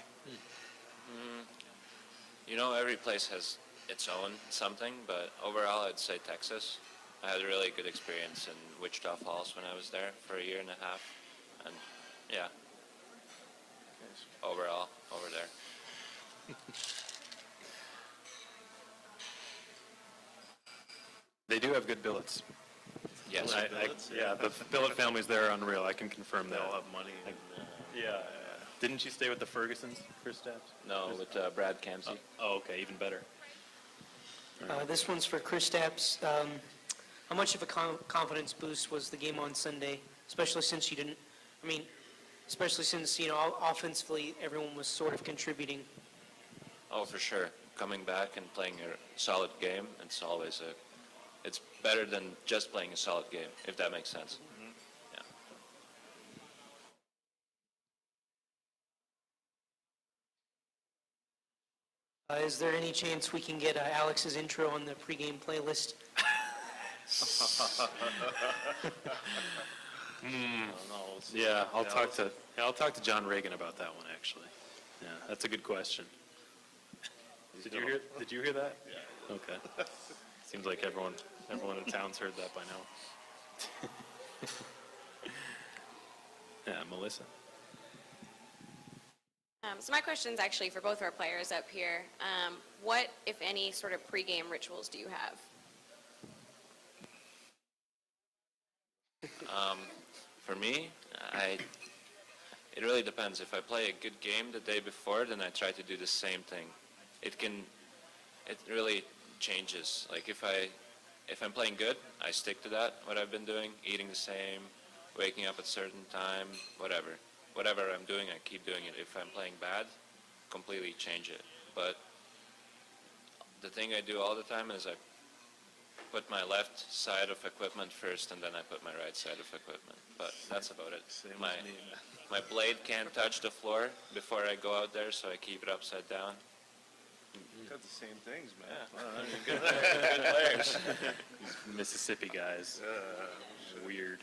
Every place has its own something, but overall I'd say Texas. I had a really good experience in Wichita Falls when I was there for a year and a half, and yeah, overall over there. They do have good billets. Yes. Yeah, the billet families there are unreal. I can confirm They that. all have money. Yeah. Didn't you stay with the Fergusons, Kristaps? No, with Brad Kamsey. Oh, okay, even better. This one's for Kristaps. How much of a confidence boost was the game on Sunday, especially since offensively everyone was sort of contributing? Oh, for sure. Coming back and playing a solid game, it's better than just playing a solid game, if that makes sense. Is there any chance we can get Alex's intro on the pregame playlist? Yeah, I'll talk to John Reagan about that one actually. Yeah, that's a good question. Did you hear that? Yeah. Okay. Seems like everyone in town's heard that by now. Yeah, Melissa. So my question is actually for both our players up here. What, if any, sort of pregame rituals do you have? For me, it really depends. If I play a good game the day before, then I try to do the same thing. It really changes. Like if I'm playing good, I stick to that, what I've been doing, eating the same, waking up at a certain time, whatever. Whatever I'm doing, I keep doing it. If I'm playing bad, completely change it. But the thing I do all the time is I put my left side of equipment first, and then I put my right side of equipment. But that's about it. My blade can't touch the floor before I go out there, so I keep it upside down. Got the same things, man. Yeah. Well, I mean, good players. Mississippi guys. Weird.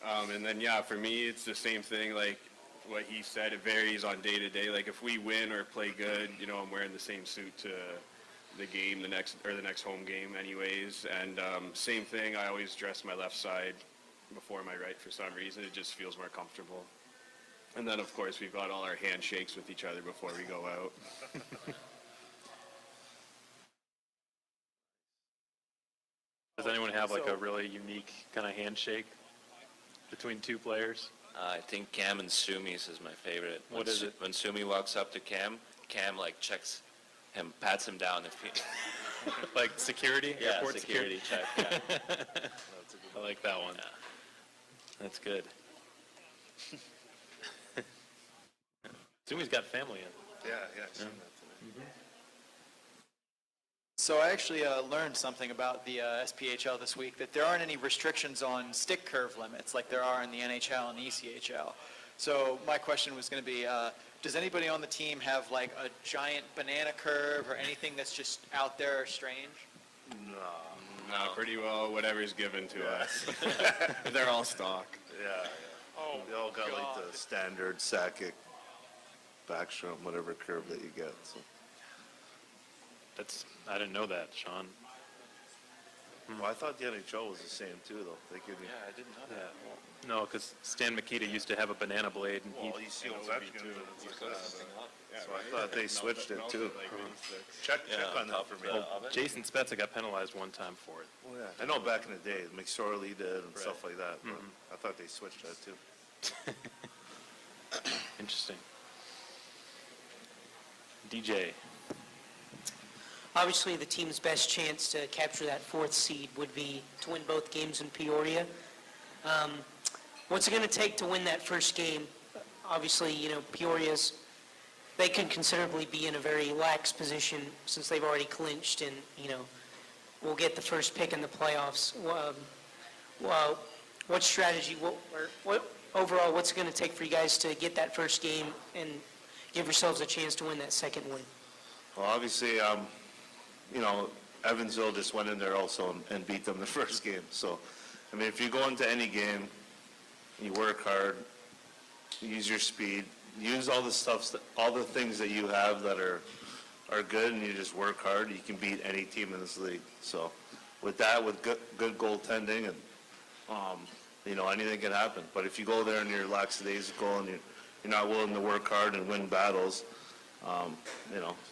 And then, for me, it's the same thing. Like what he said, it varies on day to day. Like if we win or play good, I'm wearing the same suit to the game, the next home game anyways. And same thing, I always dress my left side before my right for some reason. It just feels more comfortable. And then, of course, we've got all our handshakes with each other before we go out. Does anyone have like a really unique kind of handshake between two players? I think Cam and Sumi's is my favorite. What is it? When Sumi walks up to Cam checks him, pats him down if he... Like security? Yeah, Airport security check, yeah. I like that one. Yeah. That's good. Sumi's got family in. Yeah, I've seen that today. So I actually learned something about the SPHL this week, that there aren't any restrictions on stick curve limits like there are in the NHL and the ECHL. So my question was going to be, does anybody on the team have like a giant banana curve or anything that's just out there or strange? No, pretty well whatever's given to us. They're all stock. Yeah. Oh, they all got like the standard Sakic backstrom, whatever curve that you get. So. I didn't know that, Sean. Well, I thought the NHL was the same too, though. They give you. Yeah, I didn't know that. No, because Stan Mikita used to have a banana blade, and Well, you see Ovechkin, and it's like that. So I right? thought they switched it too. Check on that for me. Jason Spezza got penalized one time for it. Oh, yeah. I know back in the day, McSorley did and stuff like that, but I thought they switched that too. Interesting. DJ. Obviously, the team's best chance to capture that fourth seed would be to win both games in Peoria. What's it going to take to win that first game? Obviously, Peoria's, they can considerably be in a very lax position since they've already clinched and, will get the first pick in the playoffs. What strategy, overall, what's it going to take for you guys to get that first game and give yourselves a chance to win that second win? Well, obviously, Evansville just went in there also and beat them the first game. So, I mean, if you go into any game, you work hard, use your speed, use all the all the things that you have that are good, and you just work hard, you can beat any team in this league. So, with that, with good goaltending, and anything can happen. But if you go there and you're lackadaisical and you're not willing to work hard and win battles,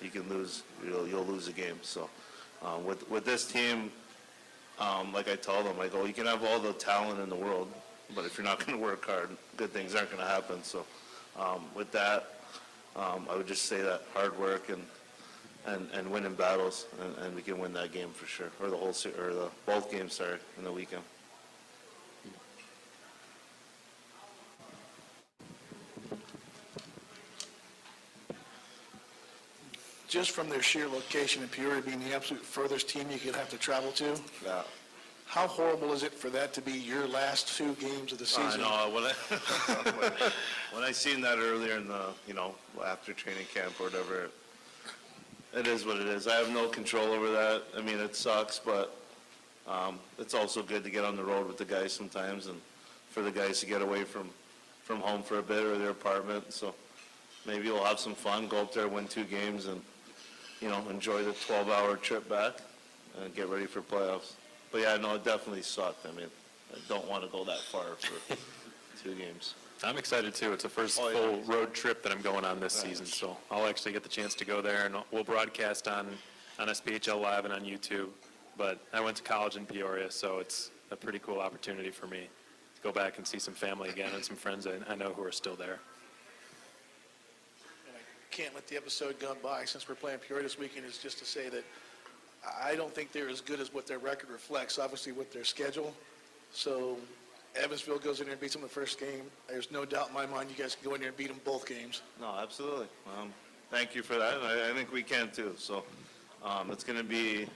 you can lose. You'll lose a game. So, with this team, like I told them, I go, you can have all the talent in the world, but if you're not going to work hard, good things aren't going to happen. So, with that, I would just say that hard work and winning battles, and we can win that game for sure, or both games, in the weekend. Just from their sheer location in Peoria being the absolute furthest team you could have to travel to, Yeah. how horrible is it for that to be your last two games of the season? I know. When I seen that earlier in the, after training camp or whatever, it is what it is. I have no control over that. I mean, it sucks, but it's also good to get on the road with the guys sometimes, and for the guys to get away from home for a bit or their apartment. So maybe we'll have some fun, go up there, win 2 games, and enjoy the 12-hour trip back and get ready for playoffs. But yeah, no, it definitely sucked. I mean, I don't want to go that far for 2 games. I'm excited too. It's the first full road trip that I'm going on this season, so I'll actually get the chance to go there, and we'll broadcast on SPHL Live and on YouTube. But I went to college in Peoria, so it's a pretty cool opportunity for me to go back and see some family again and some friends I know who are still there. Can't let the episode go by since we're playing Peoria this weekend is just to say that I don't think they're as good as what their record reflects, obviously, with their schedule. So Evansville goes in there and beats them the first game. There's no doubt in my mind you guys can go in there and beat them both games. No, absolutely. Thank you for that. I think we can too. So it's going to be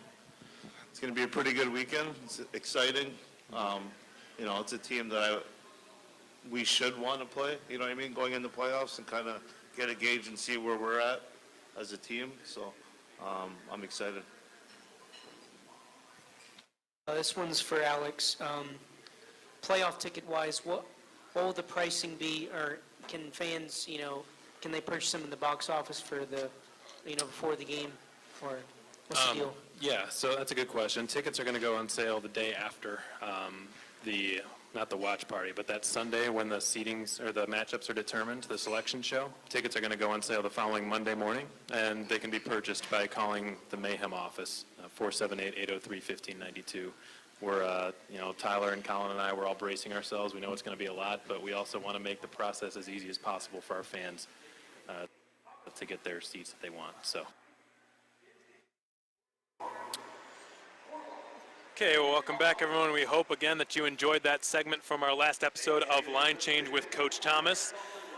a pretty good weekend. It's exciting. It's a team that we should want to play. You know what I mean? Going into playoffs and kind of get a gauge and see where we're at as a team. So I'm excited. This one's for Alex. Playoff ticket-wise, what will the pricing be, or can fans, can they purchase them in the box office for the, before the game, or what's the deal? Yeah, so that's a good question. Tickets are going to go on sale the day after not the watch party, but that Sunday when the seedings or the matchups are determined, the selection show. Tickets are going to go on sale the following Monday morning, and they can be purchased by calling the Mayhem office, 478-803-1592. We're, Tyler and Colin and I, we're all bracing ourselves. We know it's going to be a lot, but we also want to make the process as easy as possible for our fans to get their seats that they want. So. Okay, well, welcome back, everyone. We hope, again, that you enjoyed that segment from our last episode of Line Change with Coach Thomas.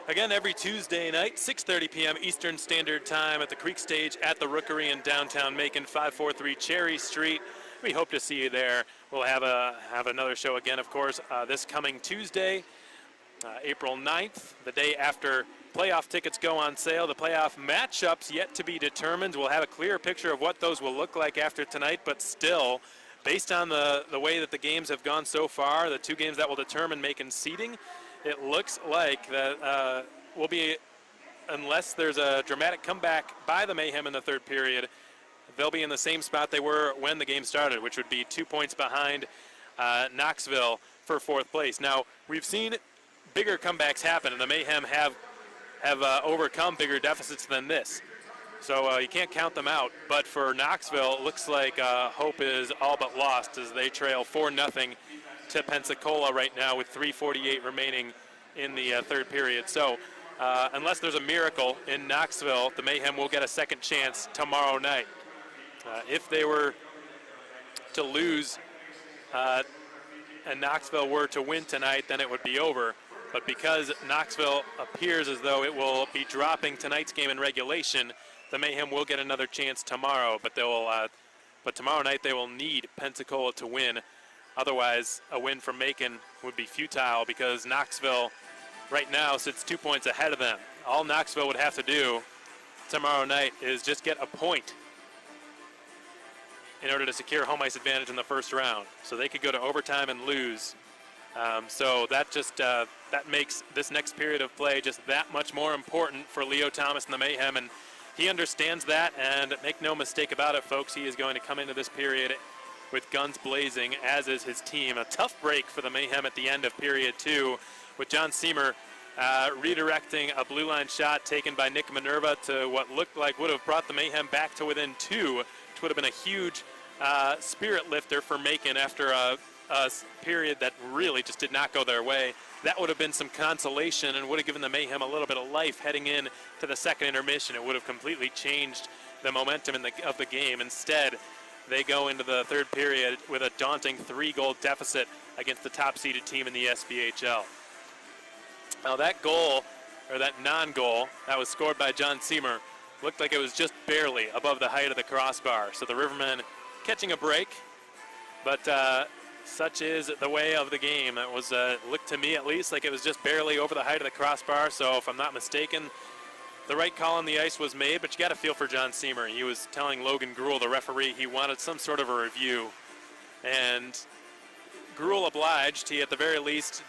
Again, every Tuesday night, 6:30 p.m. Eastern Standard Time at the Creek Stage at the Rookery in downtown Macon, 543 Cherry Street. We hope to see you there. We'll have another show again, of course, this coming Tuesday, April 9th, the day after playoff tickets go on sale. The playoff matchups yet to be determined. We'll have a clearer picture of what those will look like after tonight, but still, based on the way that the games have gone so far, the 2 games that will determine Macon's seeding, it looks like that will be, unless there's a dramatic comeback by the Mayhem in the third period, they'll be in the same spot they were when the game started, which would be 2 points behind Knoxville for fourth place. Now, we've seen bigger comebacks happen, and the Mayhem have overcome bigger deficits than this. So you can't count them out. But for Knoxville, it looks like hope is all but lost as they trail 4-0 to Pensacola right now with 3:48 remaining in the third period. So unless there's a miracle in Knoxville, the Mayhem will get a second chance tomorrow night. If they were to lose and Knoxville were to win tonight, then it would be over. But because Knoxville appears as though it will be dropping tonight's game in regulation, the Mayhem will get another chance tomorrow. But tomorrow night they will need Pensacola to win. Otherwise, a win from Macon would be futile because Knoxville right now sits 2 points ahead of them. All Knoxville would have to do tomorrow night is just get a point in order to secure home ice advantage in the first round. So they could go to overtime and lose. So that just that makes this next period of play just that much more important for Leo Thomas and the Mayhem, and he understands that. And make no mistake about it, folks, he is going to come into this period with guns blazing, as is his team. A tough break for the Mayhem at the end of period 2, with John Siemer redirecting a blue line shot taken by Nick Minerva to what looked like would have brought the Mayhem back to within 2, which would have been a huge spirit lifter for Macon after a period that really just did not go their way. That would have been some consolation and would have given the Mayhem a little bit of life heading in to the second intermission. It would have completely changed the momentum of the game. Instead, they go into the third period with a daunting 3-goal deficit against the top-seeded team in the SPHL. Now that goal, or that non-goal, that was scored by John Siemer, looked like it was just barely above the height of the crossbar. So the Rivermen catching a break, but such is the way of the game. It was, looked to me at least, like it was just barely over the height of the crossbar. So if I'm not mistaken, the right call on the ice was made, but you got to feel for John Siemer. He was telling Logan Gruel, the referee, he wanted some sort of a review. And Gruel obliged. He, at the very least,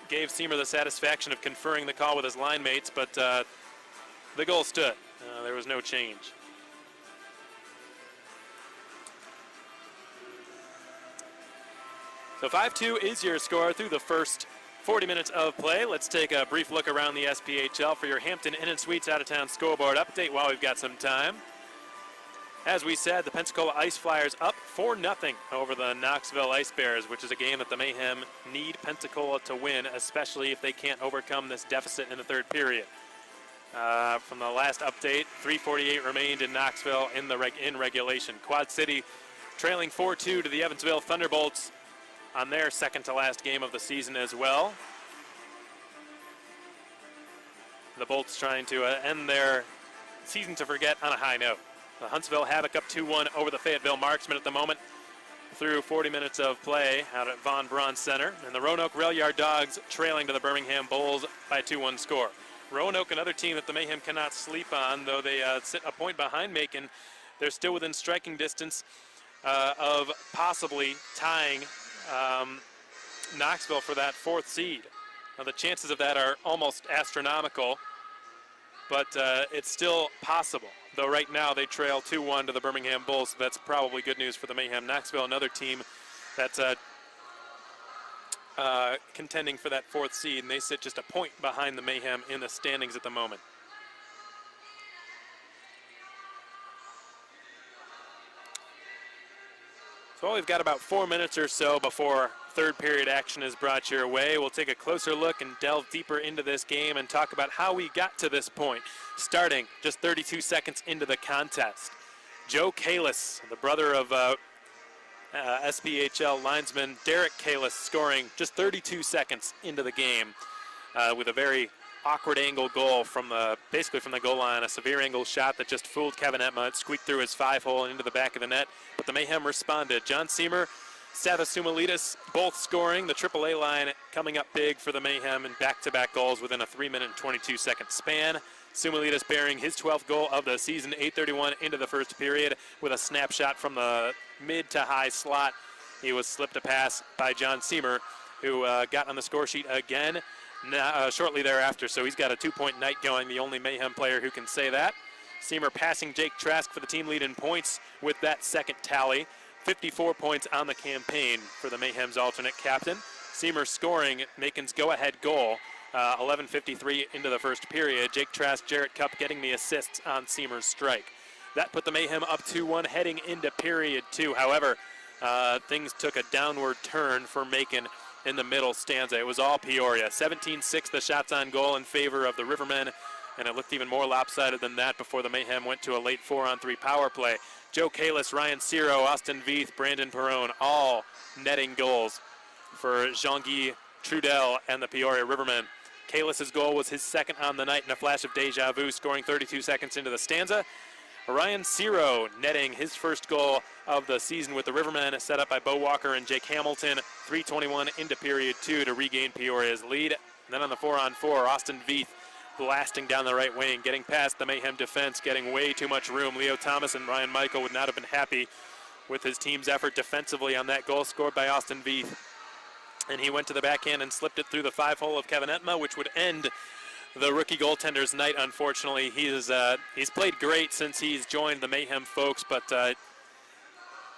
gave Siemer the satisfaction of conferring the call with his line mates, but the goal stood. There was no change. So 5-2 is your score through the first 40 minutes of play. Let's take a brief look around the SPHL for your Hampton Inn & Suites out-of-town scoreboard update while we've got some time. As we said, the Pensacola Ice Flyers up 4-0 over the Knoxville Ice Bears, which is a game that the Mayhem need Pensacola to win, especially if they can't overcome this deficit in the third period. From the last update, 3:48 remained in Knoxville in regulation. Quad City trailing 4-2 to the Evansville Thunderbolts on their second-to-last game of the season as well. The Bolts trying to end their season to forget on a high note. The Huntsville Havoc up 2-1 over the Fayetteville Marksmen at the moment through 40 minutes of play out at Von Braun Center. And the Roanoke Rail Yard Dogs trailing to the Birmingham Bulls by a 2-1 score. Roanoke, another team that the Mayhem cannot sleep on, though they sit a point behind Macon. They're still within striking distance of possibly tying Knoxville for that fourth seed. Now the chances of that are almost astronomical, but it's still possible. Though right now they trail 2-1 to the Birmingham Bulls, so that's probably good news for the Mayhem. Knoxville, another team that's contending for that fourth seed, and they sit just a point behind the Mayhem in the standings at the moment. So we've got about 4 minutes or so before third period action is brought your way. We'll take a closer look and delve deeper into this game and talk about how we got to this point, starting just 32 seconds into the contest. Joe Kalis, the brother of SPHL linesman Derek Kalis, scoring just 32 seconds into the game with a very awkward angle goal from basically from the goal line, a severe angle shot that just fooled Kevin Etma. It squeaked through his 5-hole and into the back of the net, but the Mayhem responded. John Siemer, Savas Sumalidis both scoring. The AAA line coming up big for the Mayhem in back-to-back goals within a 3-minute and 22-second span. Sumalidis bearing his 12th goal of the season, 8:31 into the first period, with a snapshot from the mid to high slot. He was slipped a pass by John Siemer, who got on the score sheet again shortly thereafter. So he's got a 2-point night going, the only Mayhem player who can say that. Seymour passing Jake Trask for the team lead in points with that second tally. 54 points on the campaign for the Mayhem's alternate captain. Seymour scoring Macon's go-ahead goal, 11:53 into the first period. Jake Trask, Jarrett Cupp getting the assists on Seymour's strike. That put the Mayhem up 2-1 heading into period 2. However, things took a downward turn for Macon in the middle stanza. It was all Peoria. 17-6 the shots on goal in favor of the Rivermen, and it looked even more lopsided than that before the Mayhem went to a late 4-on-3 power play. Joe Kalis, Ryan Ciro, Austin Veith, Brandon Perrone, all netting goals for Jean-Guy Trudel and the Peoria Rivermen. Kalis' goal was his second on the night in a flash of deja vu, scoring 32 seconds into the stanza. Ryan Ciro netting his first goal of the season with the Rivermen, set up by Bo Walker and Jake Hamilton. 3:21 into period 2 to regain Peoria's lead. And then on the 4-on-4, Austin Veith blasting down the right wing, getting past the Mayhem defense, getting way too much room. Leo Thomas and Ryan Michael would not have been happy with his team's effort defensively on that goal scored by Austin Veith. And he went to the backhand and slipped it through the 5-hole of Kevin Etma, which would end the rookie goaltender's night. Unfortunately, he's played great since he's joined the Mayhem folks, but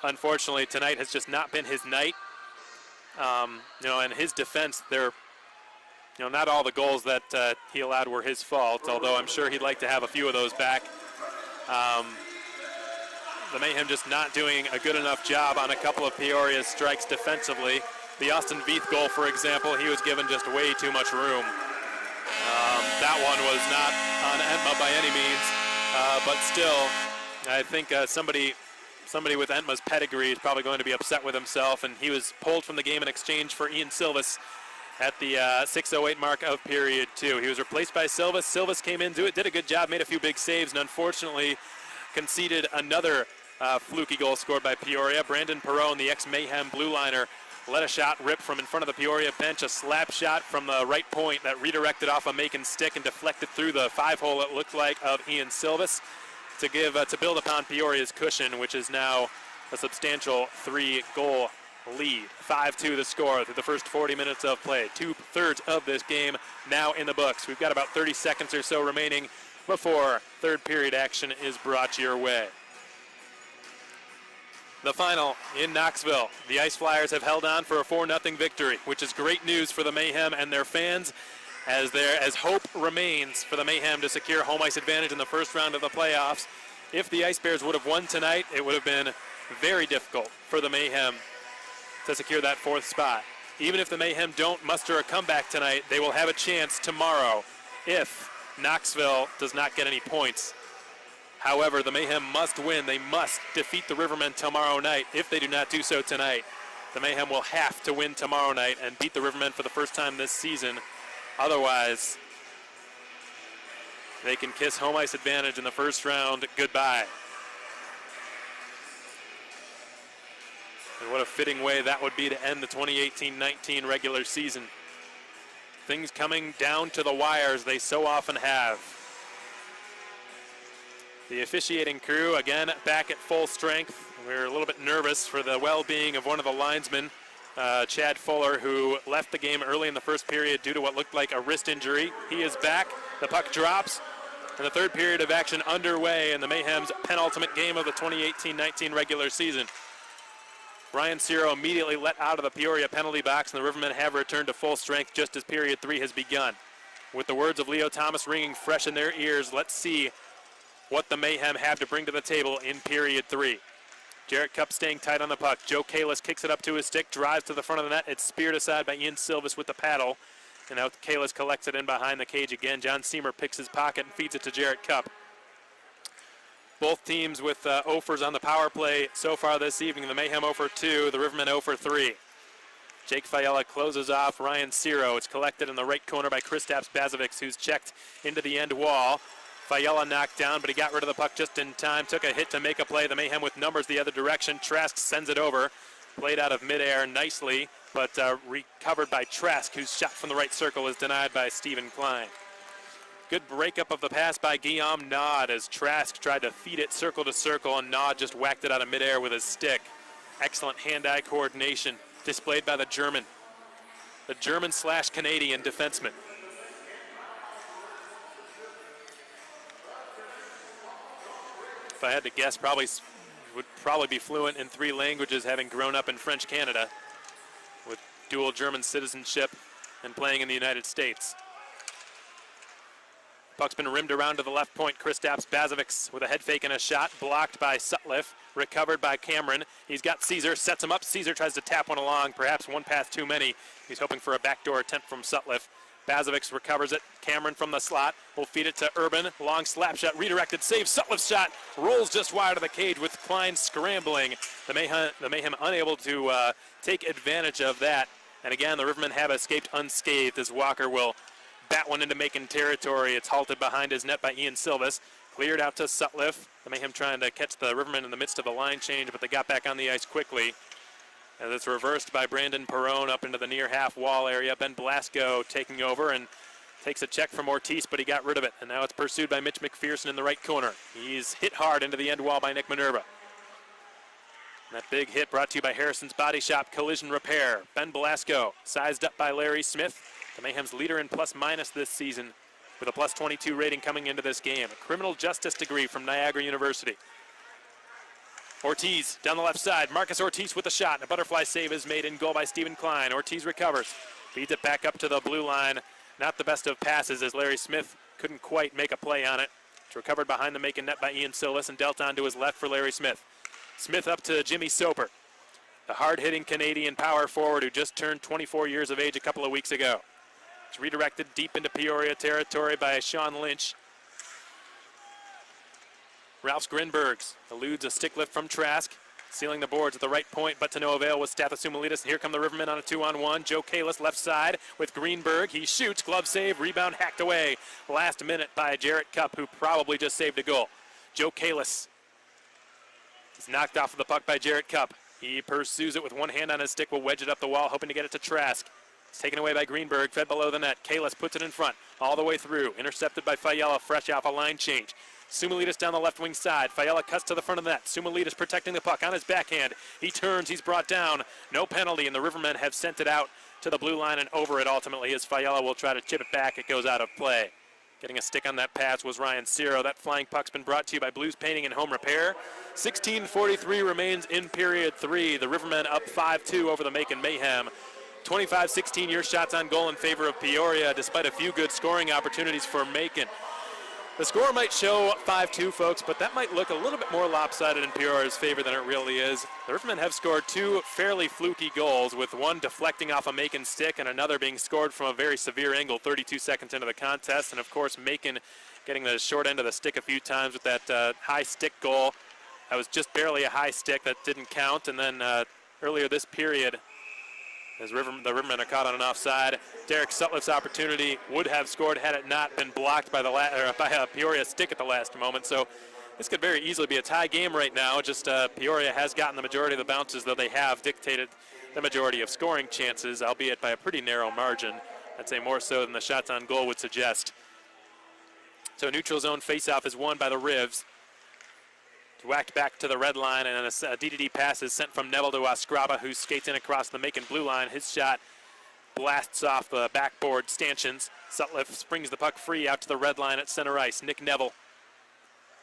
unfortunately tonight has just not been his night. And his defense, not all the goals that he allowed were his fault, although I'm sure he'd like to have a few of those back. The Mayhem just not doing a good enough job on a couple of Peoria's strikes defensively. The Austin Veith goal, for example, he was given just way too much room. That one was not on Entma by any means, but still, I think somebody with Entma's pedigree is probably going to be upset with himself, and he was pulled from the game in exchange for Ian Silvis at the 6:08 mark of period 2. He was replaced by Silvis. Silvis came in, did a good job, made a few big saves, and unfortunately conceded another fluky goal scored by Peoria. Brandon Perrone, the ex-Mayhem blue liner, let a shot rip from in front of the Peoria bench, a slap shot from the right point that redirected off a Macon stick and deflected through the 5-hole, it looked like, of Ian Silvis to build upon Peoria's cushion, which is now a substantial 3-goal lead. 5-2 the score through the first 40 minutes of play. 2/3 of this game now in the books. We've got about 30 seconds or so remaining before third period action is brought your way. The final in Knoxville. The Ice Flyers have held on for a 4-0 victory, which is great news for the Mayhem and their fans, as hope remains for the Mayhem to secure home ice advantage in the first round of the playoffs. If the Ice Bears would have won tonight, it would have been very difficult for the Mayhem to secure that 4th spot. Even if the Mayhem don't muster a comeback tonight, they will have a chance tomorrow if Knoxville does not get any points. However, the Mayhem must win. They must defeat the Rivermen tomorrow night. If they do not do so tonight, the Mayhem will have to win tomorrow night and beat the Rivermen for the first time this season. Otherwise, they can kiss home ice advantage in the first round goodbye. And what a fitting way that would be to end the 2018-19 regular season. Things coming down to the wires, they so often have. The officiating crew, again, back at full strength. We're a little bit nervous for the well-being of one of the linesmen, Chad Fuller, who left the game early in the first period due to what looked like a wrist injury. He is back. The puck drops, and the third period of action underway in the Mayhem's penultimate game of the 2018-19 regular season. Ryan Ciro immediately let out of the Peoria penalty box, and the Rivermen have returned to full strength just as period 3 has begun. With the words of Leo Thomas ringing fresh in their ears, let's see what the Mayhem have to bring to the table in period 3. Jarrett Cupp staying tight on the puck. Joe Kalis kicks it up to his stick, drives to the front of the net. It's speared aside by Ian Silvis with the paddle. And now Kalis collects it in behind the cage again. John Seymour picks his pocket and feeds it to Jarrett Cupp. Both teams with 0-fers on the power play so far this evening. The Mayhem 0 for 2, the Rivermen 0 for 3. Jake Fiala closes off Ryan Ciro. It's collected in the right corner by Kristaps Bazovic, who's checked into the end wall. Fiala knocked down, but he got rid of the puck just in time. Took a hit to make a play. The Mayhem with numbers the other direction. Trask sends it over. Played out of midair nicely, but recovered by Trask, whose shot from the right circle is denied by Stephen Klein. Good breakup of the pass by Guillaume Nod as Trask tried to feed it circle to circle, and Nod just whacked it out of midair with his stick. Excellent hand-eye coordination displayed by the German/Canadian defenseman. if I had to guess, would probably be fluent in 3 languages, having grown up in French Canada with dual German citizenship and playing in the United States. Puck's been rimmed around to the left point. Kristaps Bazovic with a head fake and a shot, blocked by Sutliff, recovered by Cameron. He's got Caesar, sets him up. Caesar tries to tap one along, perhaps one pass too many. He's hoping for a backdoor attempt from Sutliff. Bazovic recovers it. Cameron from the slot will feed it to Urban. Long slap shot, redirected, save. Sutliff's shot rolls just wide of the cage with Klein scrambling. The Mayhem unable to take advantage of that. And again, the Rivermen have escaped unscathed as Walker will bat one into Macon territory. It's halted behind his net by Ian Silvas. Cleared out to Sutliff. The Mayhem trying to catch the Rivermen in the midst of the line change, but they got back on the ice quickly. And it's reversed by Brandon Perrone up into the near half wall area. Ben Blasco taking over and takes a check from Ortiz, but he got rid of it. And now it's pursued by Mitch McPherson in the right corner. He's hit hard into the end wall by Nick Minerva. That big hit brought to you by Harrison's Body Shop Collision Repair. Ben Blasco sized up by Larry Smith. The Mayhem's leader in plus-minus this season with a plus 22 rating coming into this game. A criminal justice degree from Niagara University. Ortiz down the left side. Marcus Ortiz with a shot. And a butterfly save is made in goal by Stephen Klein. Ortiz recovers. Feeds it back up to the blue line. Not the best of passes as Larry Smith couldn't quite make a play on it. It's recovered behind the Macon net by Ian Silvas and dealt on to his left for Larry Smith. Smith up to Jimmy Soper, the hard-hitting Canadian power forward who just turned 24 years of age a couple of weeks ago. It's redirected deep into Peoria territory by Sean Lynch. Ralph Grinbergs eludes a stick lift from Trask, sealing the boards at the right point, but to no avail with Stathosumalitis. Here come the Rivermen on a 2-on-1. Joe Kalis left side with Greenberg. He shoots, glove save, rebound hacked away. Last minute by Jarrett Cupp, who probably just saved a goal. Joe Kalis is knocked off of the puck by Jarrett Cupp. He pursues it with one hand on his stick, will wedge it up the wall, hoping to get it to Trask. It's taken away by Greenberg, fed below the net. Kalis puts it in front, all the way through. Intercepted by Fayella, fresh off a line change. Sumalitis down the left wing side. Fayella cuts to the front of the net. Sumalitis protecting the puck on his backhand. He turns, he's brought down. No penalty, and the Rivermen have sent it out to the blue line and over it ultimately as Fayella will try to chip it back. It goes out of play. Getting a stick on that pass was Ryan Ciro. That flying puck's been brought to you by Blues Painting and Home Repair. 16:43 remains in period 3. The Rivermen up 5-2 over the Macon Mayhem. 25-16 your shots on goal in favor of Peoria, despite a few good scoring opportunities for Macon. The score might show 5-2, folks, but that might look a little bit more lopsided in Peoria's favor than it really is. The Rivermen have scored 2 fairly fluky goals, with one deflecting off a Macon stick and another being scored from a very severe angle 32 seconds into the contest. And, of course, Macon getting the short end of the stick a few times with that high stick goal. That was just barely a high stick that didn't count. And then earlier this period, as the Rivermen are caught on an offside. Derek Sutliff's opportunity would have scored had it not been blocked by a Peoria stick at the last moment. So this could very easily be a tie game right now. Just Peoria has gotten the majority of the bounces, though they have dictated the majority of scoring chances, albeit by a pretty narrow margin. I'd say more so than the shots on goal would suggest. So neutral zone faceoff is won by the Rivs. Whacked back to the red line, and a DDD pass is sent from Neville to Askraba, who skates in across the Macon blue line. His shot blasts off the backboard stanchions. Sutliff springs the puck free out to the red line at center ice. Nick Neville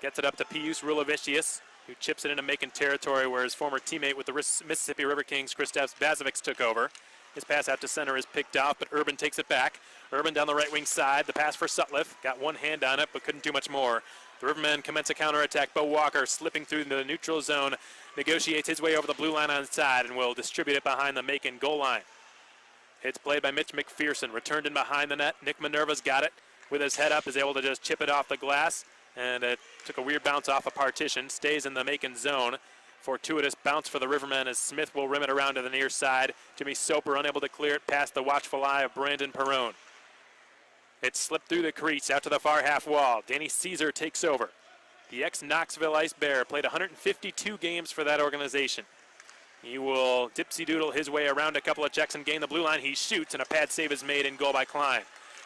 gets it up to Pius Rulavicius, who chips it into Macon territory where his former teammate with the Mississippi River Kings, Kristaps Bazovic, took over. His pass out to center is picked off, but Urban takes it back. Urban down the right wing side. The pass for Sutliff. Got one hand on it, but couldn't do much more. The Rivermen commence a counterattack. Bo Walker slipping through the neutral zone, negotiates his way over the blue line on side and will distribute it behind the Macon goal line. It's played by Mitch McPherson, returned in behind the net. Nick Minerva's got it with his head up, is able to just chip it off the glass, and it took a weird bounce off a partition, stays in the Macon zone. Fortuitous bounce for the Rivermen as Smith will rim it around to the near side. Jimmy Soper unable to clear it past the watchful eye of Brandon Perrone. It slipped through the crease out to the far half wall. Danny Caesar takes over. The ex-Knoxville Ice Bear played 152 games for that organization. He will dipsy-doodle his way around a couple of checks and gain the blue line. He shoots, and a pad save is made in goal by Klein.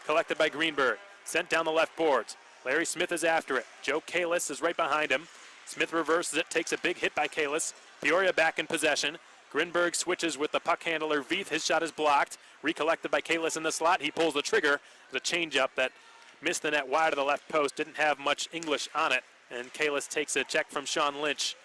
Collected by Greenberg. Sent down the left boards. Larry Smith is after it. Joe Kalis is right behind him. Smith reverses it, takes a big hit by Kalis. Peoria back in possession. Grinberg switches with the puck handler, Veith. His shot is blocked. Recollected by Kalis in the slot. He pulls the trigger. The changeup that missed the net wide of the left post. Didn't have much English on it. And Kalis takes a check from Sean Lynch.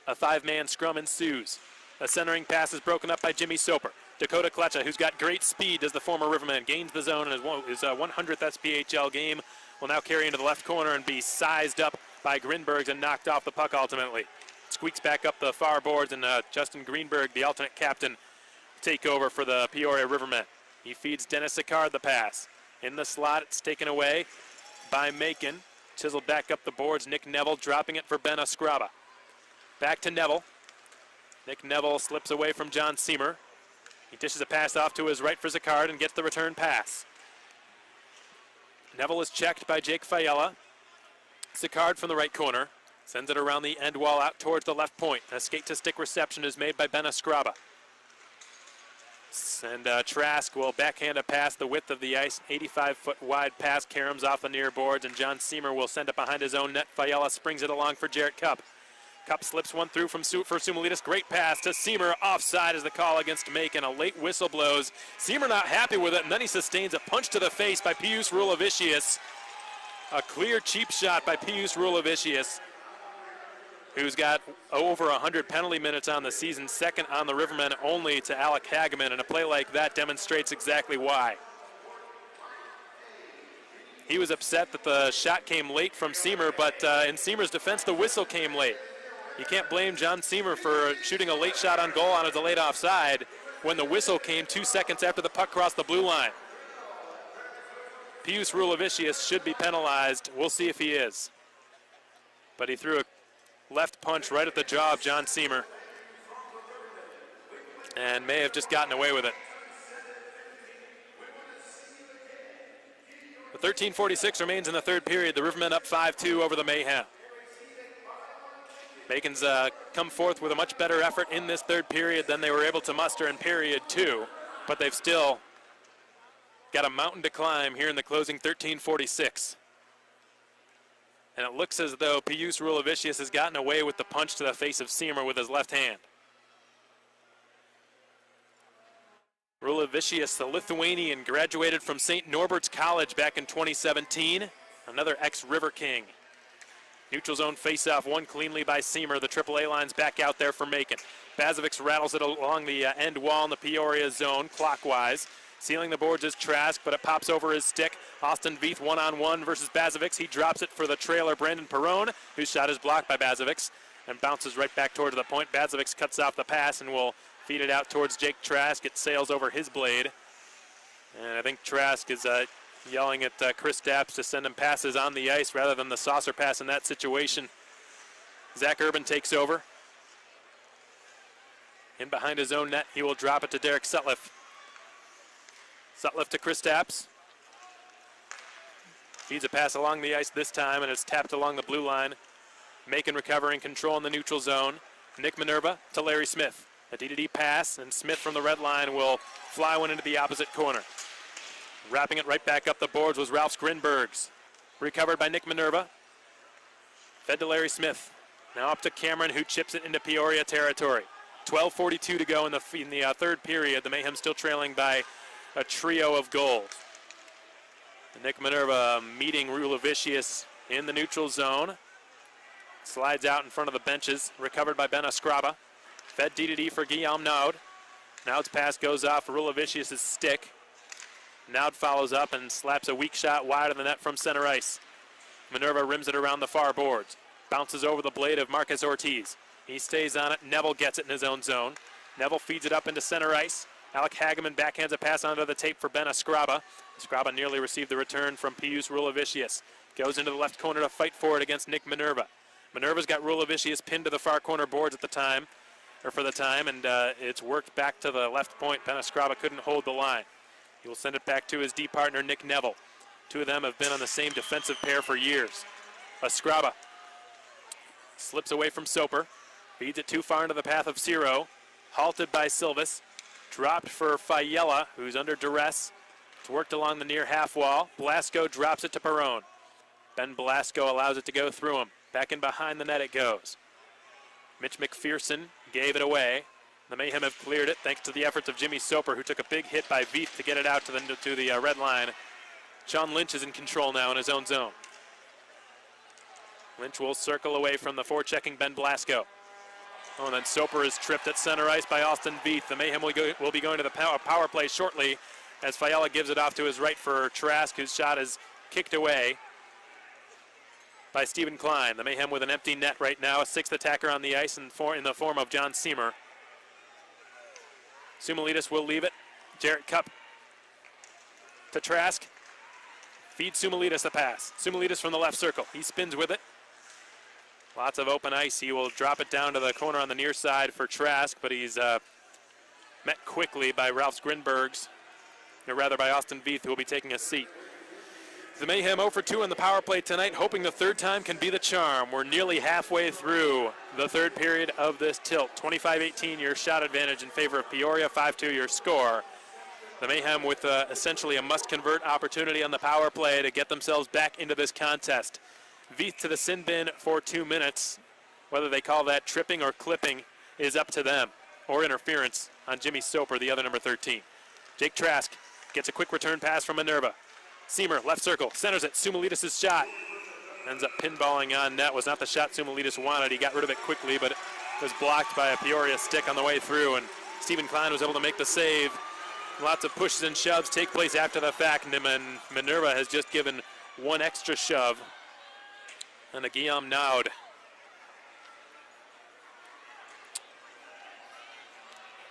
A 5-man scrum ensues. A centering pass is broken up by Jimmy Soper. Dakota Kletcha, who's got great speed, does the former Riverman, gains the zone, and his 100th SPHL game will now carry into the left corner and be sized up by Grinbergs and knocked off the puck ultimately. Squeaks back up the far boards, and Justin Greenberg, the alternate captain, take over for the Peoria Rivermen. He feeds Dennis Sicard the pass. In the slot, it's taken away by Macon. Chiseled back up the boards, Nick Neville dropping it for Ben Escriba. Back to Neville. Nick Neville slips away from John Seamer. He dishes a pass off to his right for Sicard and gets the return pass. Neville is checked by Jake Fiella. Sicard from the right corner. Sends it around the end wall out towards the left point. A skate-to-stick reception is made by Ben Escriba. And Trask will backhand a pass the width of the ice. 85-foot wide pass caroms off the near boards, and John Seamer will send it behind his own net. Fiella springs it along for Jarrett Cup. Cup slips one through for Sumulidis. Great pass to Seamer. Offside is the call against Macon. A late whistle blows. Seamer not happy with it, and then he sustains a punch to the face by Pius Rulavicius. A clear, cheap shot by Pius Rulavicius, who's got over 100 penalty minutes on the season, second on the Rivermen only to Alec Hageman, and a play like that demonstrates exactly why. He was upset that the shot came late from Seamer, but in Seamer's defense, the whistle came late. You can't blame John Seamer for shooting a late shot on goal on a delayed offside when the whistle came 2 seconds after the puck crossed the blue line. Pius Rulavicius should be penalized. We'll see if he is. But he threw a left punch right at the jaw of John Seamer and may have just gotten away with it. The 13:46 remains in the third period. The Rivermen up 5-2 over the Mayhem. Macon's come forth with a much better effort in this third period than they were able to muster in period 2, but they've still got a mountain to climb here in the closing 13:46. And it looks as though Pius Rulavicius has gotten away with the punch to the face of Seamer with his left hand. Rulavicius, the Lithuanian, graduated from St. Norbert's College back in 2017. Another ex-River King. Neutral zone face-off, won cleanly by Seamer. The AAA line's back out there for Macon. Bazovic rattles it along the end wall in the Peoria zone, clockwise. Sealing the boards is Trask, but it pops over his stick. Austin Veith one-on-one versus Bazovic. He drops it for the trailer, Brandon Perrone, whose shot is blocked by Bazovic and bounces right back towards the point. Bazovic cuts off the pass and will feed it out towards Jake Trask. It sails over his blade. And I think Trask is yelling at Chris Dapps to send him passes on the ice rather than the saucer pass in that situation. Zach Urban takes over. In behind his own net, he will drop it to Derek Sutliff. Sutliff to Chris Dapps. Feeds a pass along the ice this time, and it's tapped along the blue line. Macon recovering control in the neutral zone. Nick Minerva to Larry Smith. A D-to-D pass, and Smith from the red line will fly one into the opposite corner. Wrapping it right back up the boards was Ralph Grinbergs. Recovered by Nick Minerva. Fed to Larry Smith. Now up to Cameron, who chips it into Peoria territory. 12:42 to go in the third period. The Mayhem still trailing by a trio of goals. And Nick Minerva meeting Rulavicius in the neutral zone. Slides out in front of the benches. Recovered by Ben Escriba. Fed D-to-D for Guillaume Naud. Naud's pass goes off Rulavicius' stick. Naud follows up and slaps a weak shot wide of the net from center ice. Minerva rims it around the far boards. Bounces over the blade of Marcus Ortiz. He stays on it. Neville gets it in his own zone. Neville feeds it up into center ice. Alec Hageman backhands a pass onto the tape for Ben Escriba. Escriba nearly received the return from Pius Rulavicius. Goes into the left corner to fight for it against Nick Minerva. Minerva's got Rulavicius pinned to the far corner boards at the time, and it's worked back to the left point. Ben Escriba couldn't hold the line. He will send it back to his D partner, Nick Neville. Two of them have been on the same defensive pair for years. Escriba slips away from Soper. Feeds it too far into the path of Ciro. Halted by Silvis. Dropped for Fiella, who's under duress. It's worked along the near half wall. Blasco drops it to Perrone. Ben Blasco allows it to go through him. Back in behind the net it goes. Mitch McPherson gave it away. The Mayhem have cleared it thanks to the efforts of Jimmy Soper, who took a big hit by Veith to get it out to the red line. Sean Lynch is in control now in his own zone. Lynch will circle away from the forechecking Ben Blasco. Oh, and then Soper is tripped at center ice by Austin Veith. The Mayhem will be going to the power play shortly as Fiala gives it off to his right for Trask, whose shot is kicked away by Stephen Klein. The Mayhem with an empty net right now, a sixth attacker on the ice in the form of John Seymour. Sumalitis will leave it. Jarrett Cup to Trask. Feeds Sumalitis the pass. Sumalitis from the left circle. He spins with it. Lots of open ice. He will drop it down to the corner on the near side for Trask, but he's met quickly by Ralph Grinbergs, or rather by Austin Veith, who will be taking a seat. The Mayhem 0 for 2 in the power play tonight, hoping the third time can be the charm. We're nearly halfway through the third period of this tilt. 25-18 your shot advantage in favor of Peoria, 5-2 your score. The Mayhem with essentially a must-convert opportunity on the power play to get themselves back into this contest. Veith to the sin bin for 2 minutes. Whether they call that tripping or clipping is up to them, or interference on Jimmy Soper, the other number 13. Jake Trask gets a quick return pass from Minerva. Seymour, left circle, centers it. Sumalitis' shot ends up pinballing on net. Was not the shot Sumalitis wanted. He got rid of it quickly, but it was blocked by a Peoria stick on the way through, and Stephen Klein was able to make the save. Lots of pushes and shoves take place after the fact, and Minerva has just given one extra shove. And a Guillaume Naud.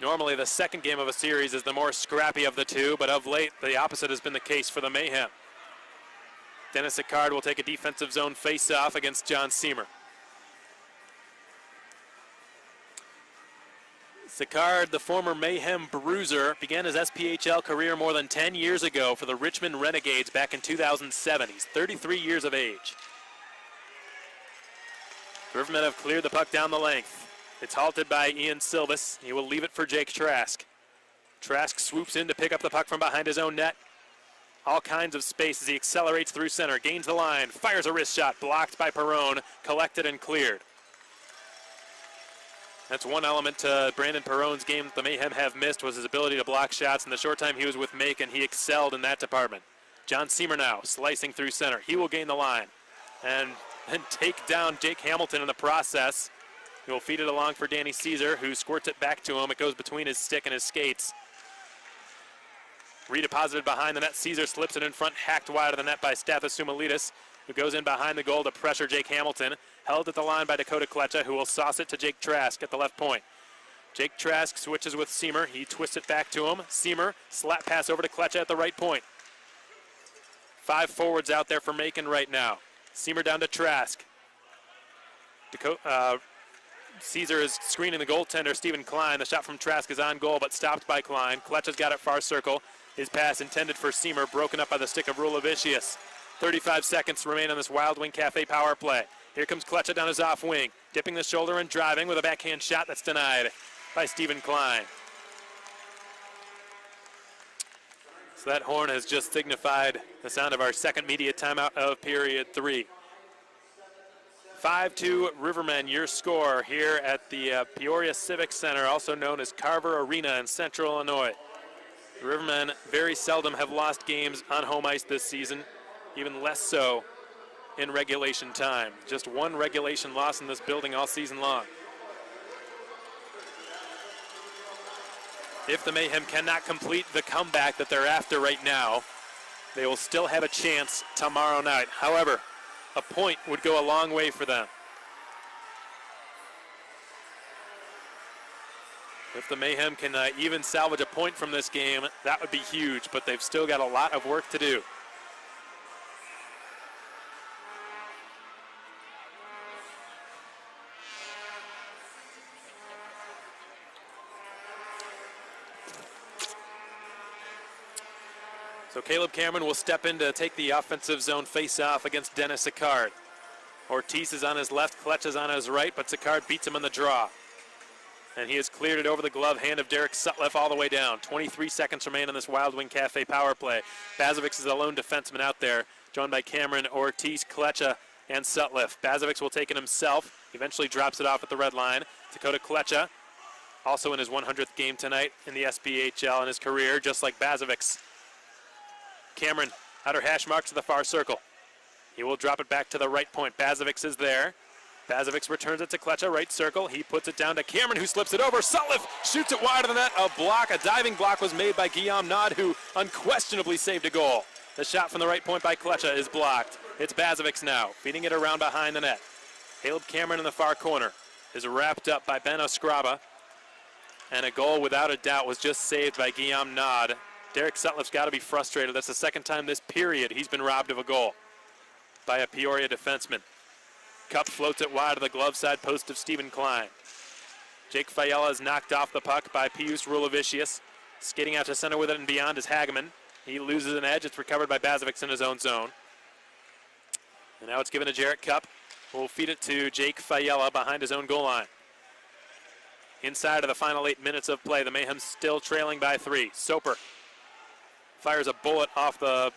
Normally the second game of a series is the more scrappy of the two, but of late the opposite has been the case for the Mayhem. Dennis Sicard will take a defensive zone face-off against John Seymour. Sicard, the former Mayhem bruiser, began his SPHL career more than 10 years ago for the Richmond Renegades back in 2007. He's 33 years of age. The Rivermen have cleared the puck down the length. It's halted by Ian Silvis. He will leave it for Jake Trask. Trask swoops in to pick up the puck from behind his own net. All kinds of space as he accelerates through center, gains the line, fires a wrist shot, blocked by Perrone, collected and cleared. That's one element to Brandon Perrone's game that the Mayhem have missed, was his ability to block shots. In the short time he was with Macon, he excelled in that department. John Seymour now slicing through center. He will gain the line and take down Jake Hamilton in the process. He will feed it along for Danny Caesar, who squirts it back to him. It goes between his stick and his skates. Redeposited behind the net. Caesar slips it in front, hacked wide of the net by Stathis Sumalitis, who goes in behind the goal to pressure Jake Hamilton. Held at the line by Dakota Kletcha, who will sauce it to Jake Trask at the left point. Jake Trask switches with Seymour. He twists it back to him. Seymour, slap pass over to Kletcha at the right point. 5 forwards out there for Macon right now. Seymour down to Trask. Caesar is screening the goaltender, Stephen Klein. The shot from Trask is on goal, but stopped by Klein. Kletcha's got it far circle. His pass intended for Seymour, broken up by the stick of Rulavicius. 35 seconds remain on this Wild Wing Cafe power play. Here comes Kletcha down his off wing, dipping the shoulder and driving with a backhand shot that's denied by Stephen Klein. So that horn has just signified the sound of our second media timeout of period 3. 5-2 Rivermen, your score here at the Peoria Civic Center, also known as Carver Arena in Central Illinois. The Rivermen very seldom have lost games on home ice this season, even less so in regulation time. Just one regulation loss in this building all season long. If the Mayhem cannot complete the comeback that they're after right now, they will still have a chance tomorrow night. However, a point would go a long way for them. If the Mayhem can even salvage a point from this game, that would be huge, but they've still got a lot of work to do. So Caleb Cameron will step in to take the offensive zone face-off against Dennis Sicard. Ortiz is on his left, Kletch is on his right, but Sicard beats him on the draw. And he has cleared it over the glove hand of Derek Sutliff all the way down. 23 seconds remain on this Wild Wing Cafe power play. Bazovic is the lone defenseman out there, joined by Cameron, Ortiz, Kletcha, and Sutliff. Bazovic will take it himself, eventually drops it off at the red line. Dakota Kletcha, also in his 100th game tonight in the SPHL in his career, just like Bazovic's. Cameron, outer hash mark to the far circle. He will drop it back to the right point. Bazovic is there. Bazovic returns it to Kletcha, right circle. He puts it down to Cameron, who slips it over. Sutliff shoots it wide of the net. A diving block was made by Guillaume Nod, who unquestionably saved a goal. The shot from the right point by Kletcha is blocked. It's Bazovic now, feeding it around behind the net. Caleb Cameron in the far corner is wrapped up by Ben Oskraba. And a goal, without a doubt, was just saved by Guillaume Nod. Derek Sutliff's got to be frustrated. That's the second time this period he's been robbed of a goal by a Peoria defenseman. Cup floats it wide of the glove side post of Stephen Klein. Jake Fiala is knocked off the puck by Pius Rulavicius. Skating out to center with it and beyond is Hageman. He loses an edge. It's recovered by Bazovic in his own zone. And now it's given to Jarrett Cup, who will feed it to Jake Fiala behind his own goal line. Inside of the final 8 minutes of play, the Mayhem still trailing by 3. Soper fires a bullet off the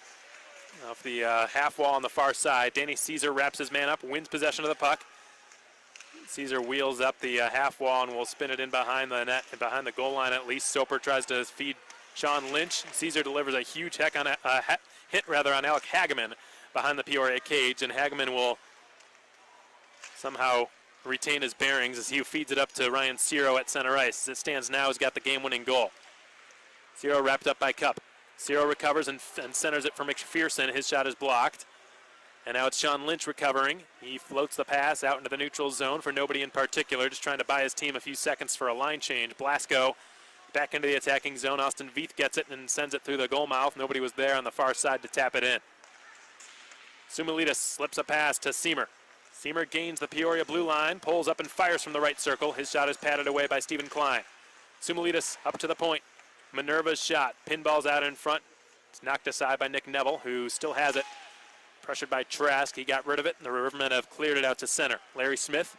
half wall on the far side. Danny Caesar wraps his man up, wins possession of the puck. Caesar wheels up the half wall and will spin it in behind the net, behind the goal line at least. Soper tries to feed Sean Lynch. Caesar delivers a huge hit on Alec Hageman behind the Peoria cage, and Hageman will somehow retain his bearings as he feeds it up to Ryan Ciro at center ice. As it stands now, he's got the game-winning goal. Ciro wrapped up by Cup. Ciro recovers and centers it for McPherson. His shot is blocked. And now it's Sean Lynch recovering. He floats the pass out into the neutral zone for nobody in particular, just trying to buy his team a few seconds for a line change. Blasco back into the attacking zone. Austin Veith gets it and sends it through the goal mouth. Nobody was there on the far side to tap it in. Sumalitas slips a pass to Seymour. Seymour gains the Peoria blue line, pulls up and fires from the right circle. His shot is patted away by Stephen Klein. Sumalitas up to the point. Minerva's shot. Pinball's out in front. It's knocked aside by Nick Neville, who still has it. Pressured by Trask. He got rid of it, and the Rivermen have cleared it out to center. Larry Smith.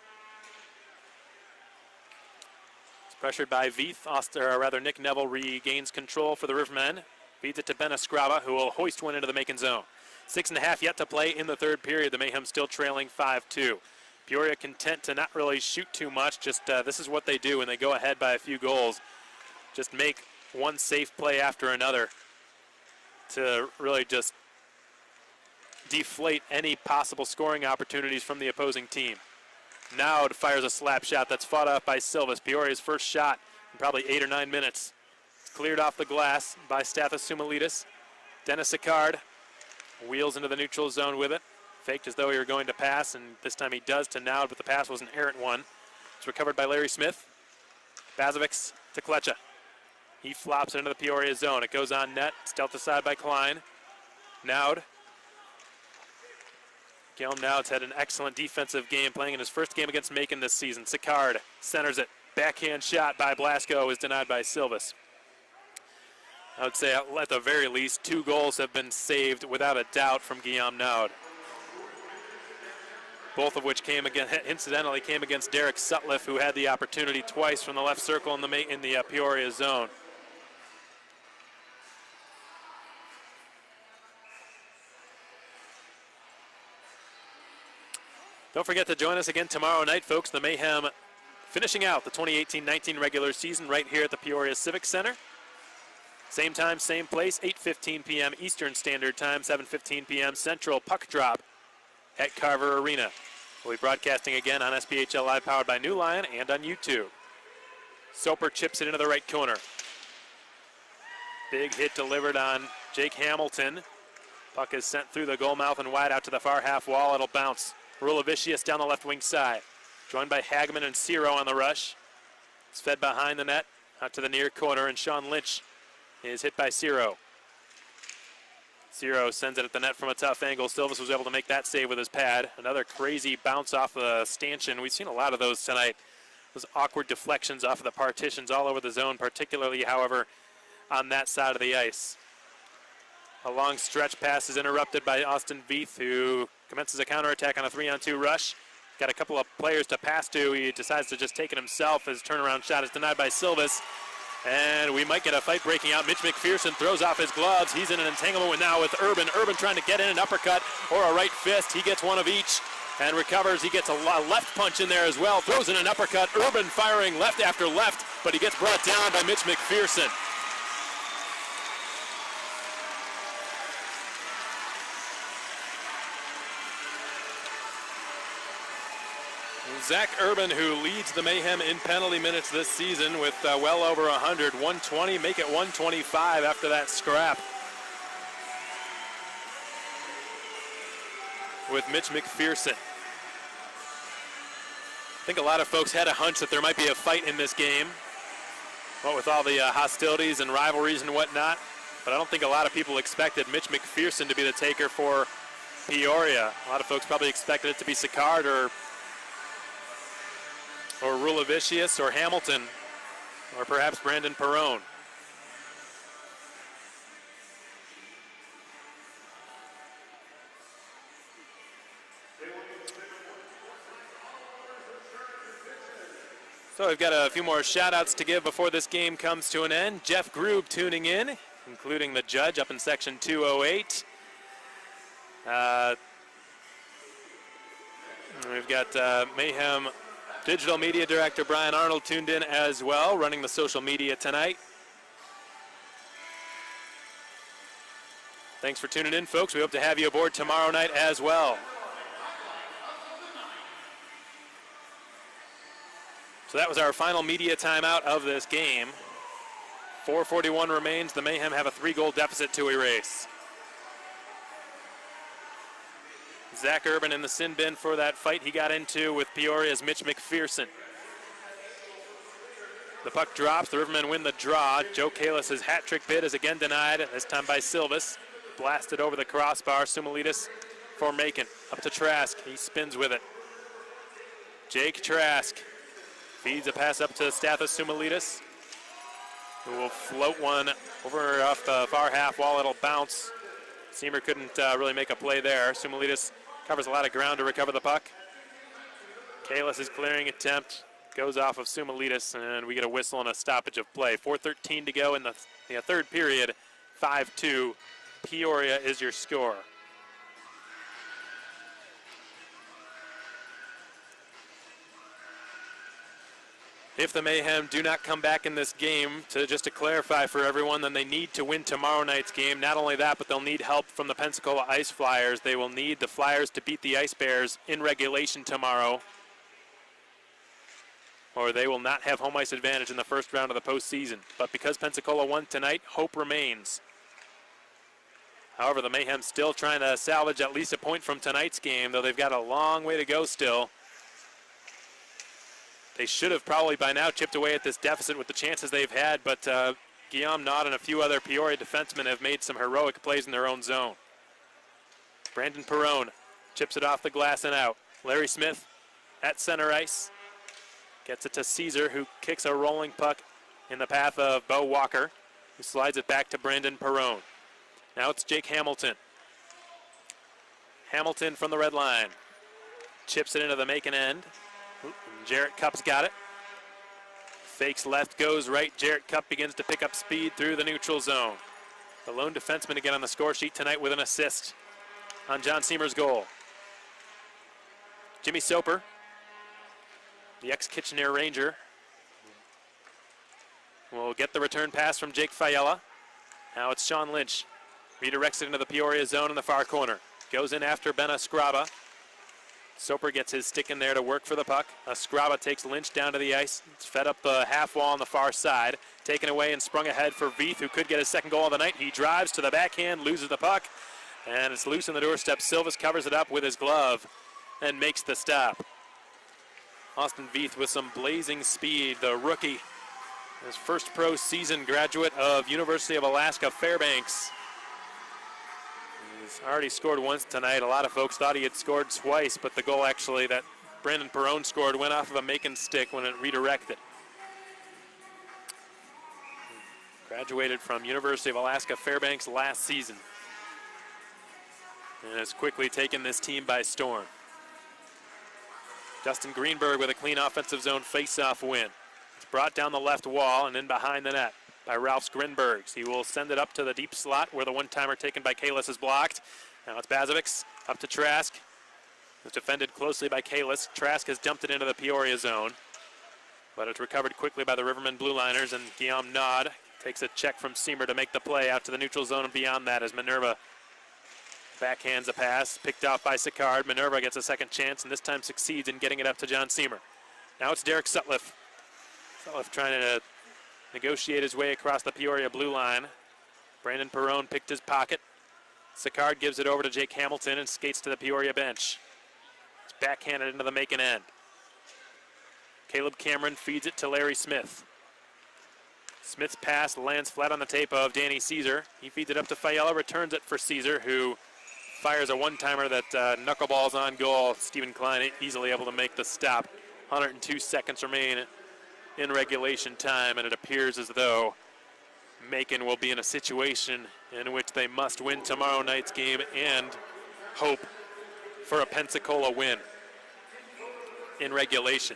It's pressured by Veith. Nick Neville regains control for the Rivermen. Feeds it to Ben Escriva, who will hoist one into the Macon zone. 6.5 yet to play in the third period. The Mayhem still trailing 5-2. Peoria content to not really shoot too much. Just this is what they do when they go ahead by a few goals. Just make one safe play after another to really just deflate any possible scoring opportunities from the opposing team. Now it fires a slap shot that's fought off by Silvas. Peoria's first shot in probably 8 or 9 minutes. It's cleared off the glass by Stathis Sumalitas. Dennis Sicard wheels into the neutral zone with it. Faked as though he were going to pass, and this time he does to Nowd, but the pass was an errant one. It's recovered by Larry Smith. Bazovic to Kletcha. He flops it into the Peoria zone. It goes on net. Stealth aside by Klein. Nowd. Guillaume Nowd's had an excellent defensive game, playing in his first game against Macon this season. Sicard centers it. Backhand shot by Blasco is denied by Silvas. I would say at the very least 2 goals have been saved without a doubt from Guillaume Nowd. Both of which incidentally came against Derek Sutliff, who had the opportunity twice from the left circle in the Peoria zone. Don't forget to join us again tomorrow night, folks. The Mayhem finishing out the 2018-19 regular season right here at the Peoria Civic Center. Same time, same place, 8:15 p.m. Eastern Standard Time, 7:15 p.m. Central puck drop at Carver Arena. We'll be broadcasting again on SPHL Live, powered by New Line, and on YouTube. Soper chips it into the right corner. Big hit delivered on Jake Hamilton. Puck is sent through the goal mouth and wide out to the far half wall. It'll bounce. Rulavicius down the left wing side. Joined by Hageman and Ciro on the rush. It's fed behind the net out to the near corner, and Sean Lynch is hit by Ciro. Ciro sends it at the net from a tough angle. Silvas was able to make that save with his pad. Another crazy bounce off the stanchion. We've seen a lot of those tonight. Those awkward deflections off of the partitions all over the zone, particularly, however, on that side of the ice. A long stretch pass is interrupted by Austin Veith, who commences a counterattack on a 3-on-2 rush. Got a couple of players to pass to. He decides to just take it himself. His turnaround shot is denied by Silvas. And we might get a fight breaking out. Mitch McPherson throws off his gloves. He's in an entanglement now with Urban. Urban trying to get in an uppercut or a right fist. He gets one of each and recovers. He gets a left punch in there as well. Throws in an uppercut. Urban firing left after left, but he gets brought down by Mitch McPherson. Zach Urban, who leads the Mayhem in penalty minutes this season with well over 100, 120, make it 125 after that scrap with Mitch McPherson. I think a lot of folks had a hunch that there might be a fight in this game, what with all the hostilities and rivalries and whatnot, but I don't think a lot of people expected Mitch McPherson to be the taker for Peoria. A lot of folks probably expected it to be Sicard or Rulavicius or Hamilton or perhaps Brandon Perrone. So we've got a few more shout-outs to give before this game comes to an end. Jeff Grube tuning in, including the judge up in section 208. We've got Mayhem Digital Media Director Brian Arnold tuned in as well, running the social media tonight. Thanks for tuning in, folks. We hope to have you aboard tomorrow night as well. So that was our final media timeout of this game. 4:41 remains. The Mayhem have a 3-goal deficit to erase. Zach Urban in the sin bin for that fight he got into with Peoria's Mitch McPherson. The puck drops. The Rivermen win the draw. Joe Kalis' hat-trick bid is again denied, this time by Silvis. Blasted over the crossbar. Sumalitis for Macon. Up to Trask. He spins with it. Jake Trask feeds a pass up to Stathis Sumalitis, who will float one over off the far half wall. It'll bounce. Seamer couldn't really make a play there. Sumalitis covers a lot of ground to recover the puck. Kalis' clearing attempt goes off of Sumalitis, and we get a whistle and a stoppage of play. 4:13 to go in the third period. 5-2. Peoria is your score. If the Mayhem do not come back in this game, just to clarify for everyone, then they need to win tomorrow night's game. Not only that, but they'll need help from the Pensacola Ice Flyers. They will need the Flyers to beat the Ice Bears in regulation tomorrow, or they will not have home ice advantage in the first round of the postseason. But because Pensacola won tonight, hope remains. However, the Mayhem still trying to salvage at least a point from tonight's game, though they've got a long way to go still. They should have probably by now chipped away at this deficit with the chances they've had, but Guillaume Nott and a few other Peoria defensemen have made some heroic plays in their own zone. Brandon Perrone chips it off the glass and out. Larry Smith at center ice. Gets it to Caesar, who kicks a rolling puck in the path of Bo Walker, who slides it back to Brandon Perrone. Now it's Jake Hamilton. Hamilton from the red line. Chips it into the Macon end. Jarrett Cupp's got it. Fakes left, goes right. Jarrett Cupp begins to pick up speed through the neutral zone. The lone defenseman again on the score sheet tonight with an assist on John Seamer's goal. Jimmy Soper, the ex-Kitchener Ranger, will get the return pass from Jake Fiella. Now it's Sean Lynch. Redirects it into the Peoria zone in the far corner. Goes in after Ben Escriba. Soper gets his stick in there to work for the puck. Escriba takes Lynch down to the ice. It's fed up the half wall on the far side. Taken away and sprung ahead for Veith, who could get his second goal of the night. He drives to the backhand, loses the puck, and it's loose on the doorstep. Silvis covers it up with his glove and makes the stop. Austin Veith with some blazing speed, the rookie. His first pro season, graduate of University of Alaska Fairbanks. He's already scored once tonight. A lot of folks thought he had scored twice, but the goal actually that Brandon Perrone scored went off of a Macon stick when it redirected. Graduated from University of Alaska Fairbanks last season, and has quickly taken this team by storm. Justin Greenberg with a clean offensive zone face-off win. It's brought down the left wall and in behind the net by Ralph Grinbergs. He will send it up to the deep slot where the one-timer taken by Kalis is blocked. Now it's Bazovics up to Trask. It's defended closely by Kalis. Trask has dumped it into the Peoria zone, but it's recovered quickly by the Rivermen Blue Liners, and Guillaume Nod takes a check from Seamer to make the play out to the neutral zone and beyond that as Minerva Backhands a pass, picked off by Sicard. Minerva gets a second chance, and this time succeeds in getting it up to John Seamer. Now it's Derek Sutliff. Sutliff trying to negotiate his way across the Peoria blue line. Brandon Perrone picked his pocket. Sicard gives it over to Jake Hamilton and skates to the Peoria bench. It's backhanded into the Macon end. Caleb Cameron feeds it to Larry Smith. Smith's pass lands flat on the tape of Danny Caesar. He feeds it up to Fiala, returns it for Caesar, who fires a one-timer that knuckleballs on goal. Stephen Klein easily able to make the stop. 102 seconds remain in regulation time, and it appears as though Macon will be in a situation in which they must win tomorrow night's game and hope for a Pensacola win in regulation.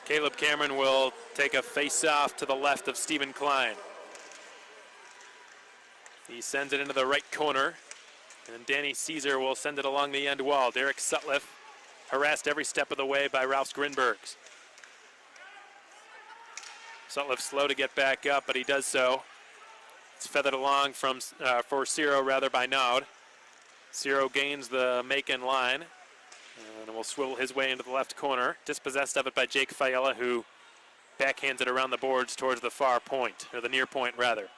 Caleb Cameron will take a face-off to the left of Stephen Klein. He sends it into the right corner, and Danny Caesar will send it along the end wall. Derek Sutliff harassed every step of the way by Ralph Grinbergs. Sutliff slow to get back up, but he does so. It's feathered along for Ciro by Naud. Ciro gains the Macon line, and will swivel his way into the left corner. Dispossessed of it by Jake Fiala, who backhands it around the boards towards the far point, or the near point rather.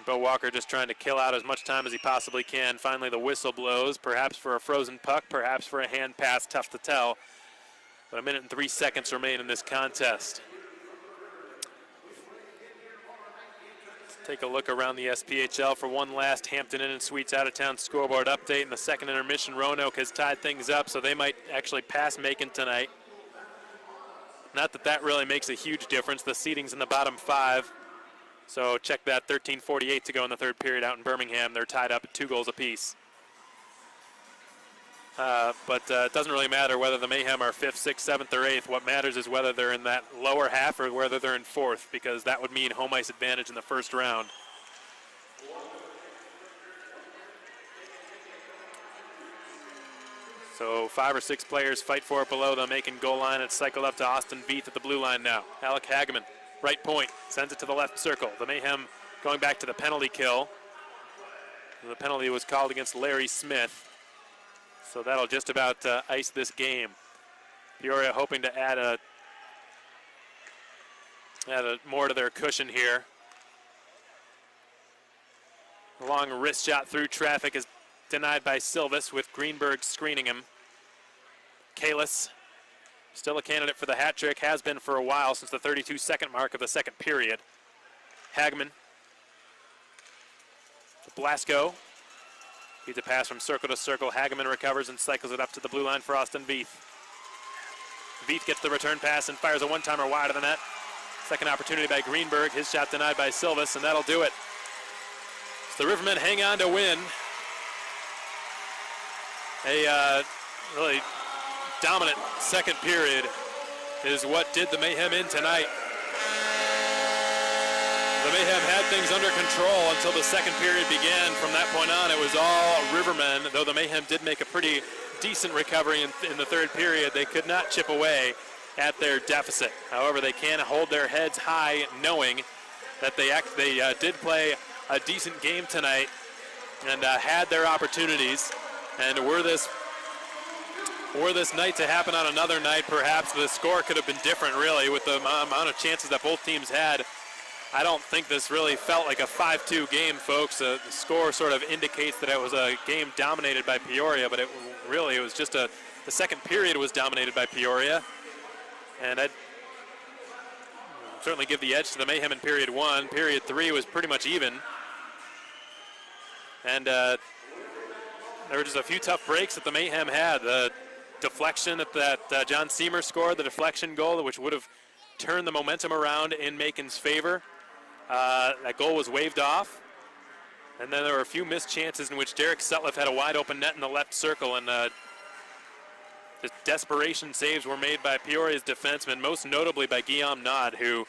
Bo Walker just trying to kill out as much time as he possibly can. Finally, the whistle blows, perhaps for a frozen puck, perhaps for a hand pass, tough to tell. But 1 minute and 3 seconds remain in this contest. Let's take a look around the SPHL for one last Hampton Inn & Suites out-of-town scoreboard update. In the second intermission, Roanoke has tied things up, so they might actually pass Macon tonight. Not that that really makes a huge difference. The seeding's in the bottom 5. So check that, 13:48 to go in the third period out in Birmingham. They're tied up at 2 goals apiece. But it doesn't really matter whether the Mayhem are 5th, 6th, 7th, or 8th. What matters is whether they're in that lower half or whether they're in 4th, because that would mean home ice advantage in the first round. So 5 or 6 players fight for it below the Macon goal line. It's cycled up to Austin Veith at the blue line now. Alec Hageman. Right point, sends it to the left circle. The Mayhem going back to the penalty kill. The penalty was called against Larry Smith. So that'll just about ice this game. Peoria hoping to add more to their cushion here. A long wrist shot through traffic is denied by Silvis, with Greenberg screening him. Kalis, still a candidate for the hat trick, has been for a while, since the 32-second mark of the second period. Hagman. Blasco. Feeds a pass from circle to circle. Hagman recovers and cycles it up to the blue line for Austin Veith. Veith gets the return pass and fires a one-timer wide of the net. Second opportunity by Greenberg. His shot denied by Silvis, and that'll do it. So the Rivermen hang on to win. A really dominant second period is what did the Mayhem in tonight. The Mayhem had things under control until the second period began. From that point on, it was all Rivermen, though the Mayhem did make a pretty decent recovery in the third period. They could not chip away at their deficit. However, they can hold their heads high, knowing that they did play a decent game tonight and had their opportunities. And were this night to happen on another night, perhaps the score could have been different, really, with the amount of chances that both teams had. I don't think this really felt like a 5-2 game, folks. The score sort of indicates that it was a game dominated by Peoria, but it was just the second period was dominated by Peoria. And I'd certainly give the edge to the Mayhem in period 1. Period 3 was pretty much even. And there were just a few tough breaks that the Mayhem had. The deflection that John Seamer scored, the deflection goal, which would have turned the momentum around in Macon's favor. That goal was waved off. And then there were a few missed chances in which Derek Sutliff had a wide open net in the left circle, and just desperation saves were made by Peoria's defensemen, most notably by Guillaume Naud, who,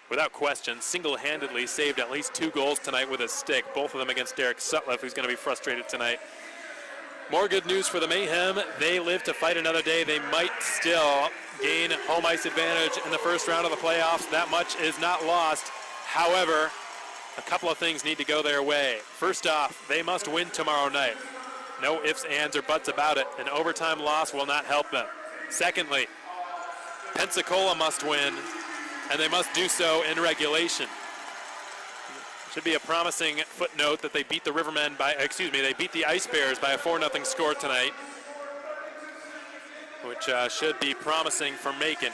without question, single-handedly saved at least 2 goals tonight with his stick, both of them against Derek Sutliff, who's going to be frustrated tonight. More good news for the Mayhem. They live to fight another day. They might still gain home ice advantage in the first round of the playoffs. That much is not lost. However, a couple of things need to go their way. First off, they must win tomorrow night. No ifs, ands, or buts about it. An overtime loss will not help them. Secondly, Pensacola must win, and they must do so in regulation. Should be a promising footnote that they beat the Rivermen they beat the Ice Bears by a 4-0 score tonight, which should be promising for Macon.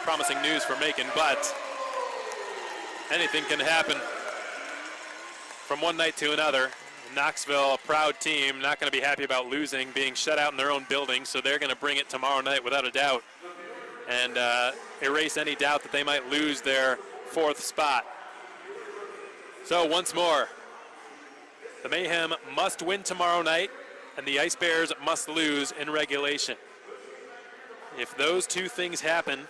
Promising news for Macon, but anything can happen from one night to another. Knoxville, a proud team, not going to be happy about losing, being shut out in their own building, so they're going to bring it tomorrow night without a doubt and erase any doubt that they might lose their 4th spot. So once more, the Mayhem must win tomorrow night, and the Ice Bears must lose in regulation. If those two things happen,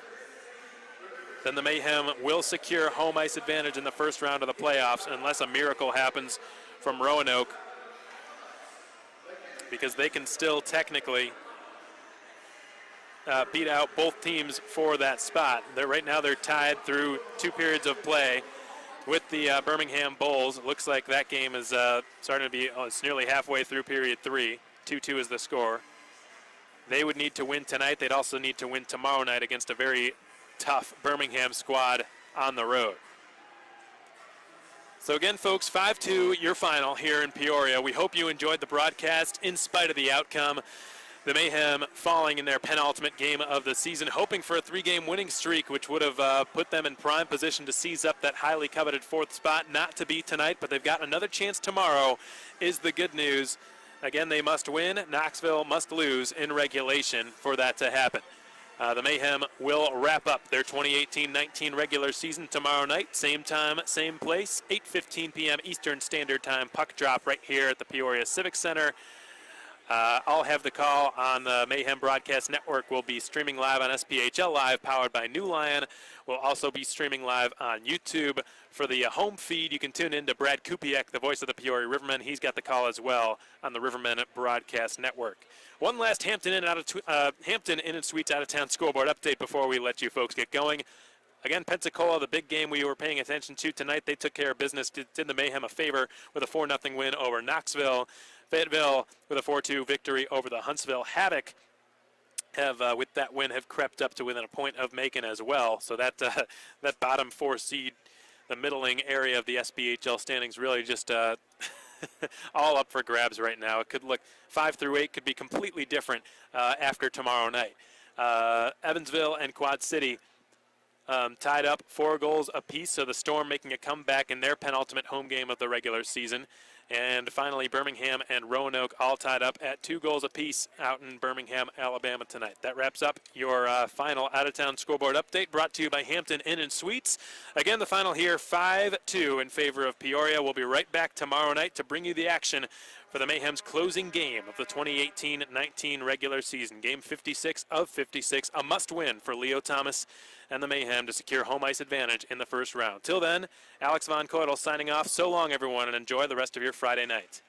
then the Mayhem will secure home ice advantage in the first round of the playoffs, unless a miracle happens from Roanoke, because they can still technically beat out both teams for that spot. Right now they're tied through 2 periods of play with the Birmingham Bulls. It looks like that game is starting to be, it's nearly halfway through period 3. 2-2 is the score. They would need to win tonight. They'd also need to win tomorrow night against a very tough Birmingham squad on the road. So again, folks, 5-2 your final here in Peoria. We hope you enjoyed the broadcast in spite of the outcome. The Mayhem falling in their penultimate game of the season, hoping for a 3-game winning streak, which would have put them in prime position to seize up that highly coveted 4th spot. Not to be tonight, but they've got another chance tomorrow is the good news. Again, they must win. Knoxville must lose in regulation for that to happen. The Mayhem will wrap up their 2018-19 regular season tomorrow night. Same time, same place, 8:15 p.m. Eastern Standard Time. Puck drop right here at the Peoria Civic Center. I'll have the call on the Mayhem Broadcast Network. We'll be streaming live on SPHL Live, powered by New Lion. We'll also be streaming live on YouTube. For the home feed, you can tune in to Brad Kupiec, the voice of the Peoria Rivermen. He's got the call as well on the Rivermen Broadcast Network. One last Hampton Inn and Suites out-of-town scoreboard update before we let you folks get going. Again, Pensacola, the big game we were paying attention to tonight, they took care of business, did the Mayhem a favor with a 4-0 win over Knoxville. Fayetteville with a 4-2 victory over the Huntsville Havoc have, with that win, have crept up to within a point of Macon as well. So that that bottom 4 seed, the middling area of the SPHL standings, really just all up for grabs right now. It could look 5 through 8 could be completely different after tomorrow night. Evansville and Quad City tied up 4 goals apiece, so the Storm making a comeback in their penultimate home game of the regular season. And finally, Birmingham and Roanoke all tied up at 2 goals apiece out in Birmingham, Alabama tonight. That wraps up your final out-of-town scoreboard update, brought to you by Hampton Inn and Suites. Again, the final here, 5-2 in favor of Peoria. We'll be right back tomorrow night to bring you the action for the Mayhem's closing game of the 2018-19 regular season. Game 56 of 56, a must-win for Leo Thomas and the Mayhem to secure home ice advantage in the first round. Till then, Alex Von Coydel signing off. So long, everyone, and enjoy the rest of your Friday night.